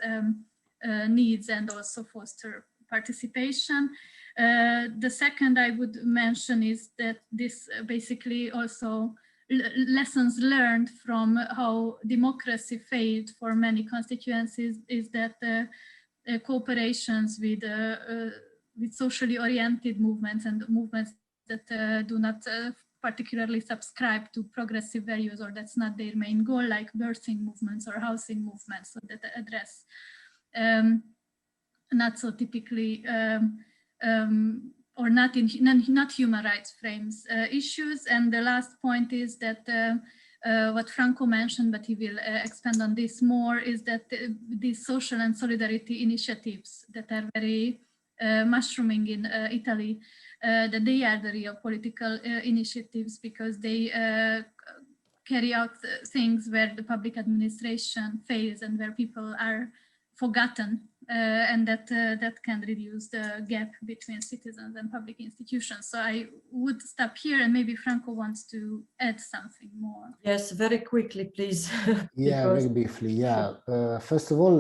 Q: needs and also foster participation. The second I would mention is that this basically also lessons learned from how democracy failed for many constituencies is that cooperations with socially oriented movements and movements that do not particularly subscribe to progressive values, or that's not their main goal, like birthing movements or housing movements, so that address not so typically or not human rights frames issues. And the last point is that what Franco mentioned, but he will expand on this more, is that these social and solidarity initiatives that are very mushrooming in Italy, that they are the real political initiatives, because they carry out things where the public administration fails and where people are forgotten, and that can reduce the gap between citizens and public institutions. So I would stop here, and maybe Franco wants to add something more.
I: Yes, very quickly, please.
R: Yeah, very briefly. Yeah, first of all,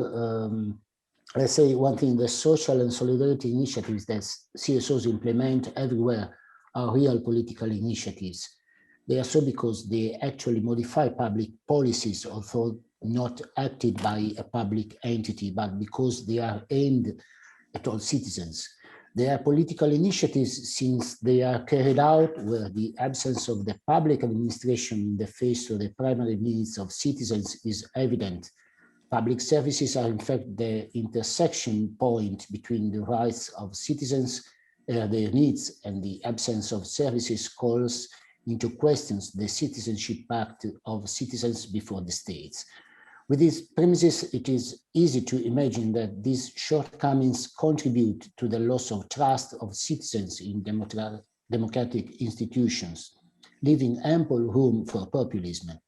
R: let's say one thing: the social and solidarity initiatives that CSOs implement everywhere are real political initiatives. They are so because they actually modify public policies, although not acted by a public entity, but because they are aimed at all citizens. They are political initiatives since they are carried out where the absence of the public administration in the face of the primary needs of citizens is evident. Public services are in fact the intersection point between the rights of citizens, their needs, and the absence of services calls into questions the citizenship pact of citizens before the states. With these premises, it is easy to imagine that these shortcomings contribute to the loss of trust of citizens in democratic institutions, leaving ample room for populism.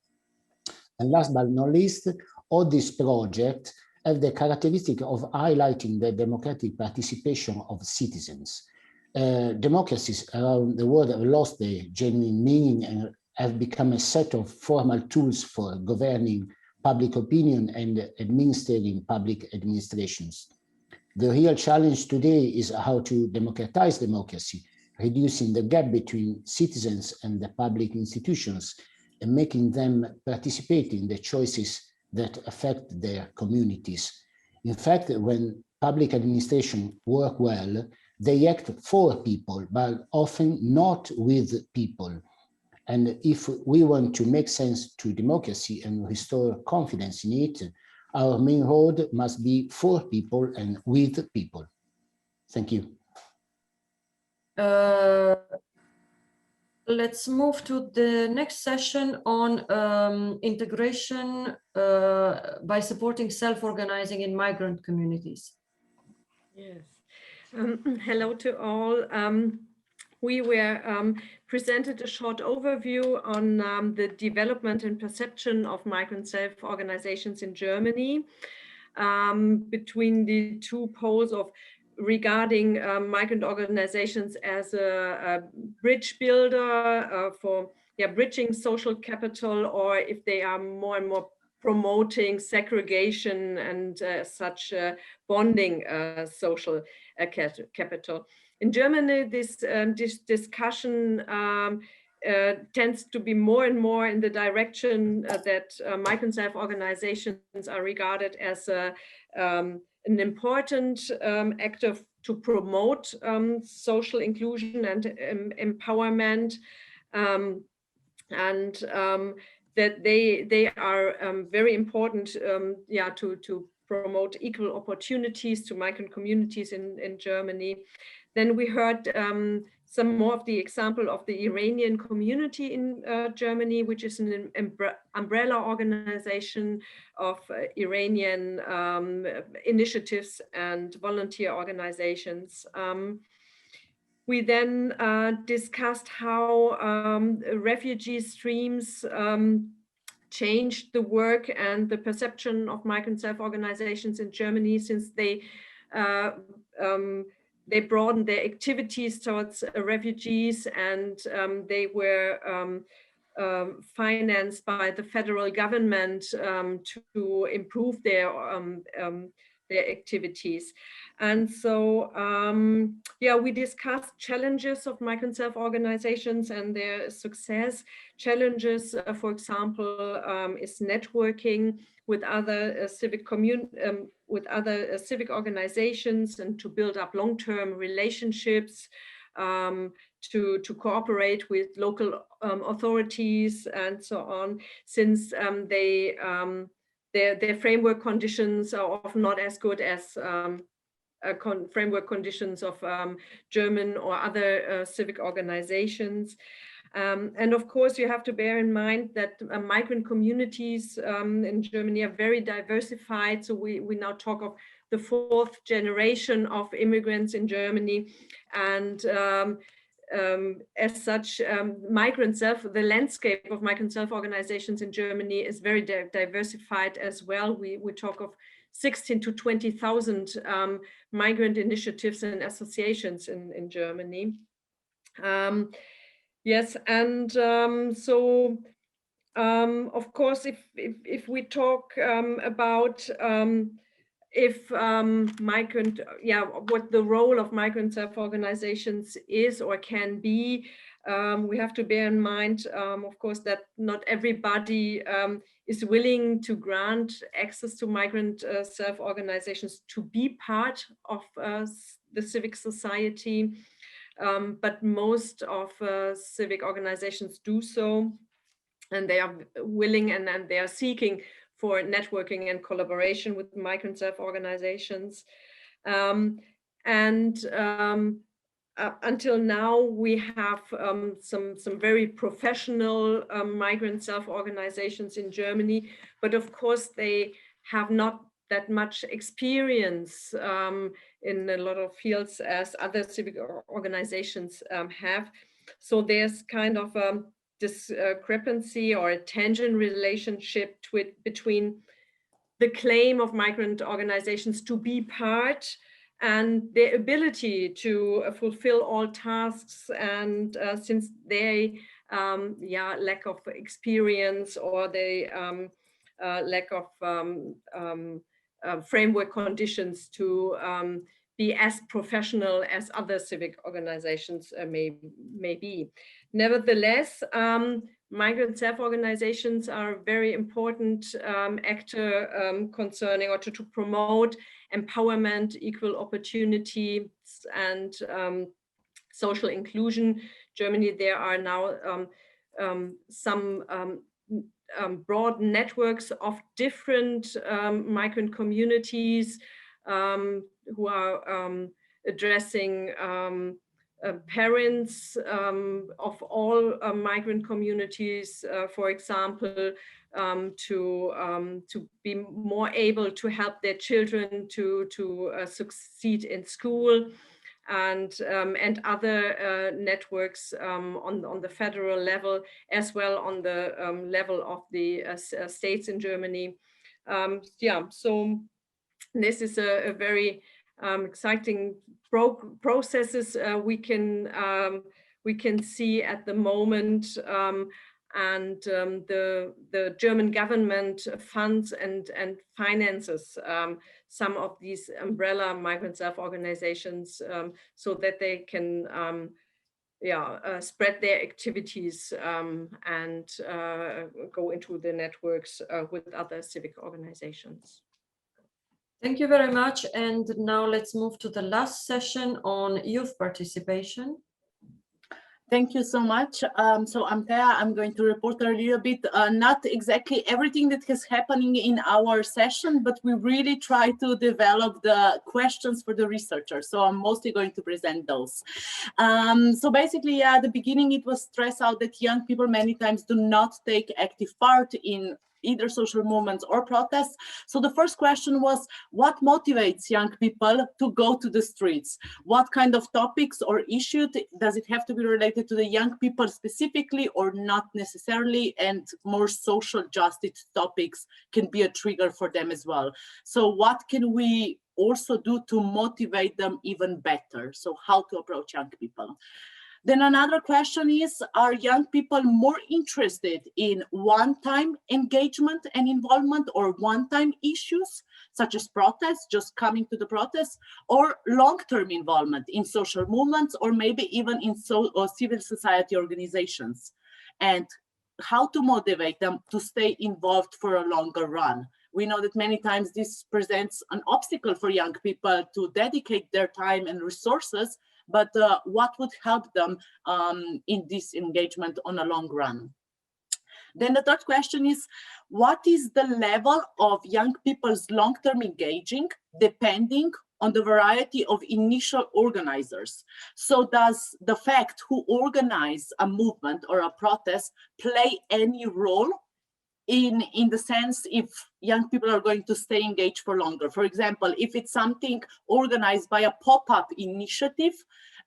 R: And last but not least, all these projects have the characteristic of highlighting the democratic participation of citizens. Democracies around the world have lost their genuine meaning and have become a set of formal tools for governing public opinion and administering public administrations. The real challenge today is how to democratize democracy, reducing the gap between citizens and the public institutions and making them participate in the choices that affect their communities. In fact, when public administration work well, they act for people, but often not with people. And if we want to make sense to democracy and restore confidence in it, our main road must be for people and with people. Thank you.
I: Let's move to the next session on integration by supporting self-organizing in migrant communities.
S: Yes. Hello to all. We were presented a short overview on the development and perception of migrant self-organizations in Germany between the two poles of regarding migrant organizations as a bridge builder for bridging social capital, or if they are more and more promoting segregation and such bonding social capital. In Germany, this discussion tends to be more and more in the direction that migrant self-organizations are regarded as an important actor to promote social inclusion and empowerment, and that they are very important to promote equal opportunities to migrant communities in Germany. Then we heard some more of the example of the Iranian community in Germany, which is an umbrella organization of Iranian initiatives and volunteer organizations. We then discussed how refugee streams changed the work and the perception of migrant self-organizations in Germany, since they broadened their activities towards refugees, and they were financed by the federal government to improve their activities. And so, we discussed challenges of migrant self-organizations and their success. Challenges, for example, is networking with other civic organizations and to build up long-term relationships, to cooperate with local authorities and so on, since their framework conditions are often not as good as framework conditions of German or other civic organizations. And of course, you have to bear in mind that migrant communities in Germany are very diversified. So we now talk of the fourth generation of immigrants in Germany. And as such, the landscape of migrant self-organizations in Germany is very diversified as well. We talk of 16 to 20,000 migrant initiatives and associations in Germany. Yes, and so of course, if we talk about what the role of migrant self-organizations is or can be, we have to bear in mind, of course, that not everybody is willing to grant access to migrant self-organizations to be part of the civic society. But most of civic organizations do so, and they are willing and they are seeking for networking and collaboration with migrant self-organizations. Until now, we have some very professional migrant self-organizations in Germany, but of course they have not that much experience in a lot of fields as other civic organizations have. So there's kind of a discrepancy or a tension relationship between the claim of migrant organizations to be part and their ability to fulfill all tasks, and since they lack of experience or they lack of framework conditions to be as professional as other civic organizations may be. Nevertheless, migrant self-organizations are a very important actor concerning or to promote empowerment, equal opportunities, and social inclusion. Germany, there are now some broad networks of different migrant communities who are addressing parents of all migrant communities, for example, to be more able to help their children to succeed in school, and other networks on the federal level, as well on the level of the states in Germany. Yeah, so this is a very exciting processes we can see at the moment, and the German government funds and finances some of these umbrella migrant self-organizations so that they can spread their activities and go into the networks with other civic organizations.
I: Thank you very much. And now let's move to the last session on youth participation.
T: Thank you so much. So I'm Thea. I'm going to report a little bit, not exactly everything that is happening in our session, but we really try to develop the questions for the researchers. So I'm mostly going to present those. So basically, at the beginning, it was stressed out that young people many times do not take active part in either social movements or protests. So the first question was, what motivates young people to go to the streets? What kind of topics or issues? Does it have to be related to the young people specifically or not necessarily? And more social justice topics can be a trigger for them as well. So what can we also do to motivate them even better? So how to approach young people? Then another question is, are young people more interested in one-time engagement and involvement or one-time issues, such as protests, just coming to the protests, or long-term involvement in social movements, or maybe even in civil society organizations? And how to motivate them to stay involved for a longer run? We know that many times this presents an obstacle for young people to dedicate their time and resources, but what would help them in this engagement on a long run? Then the third question is, what is the level of young people's long-term engaging depending on the variety of initial organizers? So does the fact who organize a movement or a protest play any role in the sense if young people are going to stay engaged for longer? For example, if it's something organized by a pop-up initiative,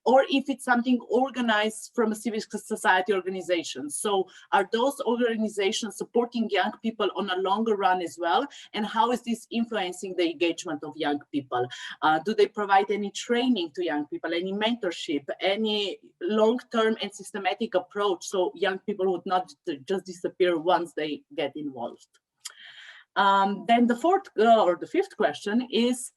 T: or if it's something organized from a civil society organization. So are those organizations supporting young people on a longer run as well? And how is this influencing the engagement of young people? Do they provide any training to young people, any mentorship, any long-term and systematic approach so young people would not just disappear once they get involved? Then the fourth or the fifth question is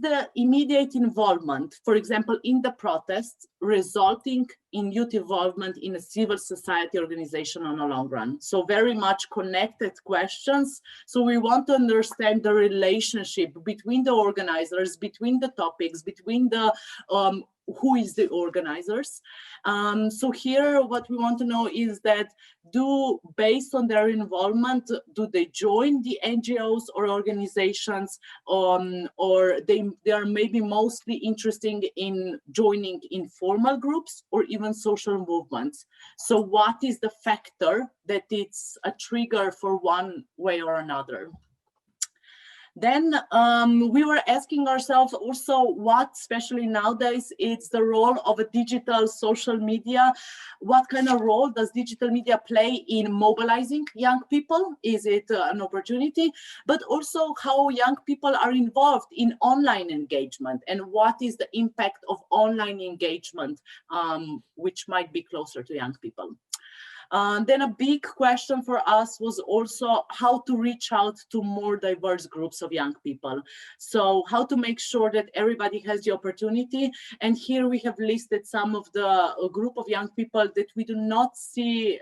T: the immediate involvement, for example, in the protests, resulting in youth involvement in a civil society organization on a long run? So very much connected questions. So we want to understand the relationship between the organizers, between the topics, between the who is the organizers. So here what we want to know is that based on their involvement, do they join the NGOs or organizations, or they are maybe mostly interested in joining informal groups or even social movements? So what is the factor that it's a trigger for one way or another? Then we were asking ourselves also what, especially nowadays, it's the role of a digital social media. What kind of role does digital media play in mobilizing young people? Is it an opportunity? But also how young people are involved in online engagement, and what is the impact of online engagement, which might be closer to young people. Then a big question for us was also how to reach out to more diverse groups of young people. So how to make sure that everybody has the opportunity. And here we have listed some of the group of young people that we do not see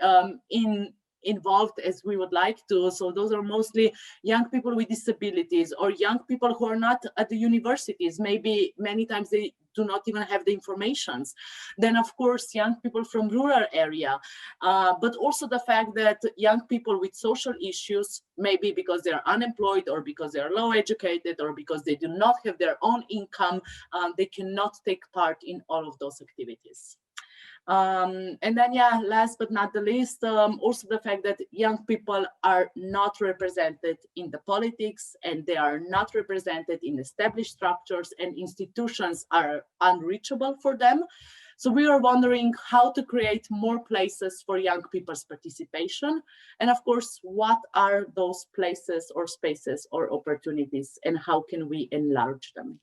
T: involved as we would like to. So those are mostly young people with disabilities or young people who are not at the universities. Maybe many times they do not even have the informations. Then of course, young people from rural area, but also the fact that young people with social issues, maybe because they're unemployed or because they're low educated or because they do not have their own income, they cannot take part in all of those activities. And then, yeah, last but not the least, also the fact that young people are not represented in the politics and they are not represented in established structures and institutions are unreachable for them. So we are wondering how to create more places for young people's participation. And of course, what are those places or spaces or opportunities and how can we enlarge them?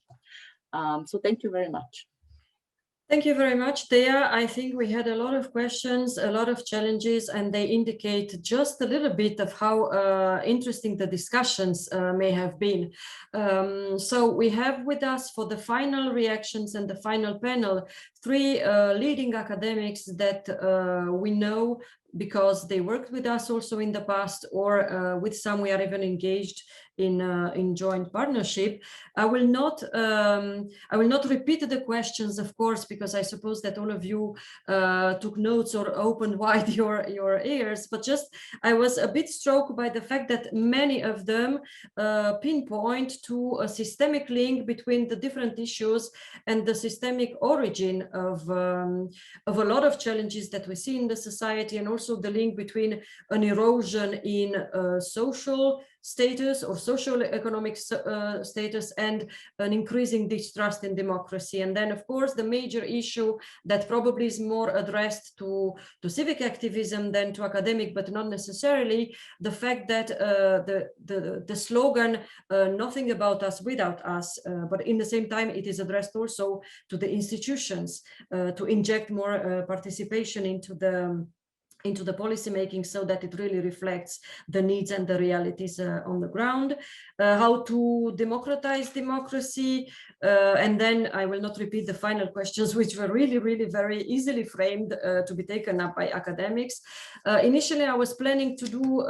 T: So thank you very much.
I: Thank you very much, Thea. I think we had a lot of questions, a lot of challenges, and they indicate just a little bit of how interesting the discussions may have been. So we have with us for the final reactions and the final panel, three leading academics that we know because they worked with us also in the past, or with some we are even engaged in joint partnership. I will not repeat the questions, of course, because I suppose that all of you took notes or opened wide your ears, but just I was a bit struck by the fact that many of them pinpoint to a systemic link between the different issues and the systemic origin of a lot of challenges that we see in the society, and also the link between an erosion in social status or social economic status and an increasing distrust in democracy. And then, of course, the major issue that probably is more addressed to civic activism than to academic, but not necessarily, the fact that the slogan, nothing about us without us, but in the same time, it is addressed also to the institutions to inject more participation into the policy making so that it really reflects the needs and the realities on the ground, how to democratize democracy, and then I will not repeat the final questions, which were really, really very easily framed to be taken up by academics. Initially, I was planning to do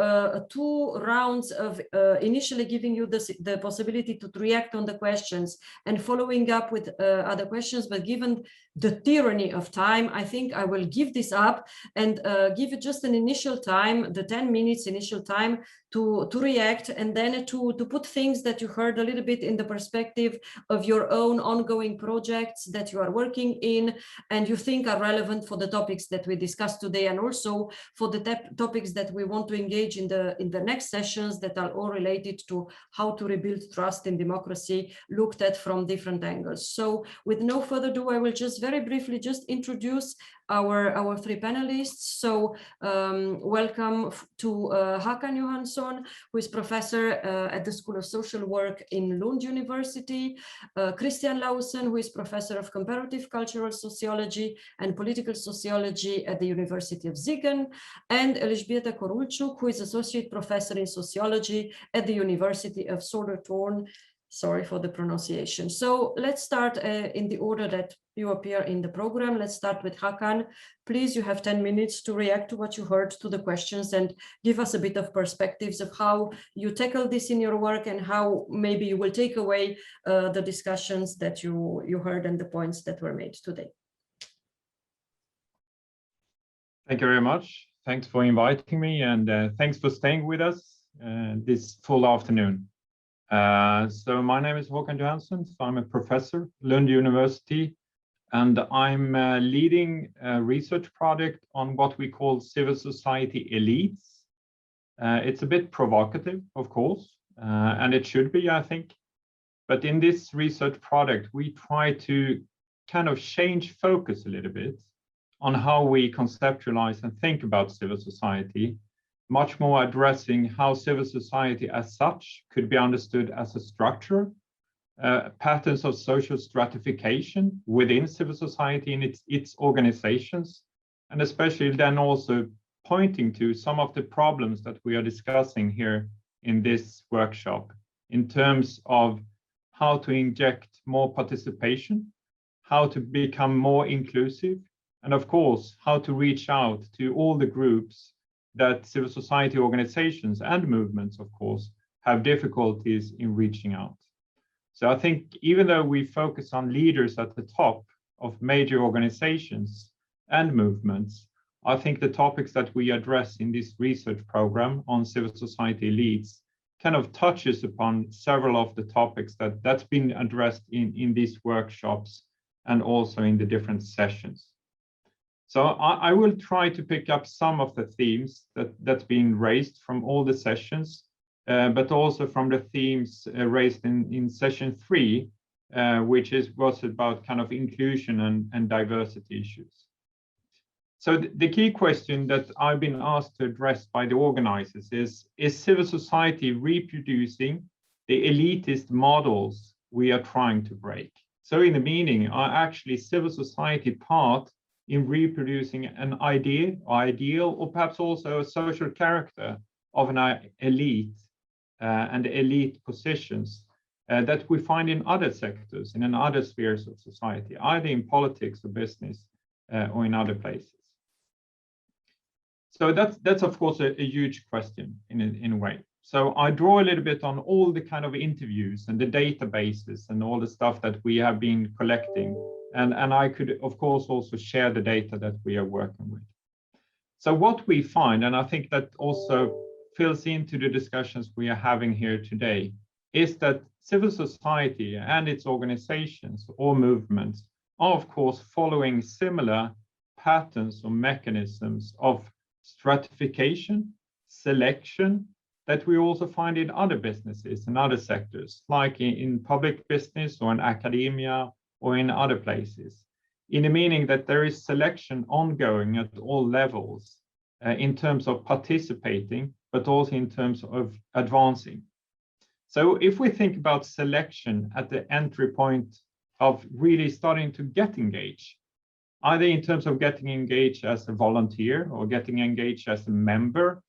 I: 2 rounds of initially giving you the possibility to react on the questions and following up with other questions, but given the tyranny of time, I think I will give this up and give it just an initial time, the 10 minutes initial time to react, and then to put things that you heard a little bit in the perspective of your own ongoing projects that you are working in and you think are relevant for the topics that we discussed today, and also for the topics that we want to engage in the next sessions that are all related to how to rebuild trust in democracy, looked at from different angles. So with no further ado, I will just very briefly just introduce our 3 panelists. So welcome to Håkan Johansson, who is professor at the School of Social Work in Lund University, Christian Lausen, who is professor of comparative cultural sociology and political sociology at the University of Siegen, and Elżbieta Korulczuk, who is associate professor in sociology at the University of Södertörn. Sorry for the pronunciation. So let's start in the order that you appear in the program. Let's start with Håkan. Please, you have 10 minutes to react to what you heard, to the questions, and give us a bit of perspectives of how you tackle this in your work and how maybe you will take away the discussions that you heard and the points that were made today.
U: Thank you very much. Thanks for inviting me, and thanks for staying with us this full afternoon. So my name is Håkan Johansson. So I'm a professor at Lund University, and I'm leading a research project on what we call civil society elites. It's a bit provocative, of course, and it should be, I think. But in this research project, we try to kind of change focus a little bit on how we conceptualize and think about civil society, much more addressing how civil society as such could be understood as a structure, patterns of social stratification within civil society and its organizations, and especially then also pointing to some of the problems that we are discussing here in this workshop in terms of how to inject more participation, how to become more inclusive, and of course, how to reach out to all the groups that civil society organizations and movements, of course, have difficulties in reaching out. So I think even though we focus on leaders at the top of major organizations and movements, I think the topics that we address in this research program on civil society elites kind of touches upon several of the topics that's been addressed in these workshops and also in the different sessions. So I will try to pick up some of the themes that's been raised from all the sessions, but also from the themes raised in session 3, which was about kind of inclusion and diversity issues. So the key question that I've been asked to address by the organizers is civil society reproducing the elitist models we are trying to break? So in the meaning, are actually civil society part in reproducing an ideal, or perhaps also a social character of an elite and elite positions that we find in other sectors and in other spheres of society, either in politics or business or in other places. So that's of course a huge question in a way. So I draw a little bit on all the kind of interviews and the databases and all the stuff that we have been collecting. And I could, of course, also share the data that we are working with. So what we find, and I think that also fills into the discussions we are having here today, is that civil society and its organizations or movements are, of course, following similar patterns or mechanisms of stratification, selection, that we also find in other businesses and other sectors, like in public business or in academia or in other places, in the meaning that there is selection ongoing at all levels in terms of participating, but also in terms of advancing. So if we think about selection at the entry point of really starting to get engaged, either in terms of getting engaged as a volunteer or getting engaged as a member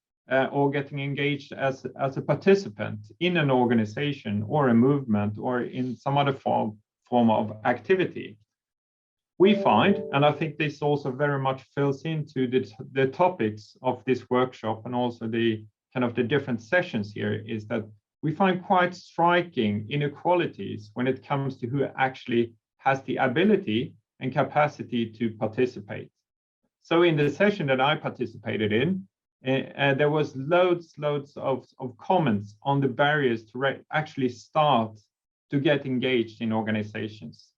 U: or getting engaged as a participant in an organization or a movement or in some other form of activity, we find, and I think this also very much fills into the topics of this workshop and also the kind of the different sessions here, is that we find quite striking inequalities when it comes to who actually has the ability and capacity to participate. So in the session that I participated in, there was loads of comments on the barriers to actually start to get engaged in organizations.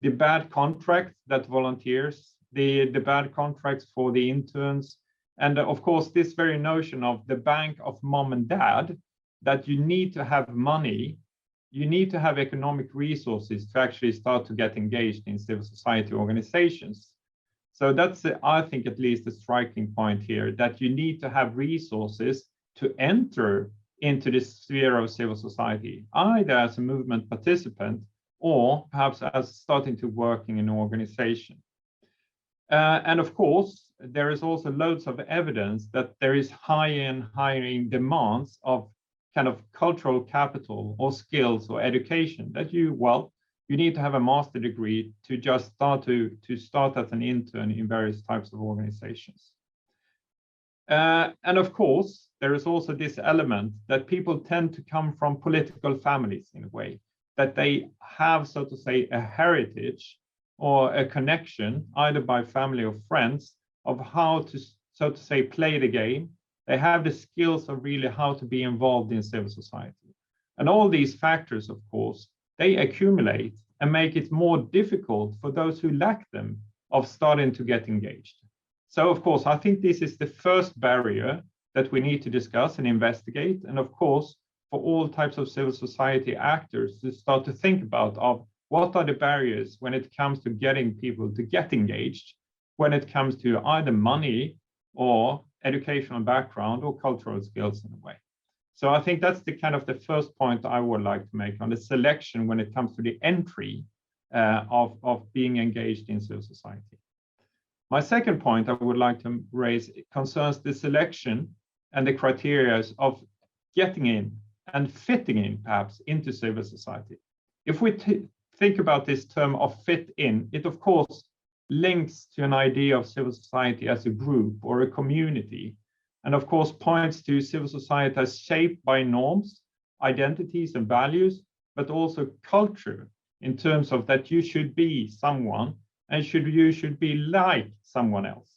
U: The bad contracts that volunteers, the bad contracts for the interns, and of course this very notion of the bank of mom and dad, that you need to have money, you need to have economic resources to actually start to get engaged in civil society organizations. So that's, I think, at least a striking point here, that you need to have resources to enter into this sphere of civil society, either as a movement participant or perhaps as starting to work in an organization. And of course, there is also loads of evidence that there is higher and higher demands of kind of cultural capital or skills or education that you need to have a master degree to just start as an intern in various types of organizations. And of course, there is also this element that people tend to come from political families in a way, that they have, so to say, a heritage or a connection, either by family or friends, of how to, so to say, play the game. They have the skills of really how to be involved in civil society. And all these factors, of course, they accumulate and make it more difficult for those who lack them of starting to get engaged. So, of course, I think this is the first barrier that we need to discuss and investigate. And of course, for all types of civil society actors to start to think about of what are the barriers when it comes to getting people to get engaged, when it comes to either money or educational background or cultural skills in a way. So I think that's the kind of the first point I would like to make on the selection when it comes to the entry of being engaged in civil society. My second point I would like to raise concerns the selection and the criteria of getting in and fitting in, perhaps, into civil society. If we think about this term of fit in, it of course links to an idea of civil society as a group or a community, and of course points to civil society as shaped by norms, identities and values, but also culture, in terms of that you should be someone and you should be like someone else.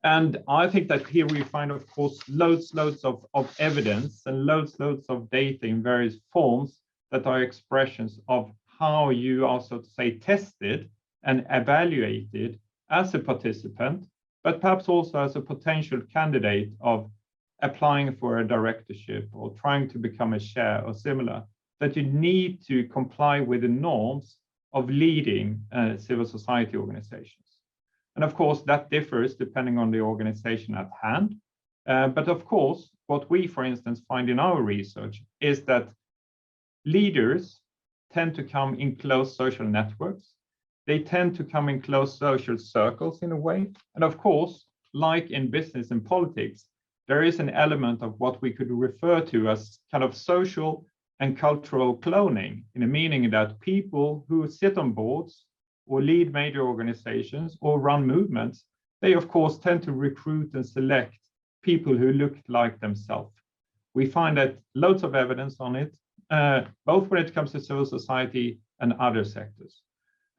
U: And I think that here we find, of course, loads of evidence and loads of data in various forms that are expressions of how you are, so to say, tested and evaluated as a participant, but perhaps also as a potential candidate of applying for a directorship or trying to become a chair or similar, that you need to comply with the norms of leading civil society organizations. And of course, that differs depending on the organization at hand. But of course, what we, for instance, find in our research is that leaders tend to come in close social networks. They tend to come in close social circles in a way. And of course, like in business and politics, there is an element of what we could refer to as kind of social and cultural cloning, in the meaning that people who sit on boards or lead major organizations or run movements, they of course tend to recruit and select people who look like themselves. We find that loads of evidence on it, both when it comes to civil society and other sectors.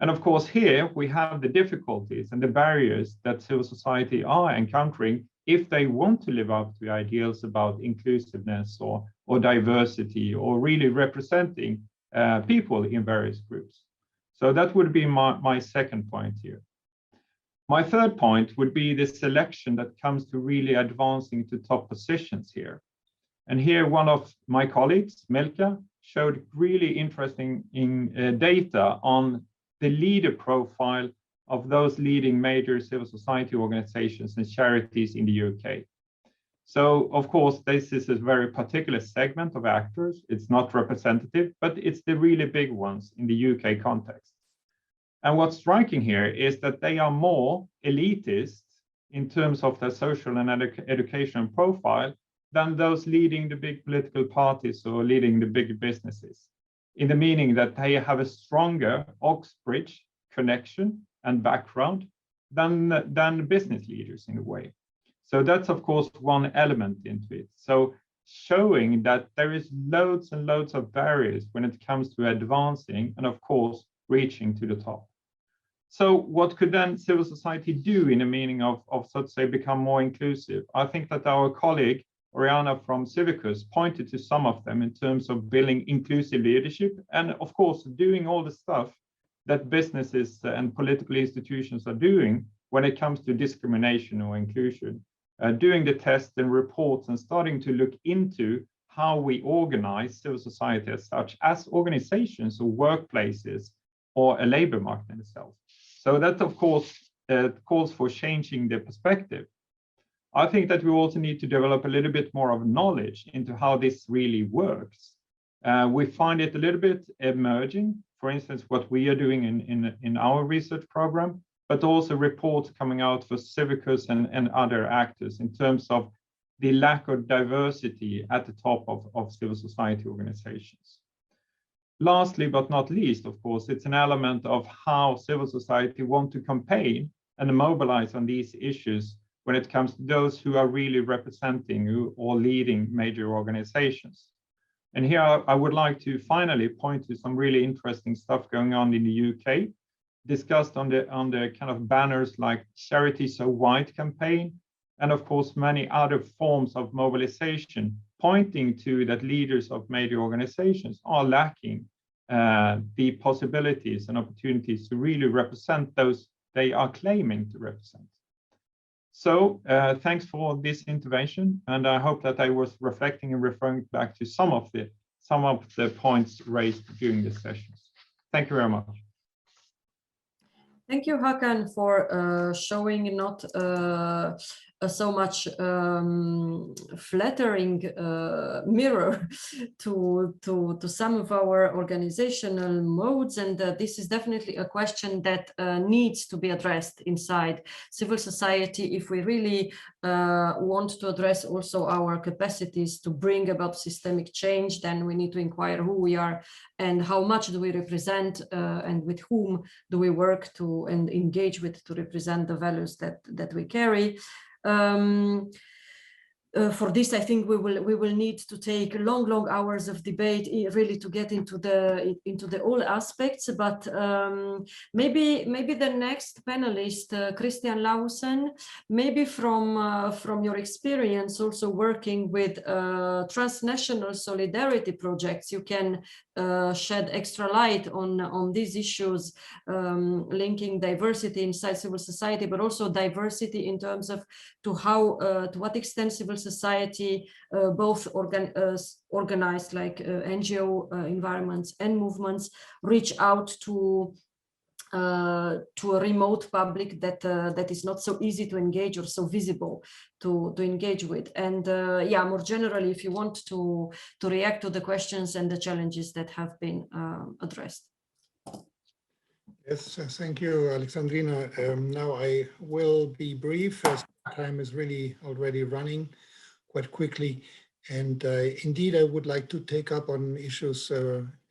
U: And of course, here we have the difficulties and the barriers that civil society are encountering if they want to live up to ideals about inclusiveness or diversity or really representing people in various groups. So that would be my second point here. My third point would be the selection that comes to really advancing to top positions here. And here one of my colleagues, Melka, showed really interesting data on the leader profile of those leading major civil society organizations and charities in the UK. So, of course, this is a very particular segment of actors. It's not representative, but it's the really big ones in the UK context. And what's striking here is that they are more elitist in terms of their social and education profile than those leading the big political parties or leading the big businesses, in the meaning that they have a stronger Oxbridge connection and background than business leaders in a way. So that's, of course, one element into it. So showing that there is loads and loads of barriers when it comes to advancing and, of course, reaching to the top. So what could then civil society do in the meaning of so to say, become more inclusive? I think that our colleague, Oriana from Civicus, pointed to some of them in terms of building inclusive leadership and, of course, doing all the stuff that businesses and political institutions are doing when it comes to discrimination or inclusion, doing the tests and reports and starting to look into how we organize civil society as such, as organizations or workplaces or a labor market in itself. So that, of course, calls for changing the perspective. I think that we also need to develop a little bit more of knowledge into how this really works. We find it a little bit emerging, for instance, what we are doing in our research program, but also reports coming out for Civicus and other actors in terms of the lack of diversity at the top of civil society organizations. Lastly, but not least, of course, it's an element of how civil society want to campaign and mobilize on these issues when it comes to those who are really representing or leading major organizations. And here I would like to finally point to some really interesting stuff going on in the UK, discussed on the kind of banners like Charity So White campaign, and of course many other forms of mobilization, pointing to that leaders of major organizations are lacking the possibilities and opportunities to really represent those they are claiming to represent. So thanks for this intervention, and I hope that I was reflecting and referring back to some of the points raised during this session. Thank you very much.
I: Thank you, Hakan, for showing not so much flattering mirror to some of our organizational modes, and this is definitely a question that needs to be addressed inside civil society if we really want to address also our capacities to bring about systemic change. Then we need to inquire who we are and how much do we represent, and with whom do we work to and engage with to represent the values that we carry. For this, I think we will need to take long hours of debate really to get into the all aspects. But maybe the next panelist, Christian Lausen, maybe from your experience also working with transnational solidarity projects, you can shed extra light on these issues, linking diversity inside civil society, but also diversity in terms of to what extent civil society, both organized like NGO environments and movements, reach out to a remote public that is not so easy to engage or so visible to engage with. And yeah, more generally, if you want to react to the questions and the challenges that have been addressed.
A: Yes, thank you, Alexandrina. Now I will be brief as time is really already running quite quickly. And indeed, I would like to take up on issues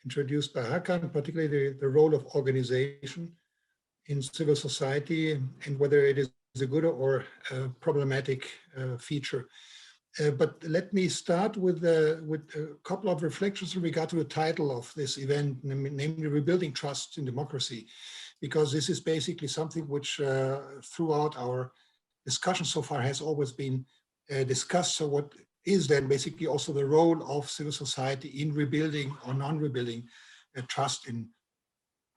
A: introduced by Hakan, particularly the role of organization in civil society and whether it is a good or a problematic feature. But let me start with a couple of reflections in regard to the title of this event, namely Rebuilding Trust in Democracy, because this is basically something which throughout our discussion so far has always been discussed. So what is then basically also the role of civil society in rebuilding or non-rebuilding trust in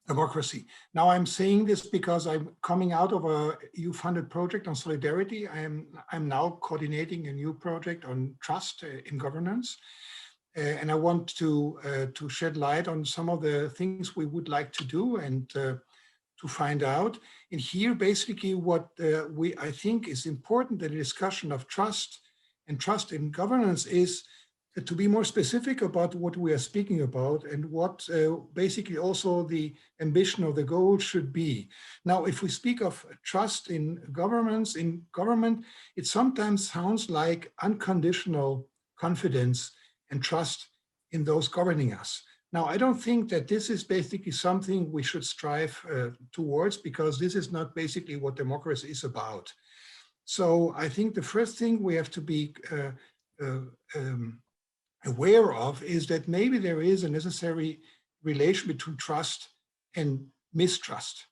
A: democracy? Now I'm saying this because I'm coming out of a EU-funded project on solidarity. I'm now coordinating a new project on trust in governance. And I want to shed light on some of the things we would like to do and to find out. And here basically what I think is important in the discussion of trust and trust in governance is to be more specific about what we are speaking about and what basically also the ambition of the goal should be. Now, if we speak of trust in governments, in government, it sometimes sounds like unconditional confidence and trust in those governing us. Now, I don't think that this is basically something we should strive towards, because this is not basically what democracy is about. So I think the first thing we have to be aware of is that maybe there is a necessary relation between trust and mistrust.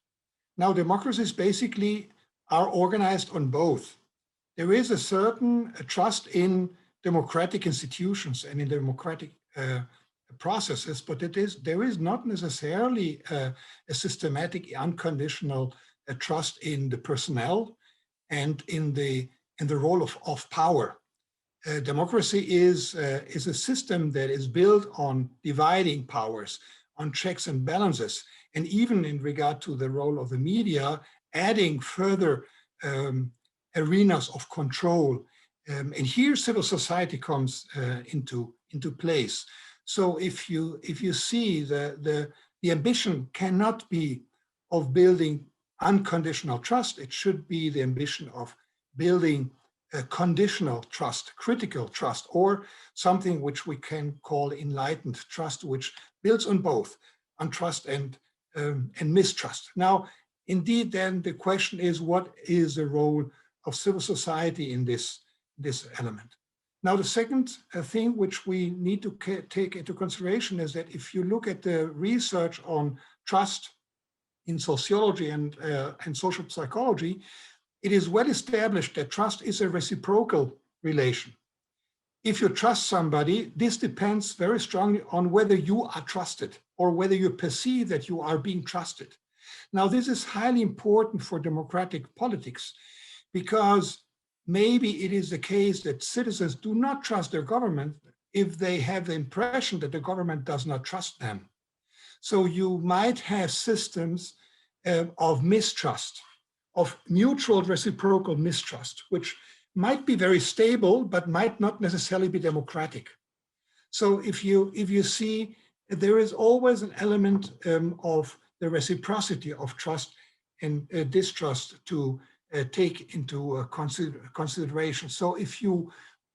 A: Now, democracies basically are organized on both. There is a certain trust in democratic institutions and in democratic processes, but there is not necessarily a systematic, unconditional trust in the personnel and in the role of power. Democracy is a system that is built on dividing powers, on checks and balances, and even in regard to the role of the media, adding further arenas of control. And here civil society comes into place. So if you see the ambition cannot be of building unconditional trust, it should be the ambition of building conditional trust, critical trust, or something which we can call enlightened trust, which builds on both, on trust and mistrust. Now, indeed, then the question is, what is the role of civil society in this element? Now, the second thing which we need to take into consideration is that if you look at the research on trust in sociology and social psychology, it is well established that trust is a reciprocal relation. If you trust somebody, this depends very strongly on whether you are trusted or whether you perceive that you are being trusted. Now, this is highly important for democratic politics, because maybe it is the case that citizens do not trust their government if they have the impression that the government does not trust them. So you might have systems of mistrust, of mutual reciprocal mistrust, which might be very stable, but might not necessarily be democratic. So if you see, there is always an element of the reciprocity of trust and distrust to take into consideration. So if you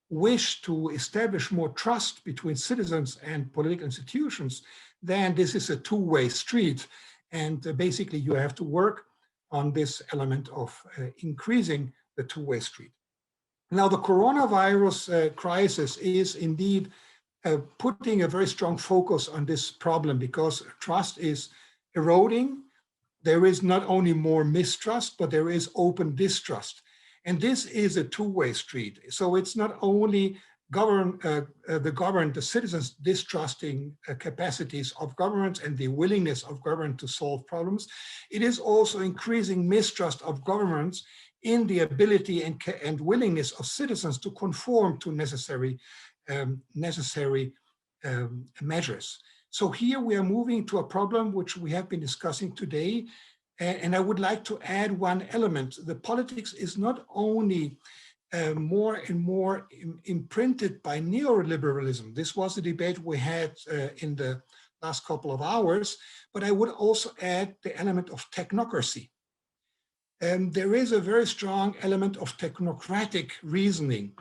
A: wish to establish more trust between citizens and political institutions, then this is a two-way street. And basically you have to work on this element of increasing the two-way street. Now, the coronavirus crisis is indeed putting a very strong focus on this problem, because trust is eroding. There is not only more mistrust, but there is open distrust. And this is a two-way street. So it's not only the citizens distrusting capacities of governments and the willingness of government to solve problems. It is also increasing mistrust of governments in the ability and willingness of citizens to conform to necessary measures. So here we are moving to a problem which we have been discussing today. And I would like to add one element. The politics is not only more and more imprinted by neoliberalism. This was a debate we had in the last couple of hours, but I would also add the element of technocracy. There is a very strong element of technocratic reasoning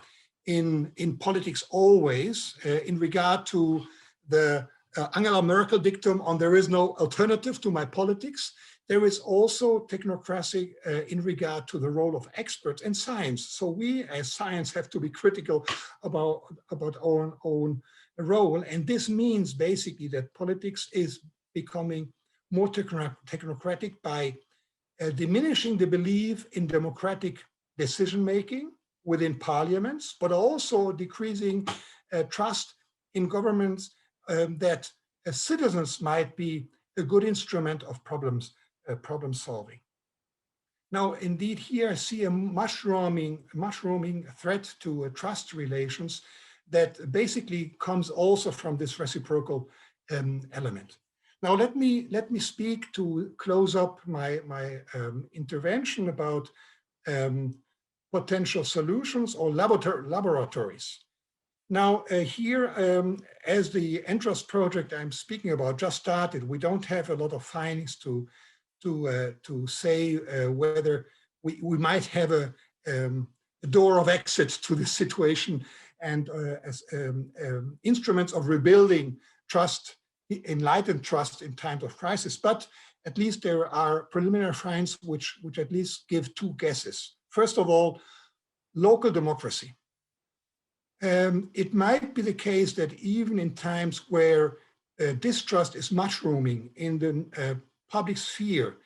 A: in politics always, in regard to the Angela Merkel dictum on there is no alternative to my politics. There is also technocracy in regard to the role of experts and science. So we as science have to be critical about our own role. And this means basically that politics is becoming more technocratic by diminishing the belief in democratic decision-making within parliaments, but also decreasing trust in governments that citizens might be a good instrument of problem solving. Now, indeed, here I see a mushrooming threat to trust relations that basically comes also from this reciprocal element. Now, let me speak to close up my intervention about potential solutions or laboratories. Now, here, as the Entrust project I'm speaking about just started, we don't have a lot of findings to say whether we might have a door of exit to the situation and as instruments of rebuilding trust, enlightened trust in times of crisis. But at least there are preliminary finds which at least give two guesses. First of all, local democracy. It might be the case that even in times where distrust is mushrooming in the public sphere,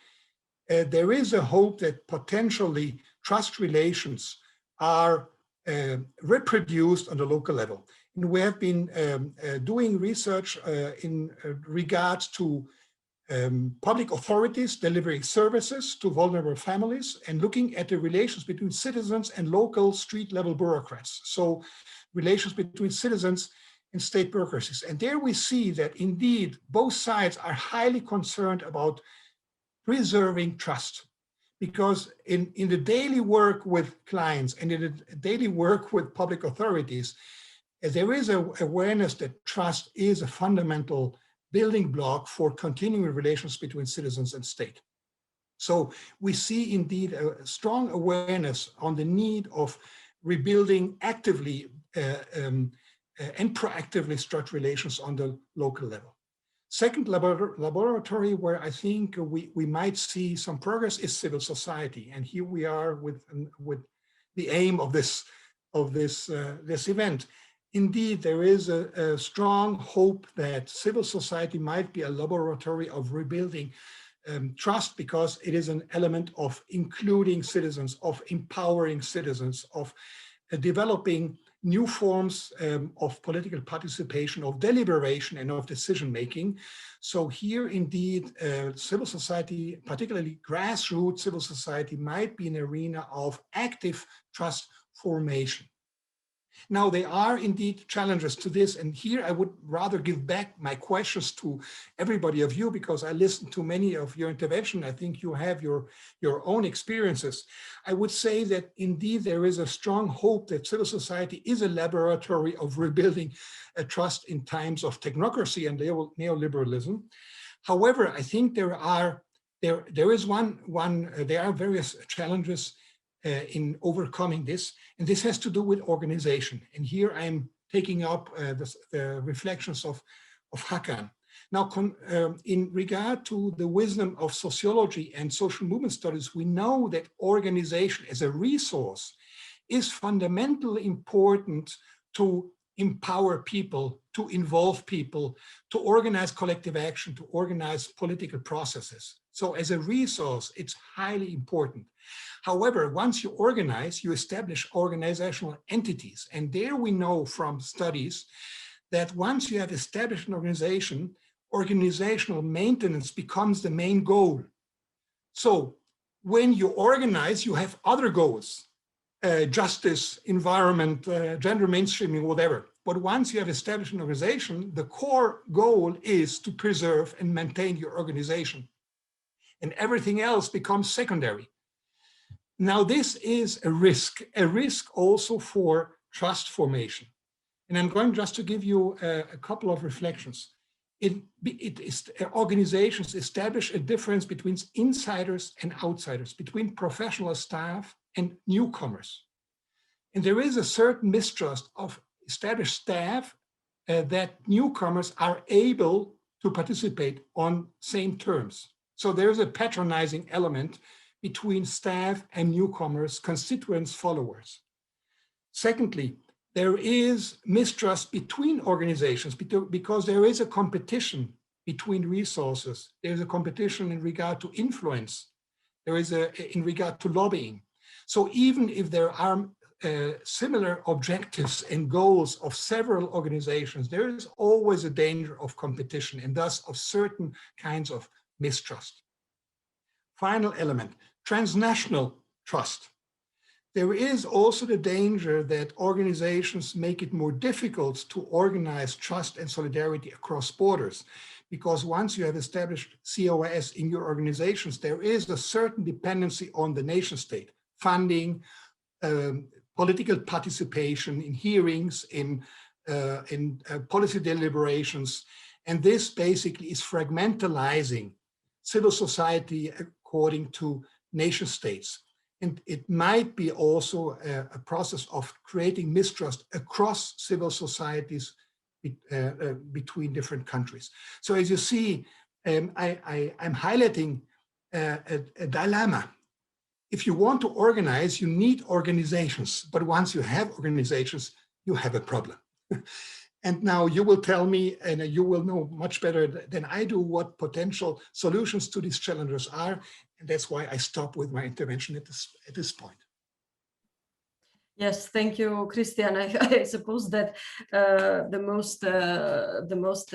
A: there is a hope that potentially trust relations are reproduced on the local level. And we have been doing research in regards to public authorities delivering services to vulnerable families and looking at the relations between citizens and local street level bureaucrats. So relations between citizens and state bureaucracies. And there we see that indeed both sides are highly concerned about preserving trust, because in the daily work with clients and in the daily work with public authorities, there is an awareness that trust is a fundamental building block for continuing relations between citizens and state. So we see indeed a strong awareness on the need of rebuilding actively and proactively structured relations on the local level. Second laboratory where I think we might see some progress is civil society. And here we are with the aim of this event. Indeed, there is a strong hope that civil society might be a laboratory of rebuilding trust, because it is an element of including citizens, of empowering citizens, of developing new forms of political participation, of deliberation, and of decision-making. So here, indeed, civil society, particularly grassroots civil society, might be an arena of active trust formation. Now, there are indeed challenges to this, and here I would rather give back my questions to everybody of you, because I listened to many of your intervention. I think you have your own experiences. I would say that indeed there is a strong hope that civil society is a laboratory of rebuilding a trust in times of technocracy and neoliberalism. However, I think there are various challenges in overcoming this, and this has to do with organization. And here I'm taking up the reflections of Hakan. Now, in regard to the wisdom of sociology and social movement studies, we know that organization as a resource is fundamentally important to empower people, to involve people, to organize collective action, to organize political processes. So as a resource, it's highly important. However, once you organize, you establish organizational entities. And there we know from studies that once you have established an organization, organizational maintenance becomes the main goal. So when you organize, you have other goals, justice, environment, gender mainstreaming, whatever. But once you have established an organization, the core goal is to preserve and maintain your organization. And everything else becomes secondary. Now, this is a risk also for trust formation. And I'm going just to give you a couple of reflections. Organizations establish a difference between insiders and outsiders, between professional staff and newcomers. And there is a certain mistrust of established staff that newcomers are able to participate on same terms. So there's a patronizing element between staff and newcomers, constituents, followers. Secondly, there is mistrust between organizations because there is a competition between resources. There's a competition in regard to influence. There is in regard to lobbying. So even if there are similar objectives and goals of several organizations, there is always a danger of competition and thus of certain kinds of mistrust. Final element, transnational trust. There is also the danger that organizations make it more difficult to organize trust and solidarity across borders, because once you have established COS in your organizations, there is a certain dependency on the nation state, funding, political participation in hearings, in policy deliberations, and this basically is fragmentalizing civil society according to nation states. And it might be also a process of creating mistrust across civil societies between different countries. So as you see, I'm highlighting a dilemma. If you want to organize, you need organizations, but once you have organizations, you have a problem. And now you will tell me, and you will know much better than I do, what potential solutions to these challenges are. And that's why I stop with my intervention at this point.
I: Yes, thank you, Christian. I suppose that the most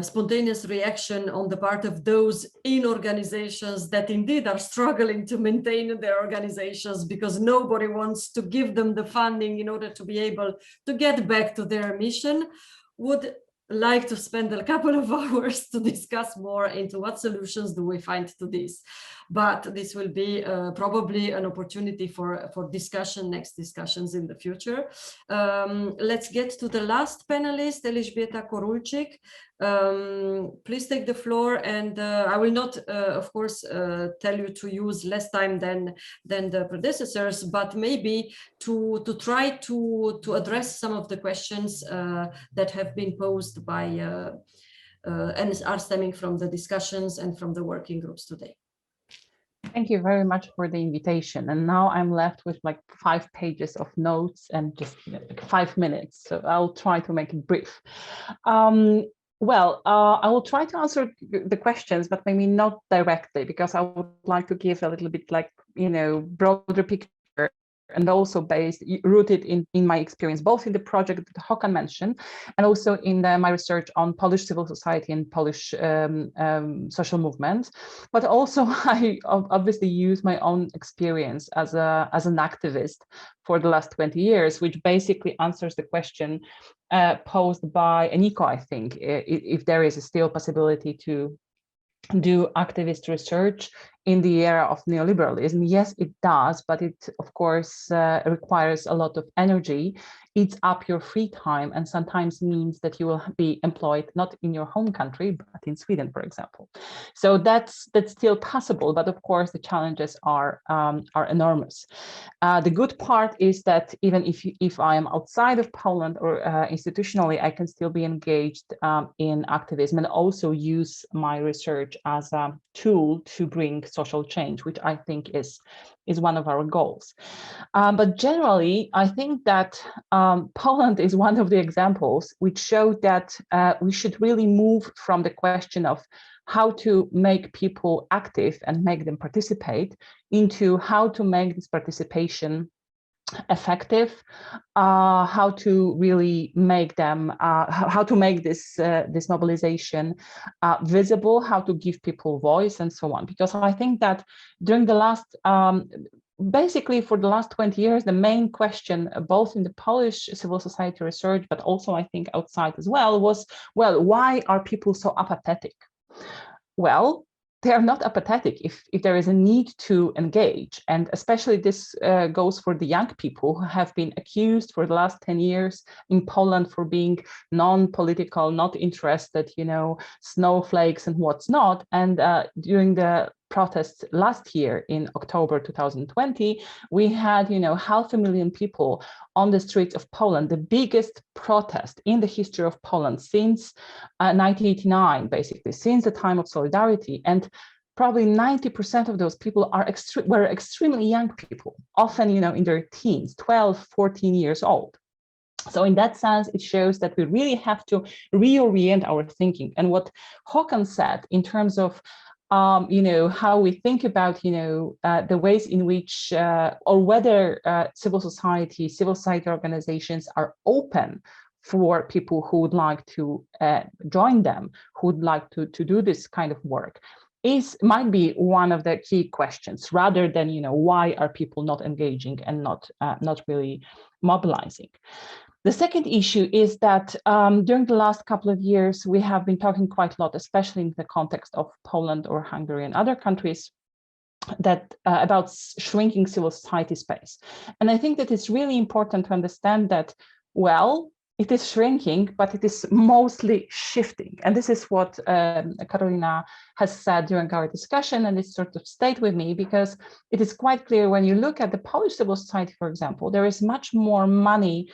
I: spontaneous reaction on the part of those in organizations that indeed are struggling to maintain their organizations because nobody wants to give them the funding in order to be able to get back to their mission would like to spend a couple of hours to discuss more into what solutions do we find to this. But this will be probably an opportunity for discussion, next discussions in the future. Let's get to the last panelist, Elżbieta Korulczyk. Please take the floor, and I will not, of course, tell you to use less time than the predecessors, but maybe to try to address some of the questions that have been posed by and are stemming from the discussions and from the working groups today.
B: Thank you very much for the invitation. And now I'm left with like 5 pages of notes and just 5 minutes. So I'll try to make it brief. Well, I will try to answer the questions, but maybe not directly, because I would like to give a little bit like, broader picture and also rooted in my experience, both in the project that Håkan mentioned, and also in my research on Polish civil society and Polish social movements. But also I obviously use my own experience as an activist for the last 20 years, which basically answers the question posed by Eniko, I think, if there is still possibility to do activist research in the era of neoliberalism. Yes, it does, but it, of course, requires a lot of energy, eats up your free time, and sometimes means that you will be employed not in your home country, but in Sweden, for example. So that's still possible, but of course the challenges are enormous. The good part is that even if I am outside of Poland or institutionally, I can still be engaged in activism and also use my research as a tool to bring social change, which I think is one of our goals. But generally, I think that Poland is one of the examples which show that we should really move from the question of how to make people active and make them participate into how to make this participation effective, how to really make them, how to make this mobilization visible, how to give people voice, and so on. Because I think that during the last, basically for the last 20 years, the main question, both in the Polish civil society research, but also I think outside as well, was, well, why are people so apathetic? Well, they are not apathetic if there is a need to engage. And especially this goes for the young people who have been accused for the last 10 years in Poland for being non-political, not interested, you know, snowflakes and what's not. And during the protests last year in October 2020, we had, you know, 500,000 people on the streets of Poland, the biggest protest in the history of Poland since 1989, basically, since the time of Solidarity. And probably 90% of those people were extremely young people, often, you know, in their teens, 12, 14 years old. So in that sense, it shows that we really have to reorient our thinking. And what Håkan said in terms of you know, how we think about, you know, the ways in which or whether civil society organizations are open for people who would like to join them, who would like to do this kind of work, might be one of the key questions, rather than, you know, why are people not engaging and not really mobilizing. The second issue is that during the last couple of years, we have been talking quite a lot, especially in the context of Poland or Hungary and other countries, that about shrinking civil society space. And I think that it's really important to understand that, well, it is shrinking, but it is mostly shifting. And this is what Karolina has said during our discussion, and it sort of stayed with me, because it is quite clear when you look at the Polish civil society, for example, there is much more money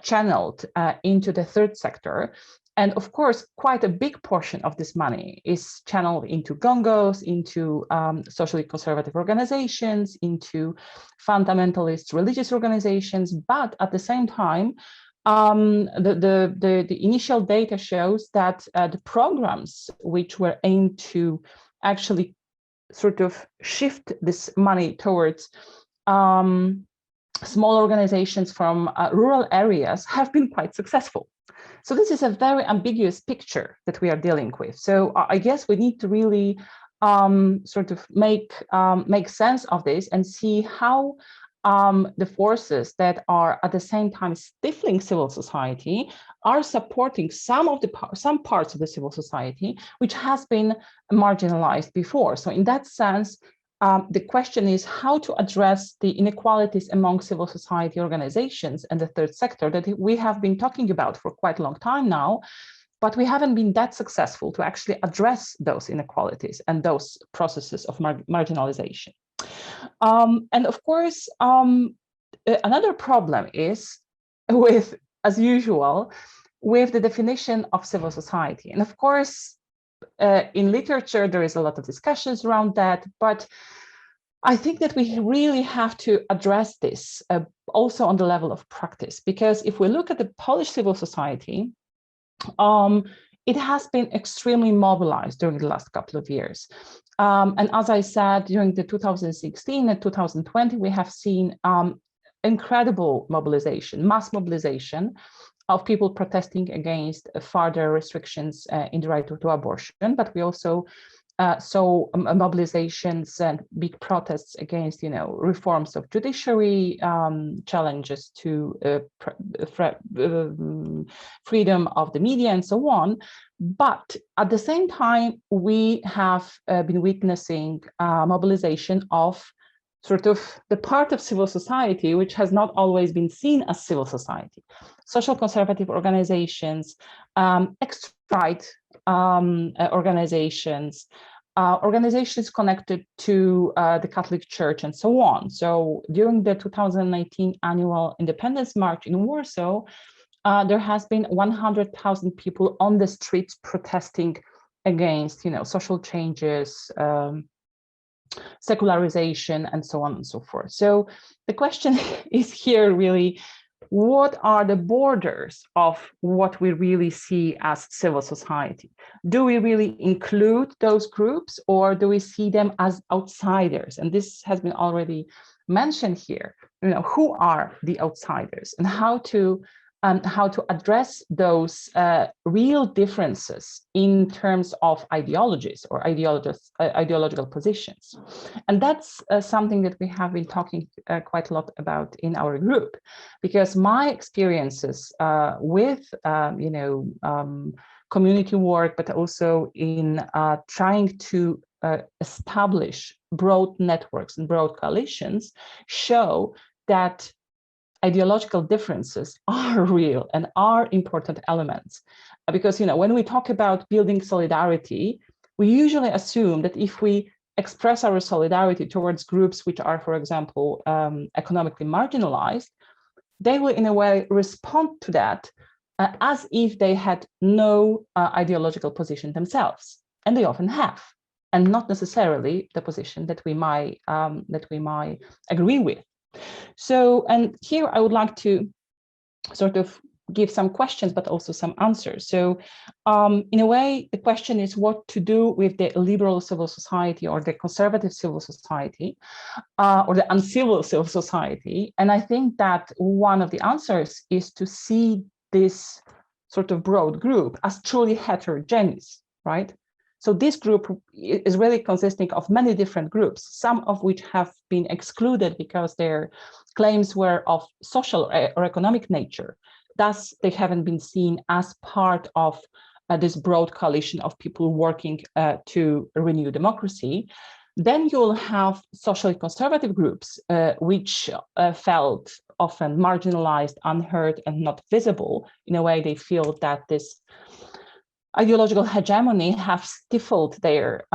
B: channeled into the third sector. And of course, quite a big portion of this money is channeled into gongos, into socially conservative organizations, into fundamentalist religious organizations. But at the same time, the initial data shows that the programs which were aimed to actually sort of shift this money towards small organizations from rural areas have been quite successful. So this is a very ambiguous picture that we are dealing with. So I guess we need to really sort of make sense of this and see how the forces that are at the same time stifling civil society are supporting some parts of the civil society which has been marginalized before. So in that sense, the question is how to address the inequalities among civil society organizations and the third sector that we have been talking about for quite a long time now, but we haven't been that successful to actually address those inequalities and those processes of marginalization. And of course, another problem is with, as usual, with the definition of civil society. And of course, in literature, there is a lot of discussions around that, but I think that we really have to address this also on the level of practice, because if we look at the Polish civil society, it has been extremely mobilized during the last couple of years. And as I said, during the 2016 and 2020, we have seen incredible mobilization, mass mobilization of people protesting against further restrictions in the right to abortion, but we also saw mobilizations and big protests against, reforms of judiciary, challenges to freedom of the media, and so on. But at the same time, we have been witnessing mobilization of sort of the part of civil society which has not always been seen as civil society. Social conservative organizations, extreme-right organizations, organizations connected to the Catholic Church, and so on. So during the 2019 annual Independence March in Warsaw, there has been 100,000 people on the streets protesting against, social changes, secularization, and so on and so forth. So the question is here really, what are the borders of what we really see as civil society? Do we really include those groups, or do we see them as outsiders? And this has been already mentioned here. Who are the outsiders, and how to address those real differences in terms of ideologies or ideological positions. And that's something that we have been talking quite a lot about in our group, because my experiences with, community work, but also in trying to establish broad networks and broad coalitions, show that ideological differences are real and are important elements. Because, when we talk about building solidarity, we usually assume that if we express our solidarity towards groups which are, for example, economically marginalized, they will in a way respond to that as if they had no ideological position themselves. And they often have, and not necessarily the position that we might agree with. So, and here I would like to sort of give some questions, but also some answers. So in a way, the question is what to do with the liberal civil society, or the conservative civil society, or the uncivil civil society. And I think that one of the answers is to see this sort of broad group as truly heterogeneous, right? So this group is really consisting of many different groups, some of which have been excluded because their claims were of social or economic nature. Thus, they haven't been seen as part of this broad coalition of people working to renew democracy. Then you'll have socially conservative groups, which felt often marginalized, unheard, and not visible. In a way, they feel that this ideological hegemony have stifled their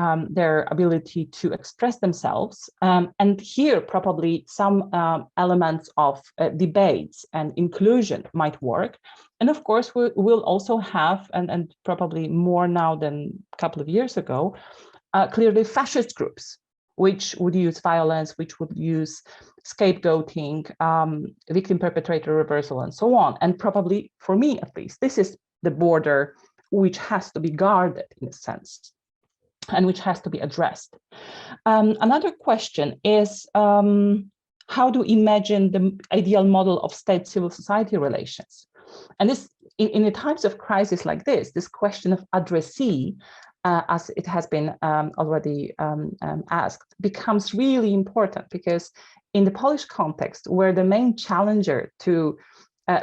B: ability to express themselves. And here probably some elements of debates and inclusion might work. And of course, we will also have, and probably more now than a couple of years ago, clearly fascist groups, which would use violence, which would use scapegoating, victim perpetrator reversal, and so on. And probably, for me at least, this is the border which has to be guarded in a sense, and which has to be addressed. Another question is, how to imagine the ideal model of state-civil society relations? And this, in the times of crisis like this question of addressee, as it has been already asked, becomes really important, because in the Polish context, where the main challenger to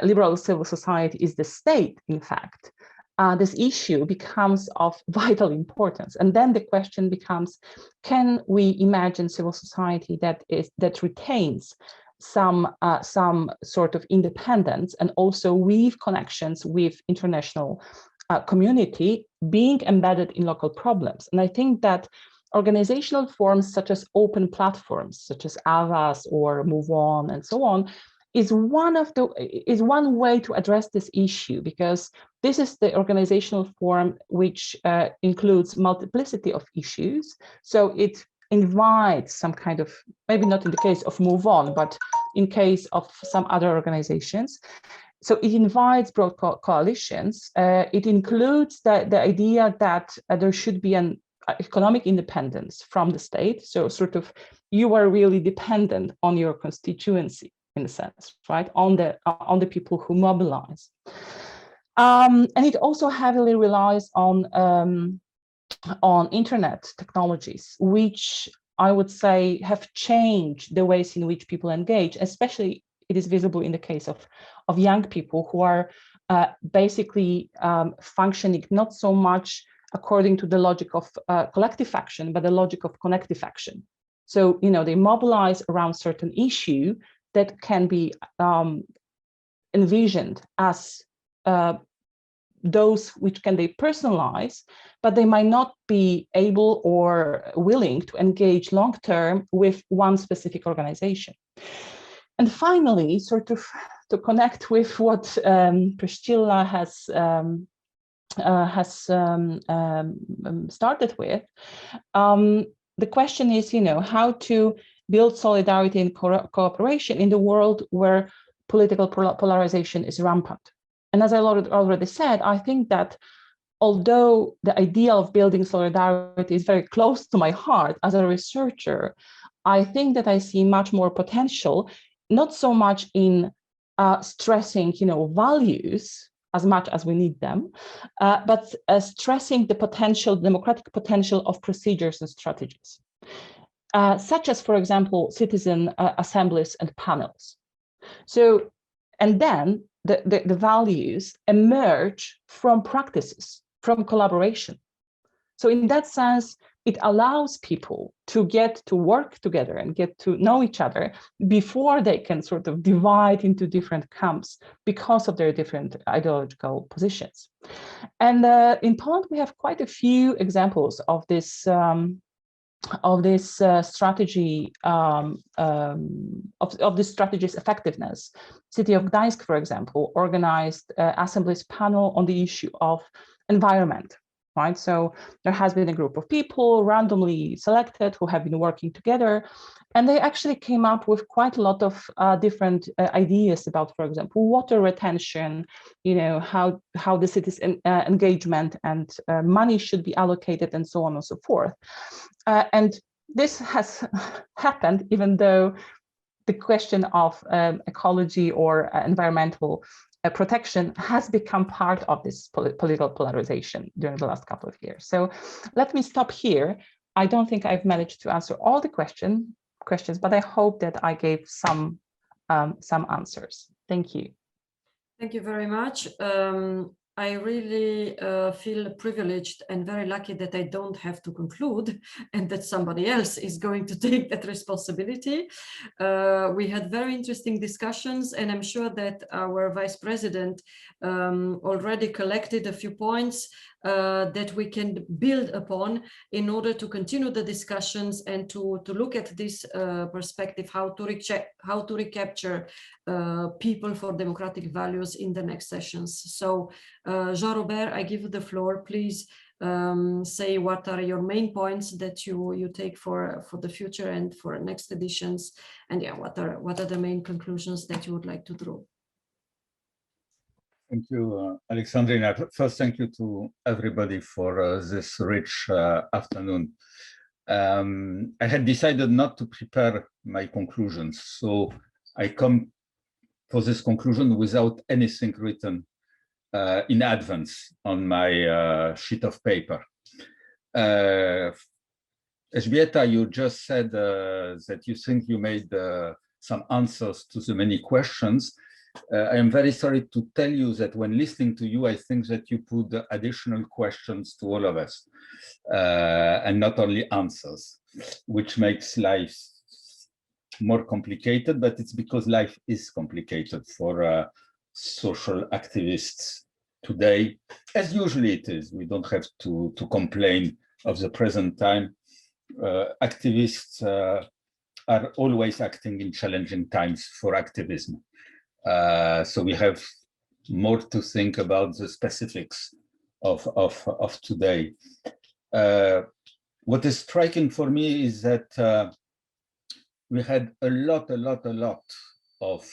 B: liberal civil society is the state, in fact, this issue becomes of vital importance. And then the question becomes, can we imagine civil society that retains some sort of independence, and also weave connections with international community, being embedded in local problems? And I think that organizational forms such as open platforms, such as AVAS or Move On and so on, is one way to address this issue, because this is the organizational form which includes multiplicity of issues. So it invites some kind of, maybe not in the case of Move On, but in case of some other organizations. So it invites broad coalitions. It includes the idea that there should be an economic independence from the state. So sort of you are really dependent on your constituency. in a sense, right, on the people who mobilize. And it also heavily relies on internet technologies, which I would say have changed the ways in which people engage. Especially it is visible in the case of young people who are basically functioning not so much according to the logic of collective action, but the logic of connective action. So, they mobilize around certain issue that can be envisioned as those which can they personalize, but they might not be able or willing to engage long-term with one specific organization. And finally, sort of to connect with what Priscilla has started with, the question is, how to build solidarity and cooperation in the world where political polarization is rampant. And as I already said, I think that although the idea of building solidarity is very close to my heart as a researcher, I think that I see much more potential, not so much in stressing, values as much as we need them, but stressing the potential, democratic potential of procedures and strategies, such as, for example, citizen assemblies and panels. So, and then the values emerge from practices, from collaboration. So in that sense, it allows people to get to work together and get to know each other before they can sort of divide into different camps because of their different ideological positions. And in Poland, we have quite a few examples of this strategy, of this strategy's effectiveness. City of Gdańsk, for example, organized assemblies panel on the issue of environment. Right, so there has been a group of people randomly selected who have been working together, and they actually came up with quite a lot of different ideas about, for example, water retention, how the city's engagement and money should be allocated, and so on and so forth. And this has happened even though the question of ecology or environmental protection has become part of this political polarization during the last couple of years. So let me stop here. I don't think I've managed to answer all the questions, but I hope that I gave some answers. Thank you.
I: Thank you very much. I really feel privileged and very lucky that I don't have to conclude and that somebody else is going to take that responsibility. We had very interesting discussions, and I'm sure that our Vice President already collected a few points that we can build upon in order to continue the discussions and to look at this perspective, how to recapture people for democratic values in the next sessions. So Jean-Robert, I give you the floor. Please say what are your main points that you take for the future and for next editions, and yeah, what are the main conclusions that you would like to draw?
D: Thank you, Alexandrina. First, thank you to everybody for this rich afternoon. I had decided not to prepare my conclusions, so I come for this conclusion without anything written in advance on my sheet of paper. Elżbieta, you just said that you think you made some answers to the many questions. I am very sorry to tell you that when listening to you, I think that you put additional questions to all of us and not only answers, which makes life more complicated, but it's because life is complicated for social activists today, as usually it is. We don't have to complain of the present time. Activists are always acting in challenging times for activism. So we have more to think about the specifics of today. What is striking for me is that we had a lot of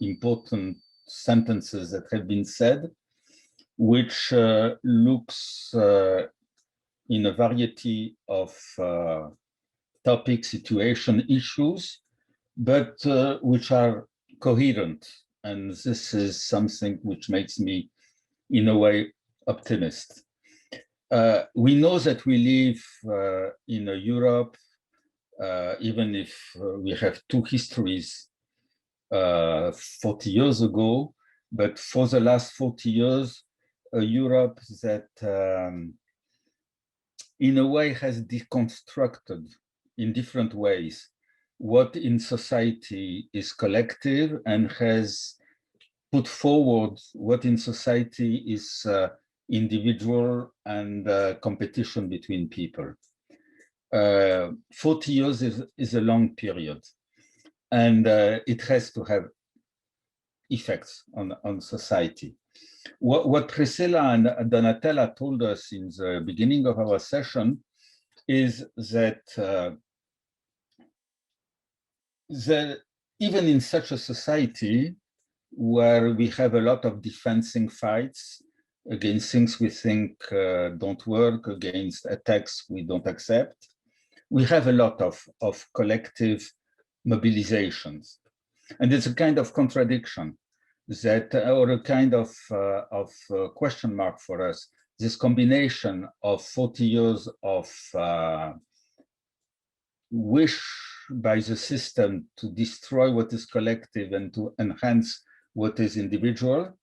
D: important sentences that have been said, which looks in a variety of topic, situation, issues, but which are coherent. And this is something which makes me, in a way, optimist. We know that we live in Europe, even if we have two histories 40 years ago, but for the last 40 years, Europe that in a way has deconstructed in different ways what in society is collective and has put forward what in society is individual and competition between people. 40 years is a long period, and it has to have effects on society. What Priscilla and Donatella told us in the beginning of our session is that even in such a society where we have a lot of defending fights against things we think don't work, against attacks we don't accept, we have a lot of collective mobilizations. And it's a kind of contradiction that, or a kind of question mark for us, this combination of 40 years of wish by the system to destroy what is collective and to enhance what is individual,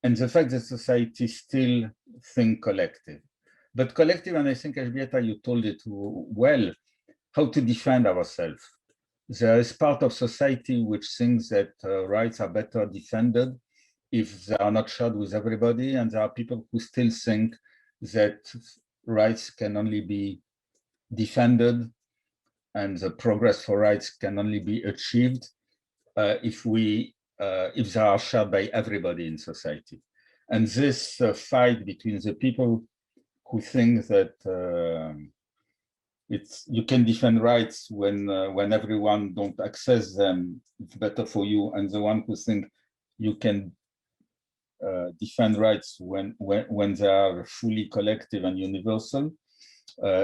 D: and the fact that society still think collective. But collective, and I think, Elżbieta, you told it well, how to defend ourselves. There is part of society which thinks that rights are better defended if they are not shared with everybody, and there are people who still think that rights can only be defended and the progress for rights can only be achieved if they are shared by everybody in society. And this fight between the people who think that you can defend rights when everyone don't access them, it's better for you, and the one who think you can defend rights when they are fully collective and universal,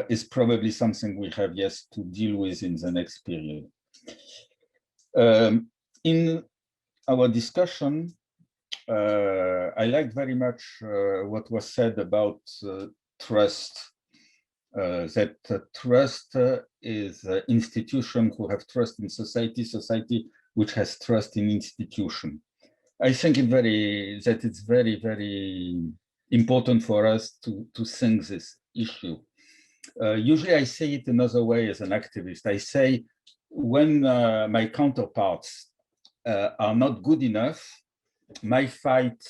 D: is probably something we have yet to deal with in the next period. In our discussion, I liked very much what was said about trust. That trust is an institution who have trust in society, society which has trust in institution. I think that it's very, very important for us to think this issue. Usually I say it another way as an activist. I say when my counterparts are not good enough, my fight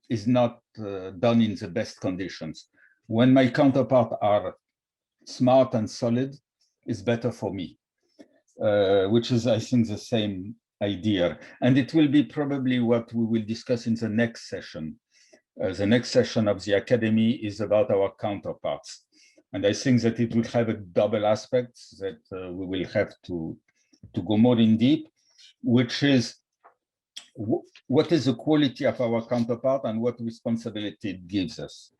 D: is not done in the best conditions. When my counterparts are smart and solid, it's better for me, which is, I think, the same idea. And it will be probably what we will discuss in the next session. The next session of the Academy is about our counterparts. And I think that it will have a double aspect that we will have to go more in deep, which is what is the quality of our counterpart and what responsibility it gives us.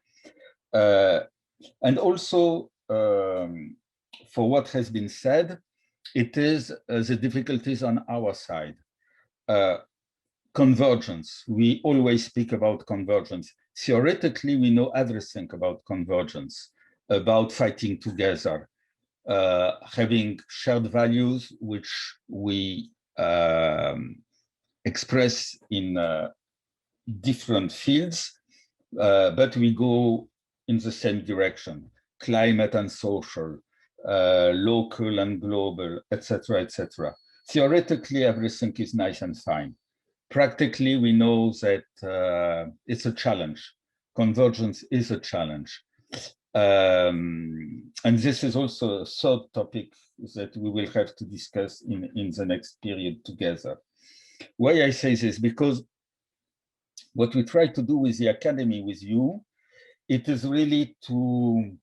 D: And also, for what has been said, it is the difficulties on our side. Convergence, we always speak about convergence. Theoretically, we know everything about convergence, about fighting together, having shared values which we express in different fields, but we go in the same direction, climate and social, local and global, etc., etc. Theoretically, everything is nice and fine. Practically, we know that it's a challenge. Convergence is a challenge. And this is also a third topic that we will have to discuss in the next period together. Why I say this? Because what we try to do with the Academy, with you, it is really to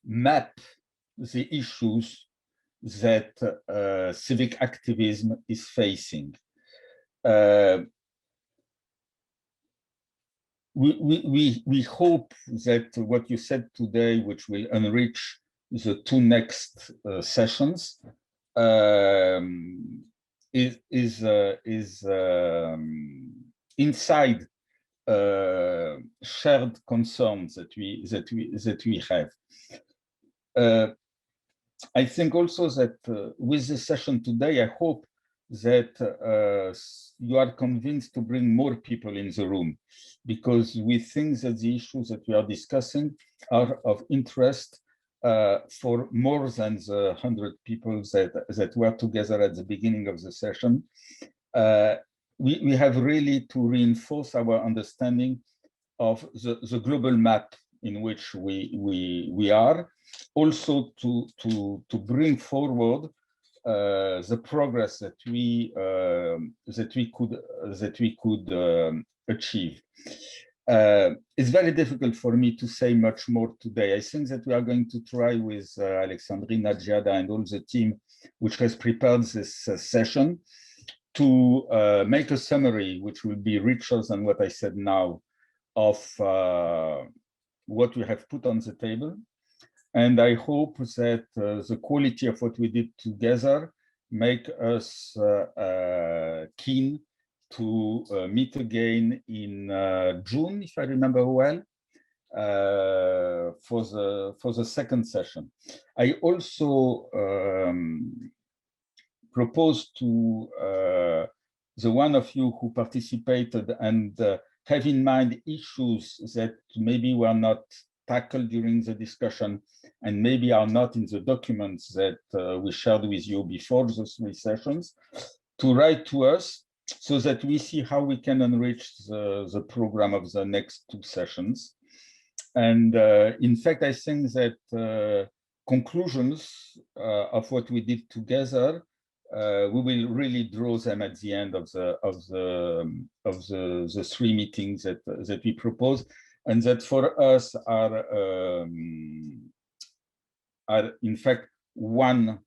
D: map the issues that civic activism is facing. We hope that what you said today, which will enrich the two next sessions, inside shared concerns that we have. I think also that with the session today, I hope that you are convinced to bring more people in the room, because we think that the issues that we are discussing are of interest for more than the 100 people that were together at the beginning of the session. We have really to reinforce our understanding of the global map in which we are, also to bring forward the progress that we could achieve. It's very difficult for me to say much more today. I think that we are going to try with Alexandrina, Giada, and all the team which has prepared this session to make a summary which will be richer than what I said now of what we have put on the table. And I hope that the quality of what we did together make us keen to meet again in June, if I remember well, for the second session. I also propose to the one of you who participated and have in mind issues that maybe were not tackled during the discussion and maybe are not in the documents that we shared with you before the 3 sessions, to write to us so that we see how we can enrich the program of the next 2 sessions. And in fact, I think that conclusions of what we did together, we will really draw them at the end of the 3 meetings that we propose, and that for us are in fact one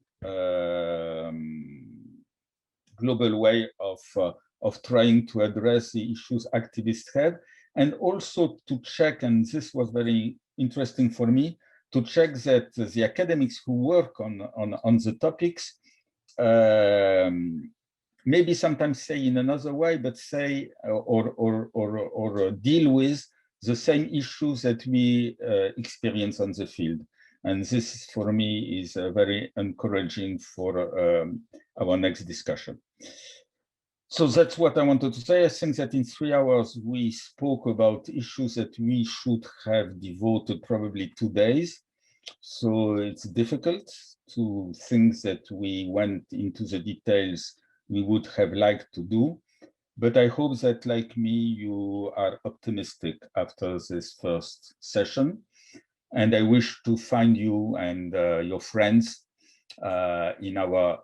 D: global way of trying to address the issues activists have, and also to check, and this was very interesting for me, to check that the academics who work on the topics maybe sometimes say in another way, but say or deal with the same issues that we experience on the field. And this, for me, is very encouraging for our next discussion. So that's what I wanted to say. I think that in 3 hours, we spoke about issues that we should have devoted probably 2 days. So it's difficult to think that we went into the details we would have liked to do. But I hope that, like me, you are optimistic after this first session. And I wish to find you and your friends in our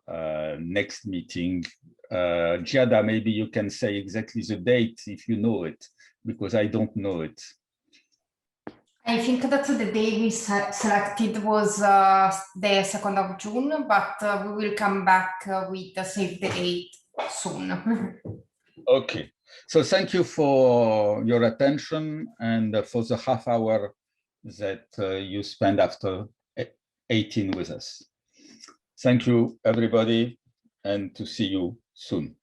D: next meeting. Giada, maybe you can say exactly the date if you know it, because I don't know it.
F: I think that the day we selected was the 2nd of June, but we will come back with the save the date soon.
D: Okay, so thank you for your attention and for the half hour that you spend after 18 with us. Thank you, everybody, and to see you soon.